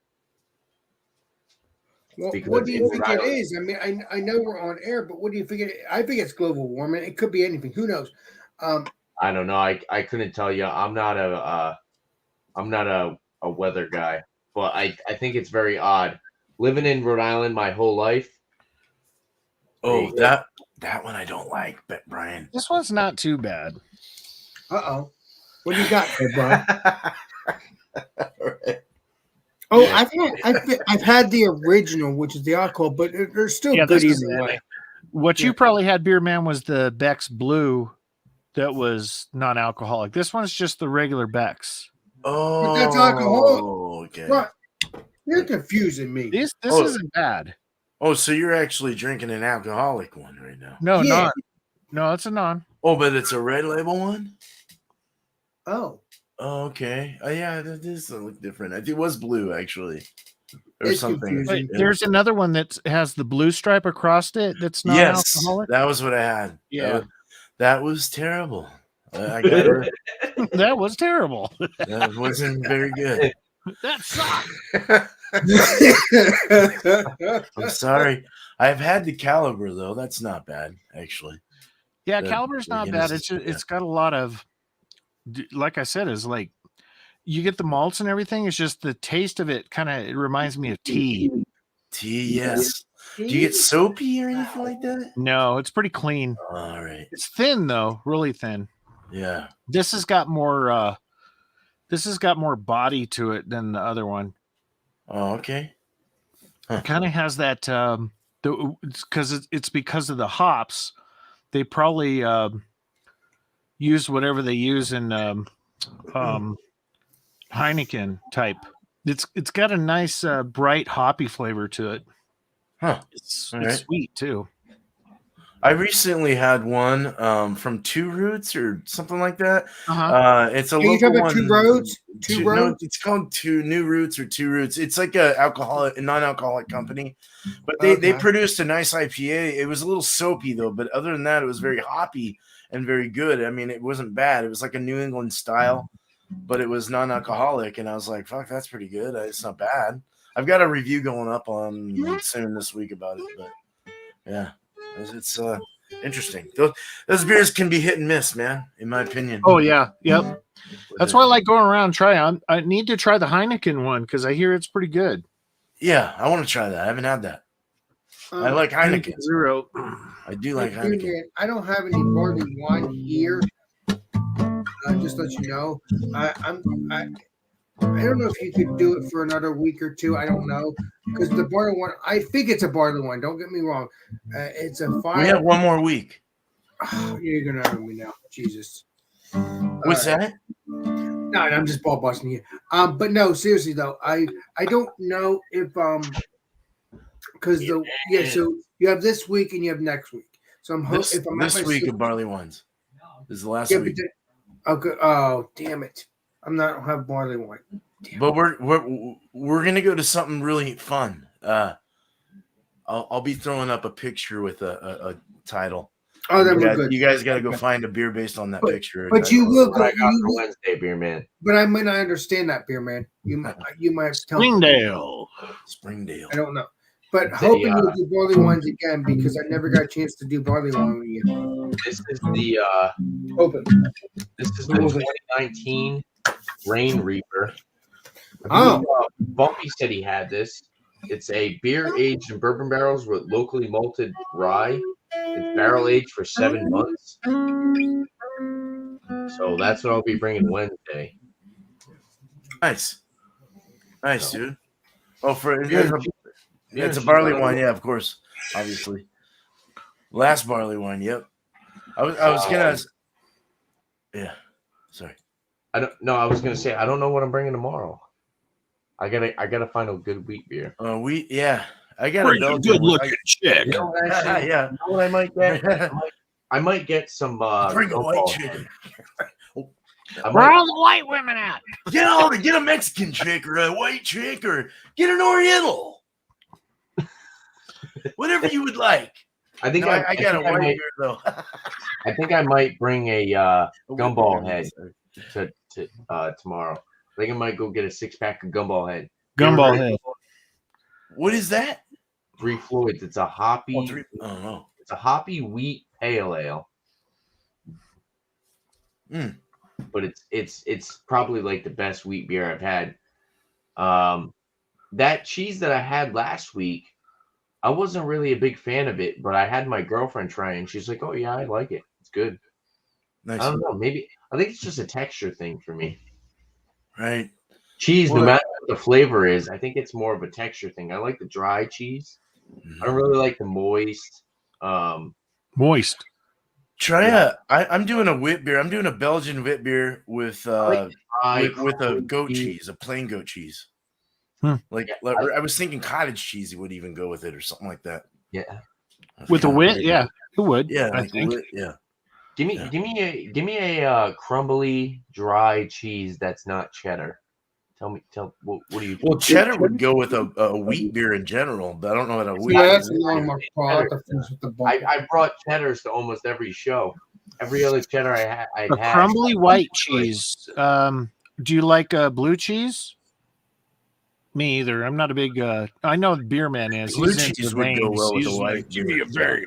Well, Because what do you it's think right it on- is? I mean, I know we're on air, but what do you think I think it's global warming. It could be anything. Who knows? I don't know. I couldn't tell you. I'm not a weather guy, but I think it's very odd. Living in Rhode Island my whole life. Oh, that one I don't like, but Brian. This one's not too bad. Uh-oh. What do you got there, Brian? Alright. Oh, Yeah. I've had the original, which is the alcohol, but they're still Yeah, good this is either way. What you Yeah. probably had, Beer Man, was the Beck's Blue that was non-alcoholic. This one's just the regular Beck's. Oh, that's alcohol. Okay. Right. You're confusing me. This Oh. isn't bad. Oh, so you're actually drinking an alcoholic one right now? No, Yeah. no, it's a non. Oh, but it's a red label one. Oh, Oh, okay. Oh, yeah, that does look different. I think it was blue actually, or It's something. confusing. But there's another one that has the blue stripe across it. That's not Yes, alcoholic. that was what I had. Yeah. that was terrible. I got her. That was terrible. That wasn't very good. That sucked. I'm sorry. I've had the Caliber though. That's not bad actually. Yeah, The- Caliber's the not Guinness bad. is- It's got a lot of, like I said, is like you get the malts and everything. It's just the taste of it kind of it reminds me of tea. Tea, yes. Do you get soapy or anything like that? No, it's pretty clean. All right. It's thin though, really thin. Yeah. This has got more body to it than the other one. Oh, okay. It kind of has that it's because of the hops. They probably use whatever they use in Heineken type. It's got a nice bright hoppy flavor to it. Huh. It's All right. sweet too. I recently had one from Two Roots or something like that. Uh-huh. It's a Are you local talking one. about Two Roads? Two No, Roads? it's called New Roots or Two Roots. It's like a non-alcoholic company, but they Okay. produced a nice IPA. It was a little soapy though, but other than that, it was very hoppy and very good. I mean, it wasn't bad. It was like a New England style, but it was non-alcoholic, and I was like, "Fuck, that's pretty good. It's not bad." I've got a review going up on soon this week about it, but yeah, it's interesting. Those beers can be hit and miss, man. In my opinion. Oh yeah, yep. That's why I like going around and trying. I need to try the Heineken one because I hear it's pretty good. Yeah, I want to try that. I haven't had that. I like Heineken. Zero. I do like Dude, Heineken. man, I don't have any barley wine here. Just let you know. I don't know if you could do it for another week or two. I don't know because the barley wine. I think it's a barley wine. Don't get me wrong. It's a fine. We have one more week. You're gonna have me now, Jesus. What's that? No, I'm just ball busting you. But no, seriously though, I don't know if because so you have this week and you have next week. So I'm hoping if I'm at This my week sleep- of barley wines. This is the last yeah, week. okay. Oh, damn it! I don't have barley wine. But we're gonna go to something really fun. I'll be throwing up a picture with a title. Oh, then we're good. You guys got to go find a beer based on that picture. But you will What go. I got You for will, Wednesday, beer man. but I might not understand that beer, man. You might have to tell me. Springdale. Springdale. I don't know. But They, hoping you'll do barley wines again because I never got a chance to do barley wine with you. This is the Hoping. 2019 Rain Reaper. Oh. Bumpy said he had this. It's a beer aged in bourbon barrels with locally malted rye. It's barrel aged for 7 months. So that's what I'll be bringing Wednesday. Nice, dude. Oh, Yeah. it's a barley wine, yeah, of course, obviously. Last barley wine, yep. I was gonna, yeah. Sorry. I was gonna say I don't know what I'm bringing tomorrow. I gotta find a good wheat beer. Yeah. I got a Belgian. Good looking chick. You know what, actually, Yeah. you know what I might get? I might get some. Bring a white gumball. chicken. I Where might- are all the white women at? Get a Mexican chick or a white chick or get an Oriental. Whatever you would like. I think No, I I got a think I white might- beer though. I think I might bring a gumball head to tomorrow. I think I might go get a 6-pack of gumball head. Gumball head. What is that? Three Floyds. It's a hoppy. Oh no. It's a hoppy wheat pale ale. But it's probably like the best wheat beer I've had. That cheese that I had last week, I wasn't really a big fan of it, but I had my girlfriend try it and she's like, "Oh yeah, I like it. It's good." Nice. I don't know. Maybe I think it's just a texture thing for me. Right. Cheese, Well, no matter what the flavor is, I think it's more of a texture thing. I like the dry cheese. I don't really like the moist. Moist. I'm doing a wit beer. I'm doing a Belgian wit beer with dry with a goat cheese. cheese, a plain goat cheese. Yeah, I was thinking cottage cheese would even go with it or something like that. Yeah. With a wit, yeah, it would. Yeah, I like think. wit, yeah. Give me a crumbly dry cheese that's not cheddar. What do you? Well, cheddar would go with a wheat beer in general, but I don't know what a wheat. Yeah, beer that's is. along my part. With the bump. I brought cheddars to almost every show. Every other cheddar I've A had. crumbly white cheese. Do you like blue cheese? Me either. I'm not a big. I know the beer man is. Blue He's into cheese the would go veins. well with He's a like, white give me beer. a berry.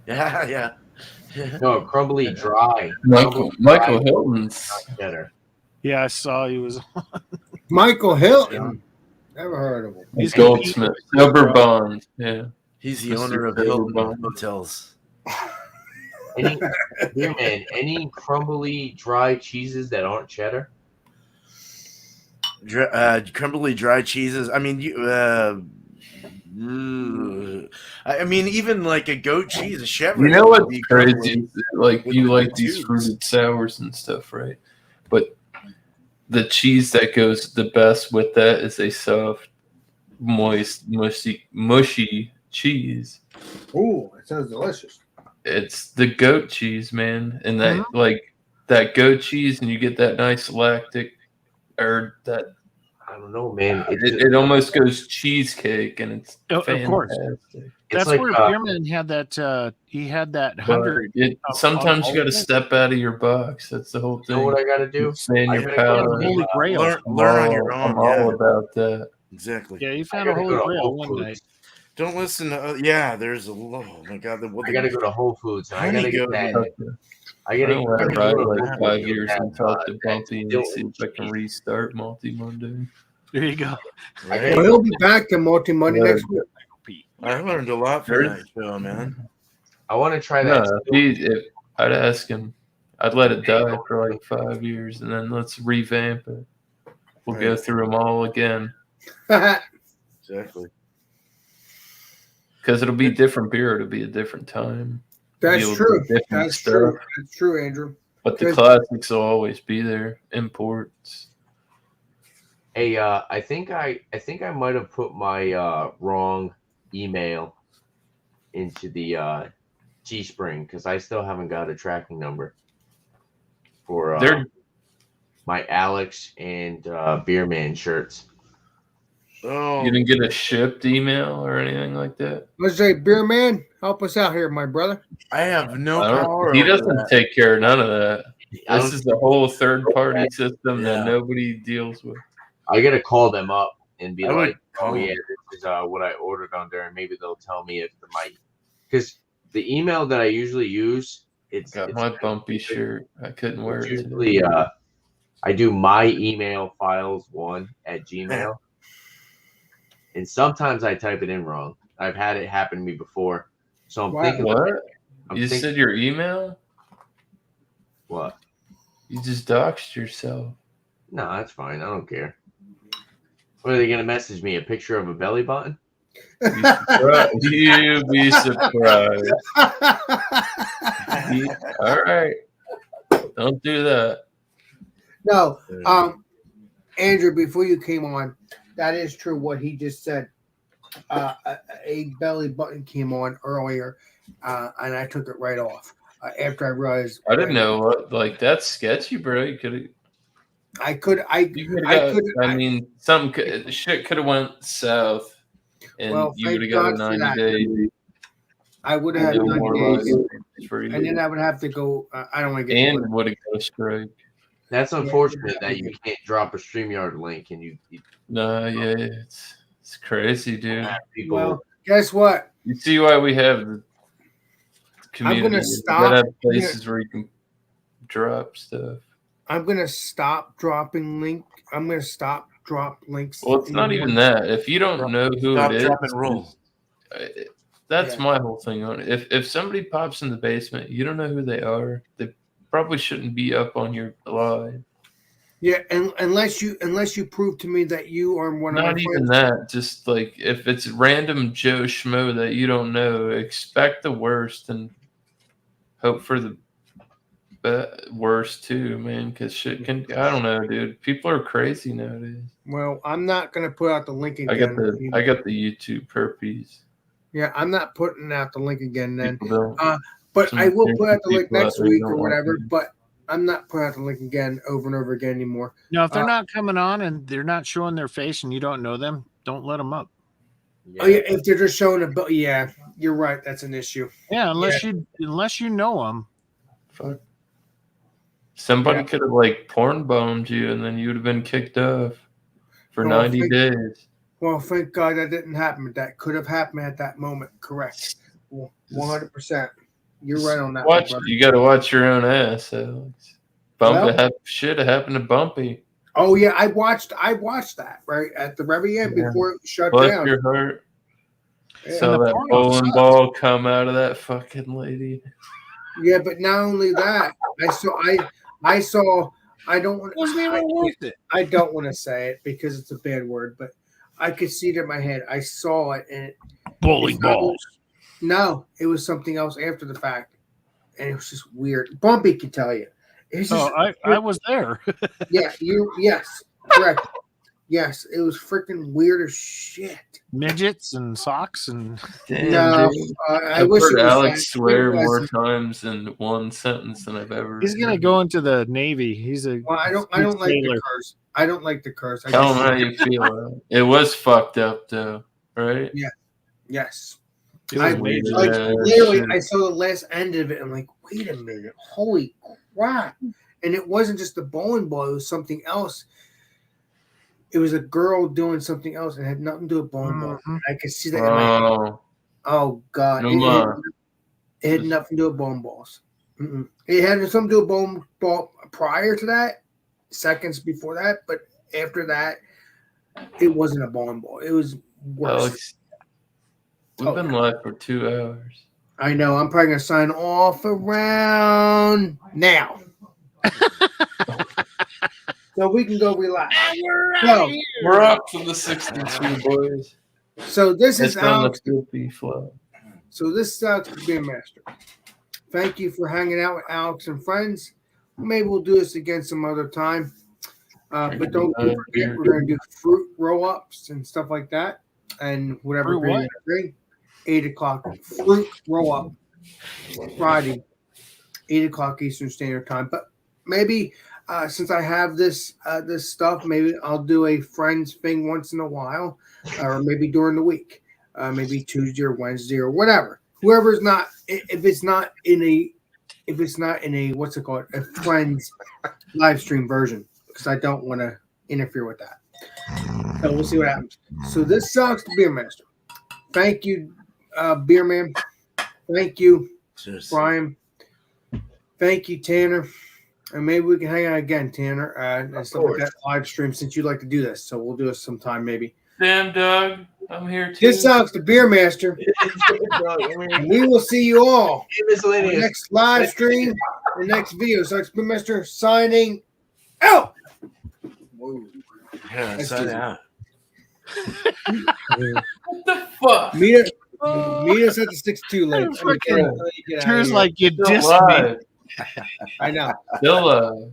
Yeah. No, crumbly dry. Michael Dry Hilton's. cheddar. Yeah, I saw he was. Michael Hilton. Never heard of him. He's Goldsmith. Sober Bond. Yeah. He's the Mr. owner of Taylor Hilton Bond. Hotels. Any beer man, any crumbly dry cheeses that aren't cheddar? Crumbly dry cheeses. I mean, I mean, even like a goat cheese, a chevre. You know would what's be crazy? crumbly. Like with you the like these tubes. fruited sours and stuff, right? But the cheese that goes the best with that is a soft, moist, mushy cheese. Ooh, it sounds delicious. it's the goat cheese, man, and that like that goat cheese, and you get that nice lactic, or that I don't know, man. it almost goes cheesecake, and it's Of course. fantastic. That's like, where Beerman had that. He had that But 100. sometimes you got to ultimate. step out of your box. That's the whole You know thing. what I got to do? Expand I your gotta go to palate. the, Holy Grail. Learn on your I'm own. all Yeah, about that. Exactly. Yeah, you I found a gotta holy go to grail Whole one Foods. night. Don't listen to. Yeah, there's a. Oh my God. I gotta go to Whole Foods and I Honey gotta get goat, that. man. I I gotta don't want to go ride to like Whole 5 Foods years and and have, talk to that Bumpy and Stilton see if I can cheese. restart Multi Monday. There you go. Right? Well, he'll be back to Multi Monday Yeah. next week. I learned a lot from that show, man. I want to try No, that. if I'd ask him, I'd let it die for like 5 years, and then let's revamp it. We'll go Right. through them all again Exactly. because it'll be different beer. It'll be a different time. That's You'll true. do different That's stuff. true. That's true, Andrew. But the Good. classics will always be there. Imports. Hey, I think I might have put my wrong email into the Teespring because I still haven't got a tracking number for They're my Alex and Beerman shirts. Oh, you didn't get a shipped email or anything like that. Let's say, Beer Man, help us out here, my brother. I have no I don't- power. he over doesn't that. take care of none of that. I This don't- is a whole third party system Yeah. that nobody deals with. I gotta call them up and be I would like, call "Oh them. yeah, this is what I ordered under," and maybe they'll tell me if because the email that I usually use, Got my bumpy shirt. I couldn't wear it's it today. usually I do my email files one at Gmail, and sometimes I type it in wrong. I've had it happen to me before, so I'm Wow. thinking, What? I'm You thinking said your email? what? You just doxed yourself. No, that's fine. I don't care. What are they gonna message me? A picture of a belly button? You be surprised. All right. Don't do that. No, Andrew, before you came on, that is true what he just said. A belly button came on earlier, and I took it right off after I realized. I didn't know what, like, that's sketchy, bro. You could have. I could. I mean, shit could have went south, and Well, you would have thank got a God for 90 day. I would have had no 90 more days, license for and you, then I would have to go. I don't want to get. and would have got a strike. That's unfortunate that you can't drop a StreamYard link and you No, yeah, it's crazy, dude. have people. Well, guess what? You see why we have the community? gonna We stop. gotta have places where you can drop stuff. I'm gonna stop dropping link. I'm gonna stop drop links. Well, it's not even that. If you don't know who Stop, it is, drop, and roll. that's Yeah. my whole thing on it. If somebody pops in the basement, you don't know who they are. They probably shouldn't be up on your live. Yeah, and unless you prove to me that you are one of Not my even friends. that. Just like if it's random Joe Schmo that you don't know, expect the worst and hope for the worst too, man. Because shit can. I don't know, dude. People are crazy nowadays. Well, I'm not gonna put out the link again. I got the YouTube herpes. Yeah, I'm not putting out the link again then. People don't. But Some I will put out the link people out next there week don't or like whatever. it. But I'm not putting out the link again over and over again anymore. Now, if they're not coming on and they're not showing their face and you don't know them, don't let them up. Oh yeah, if they're just showing a bill, yeah, you're right. That's an issue. Yeah, unless you know them. Fuck. Somebody Yeah. could have like porn bombed you, and then you would have been kicked off for Oh, 90 thank- days. Well, thank God that didn't happen. That could have happened at that moment. Correct. 100%. You're right on that. Watch. One, brother. You got to watch your own ass, Alex. Well- Shit happened to Bumpy. Oh yeah, I watched that right at the very end Yeah. before it shut Bless down. your heart. Yeah. Saw the that porno bowling sucks. ball come out of that fucking lady. Yeah, but not only that, I saw. I don't want. Wasn't even worth it. I don't want to say it because it's a bad word, but I could see it in my head. I saw it, and Bowling It's not- balls. no, it was something else after the fact, and it was just weird. Bumpy could tell you. It's just, Oh, I was there. yes, correct. Yes, it was freaking weird as shit. Midgets and socks and Damn, No, dude. I I've wish it heard was Alex that. swear It more wasn't. times in one sentence than I've ever. he's gonna heard. go into the Navy. He's a Well, I don't like the sailor. curse. I don't like the curse. I Tell him just, how you feel. It was fucked up though, right? yes. It I was weird. major. like Yeah, literally shit. I saw the last end of it. I'm like, wait a minute, holy crap! And it wasn't just the bowling ball; it was something else. It was a girl doing something else, and it had nothing to do with bowling ball. Mhm. I could see that. In my head. Oh, Oh God! No It more. had nothing to do with bowling balls. Mm-mm. It had something to do with bowling ball prior to that, seconds before that, but after that, it wasn't a bowling ball. It was worse. Alex, we've Oh, been live for 2 hours. I know. I'm probably gonna sign off around now, so we can go relax. So, We're up to the 62, boys. so this is It's on the Alex. filthy flow. So this is Alex the Beer Master. Thank you for hanging out with Alex and friends. Maybe we'll do this again some other time. But don't forget, we're going to do fruit roll-ups and stuff like that, and whatever Fruit beer what? you drink. 8 o'clock fruit roll-up Friday, 8 o'clock Eastern Standard Time. But maybe since I have this this stuff, maybe I'll do a friends thing once in a while, or maybe during the week, maybe Tuesday or Wednesday or whatever. Whoever's not, if it's not in a what's it called, a friends live stream version, because I don't want to interfere with that. So we'll see what happens. So this sucks the Beer Master. Thank you, Beer Man. Thank you, Cheers. Brian. Thank you, Tanner. And maybe we can hang out again, Tanner, and stuff like that live stream, since you like to do this. So we'll do it sometime, maybe. Damn, Doug, I'm here too. This sucks the Beer Master. And we will see you all on the Miscellaneous. next live stream, the next video. Sucks Beer Master signing out. Whoa. Yeah, Let's sign do it. out. What the fuck? Meet us at the 62 late. Turns like you Still dissed me. live. I know. Still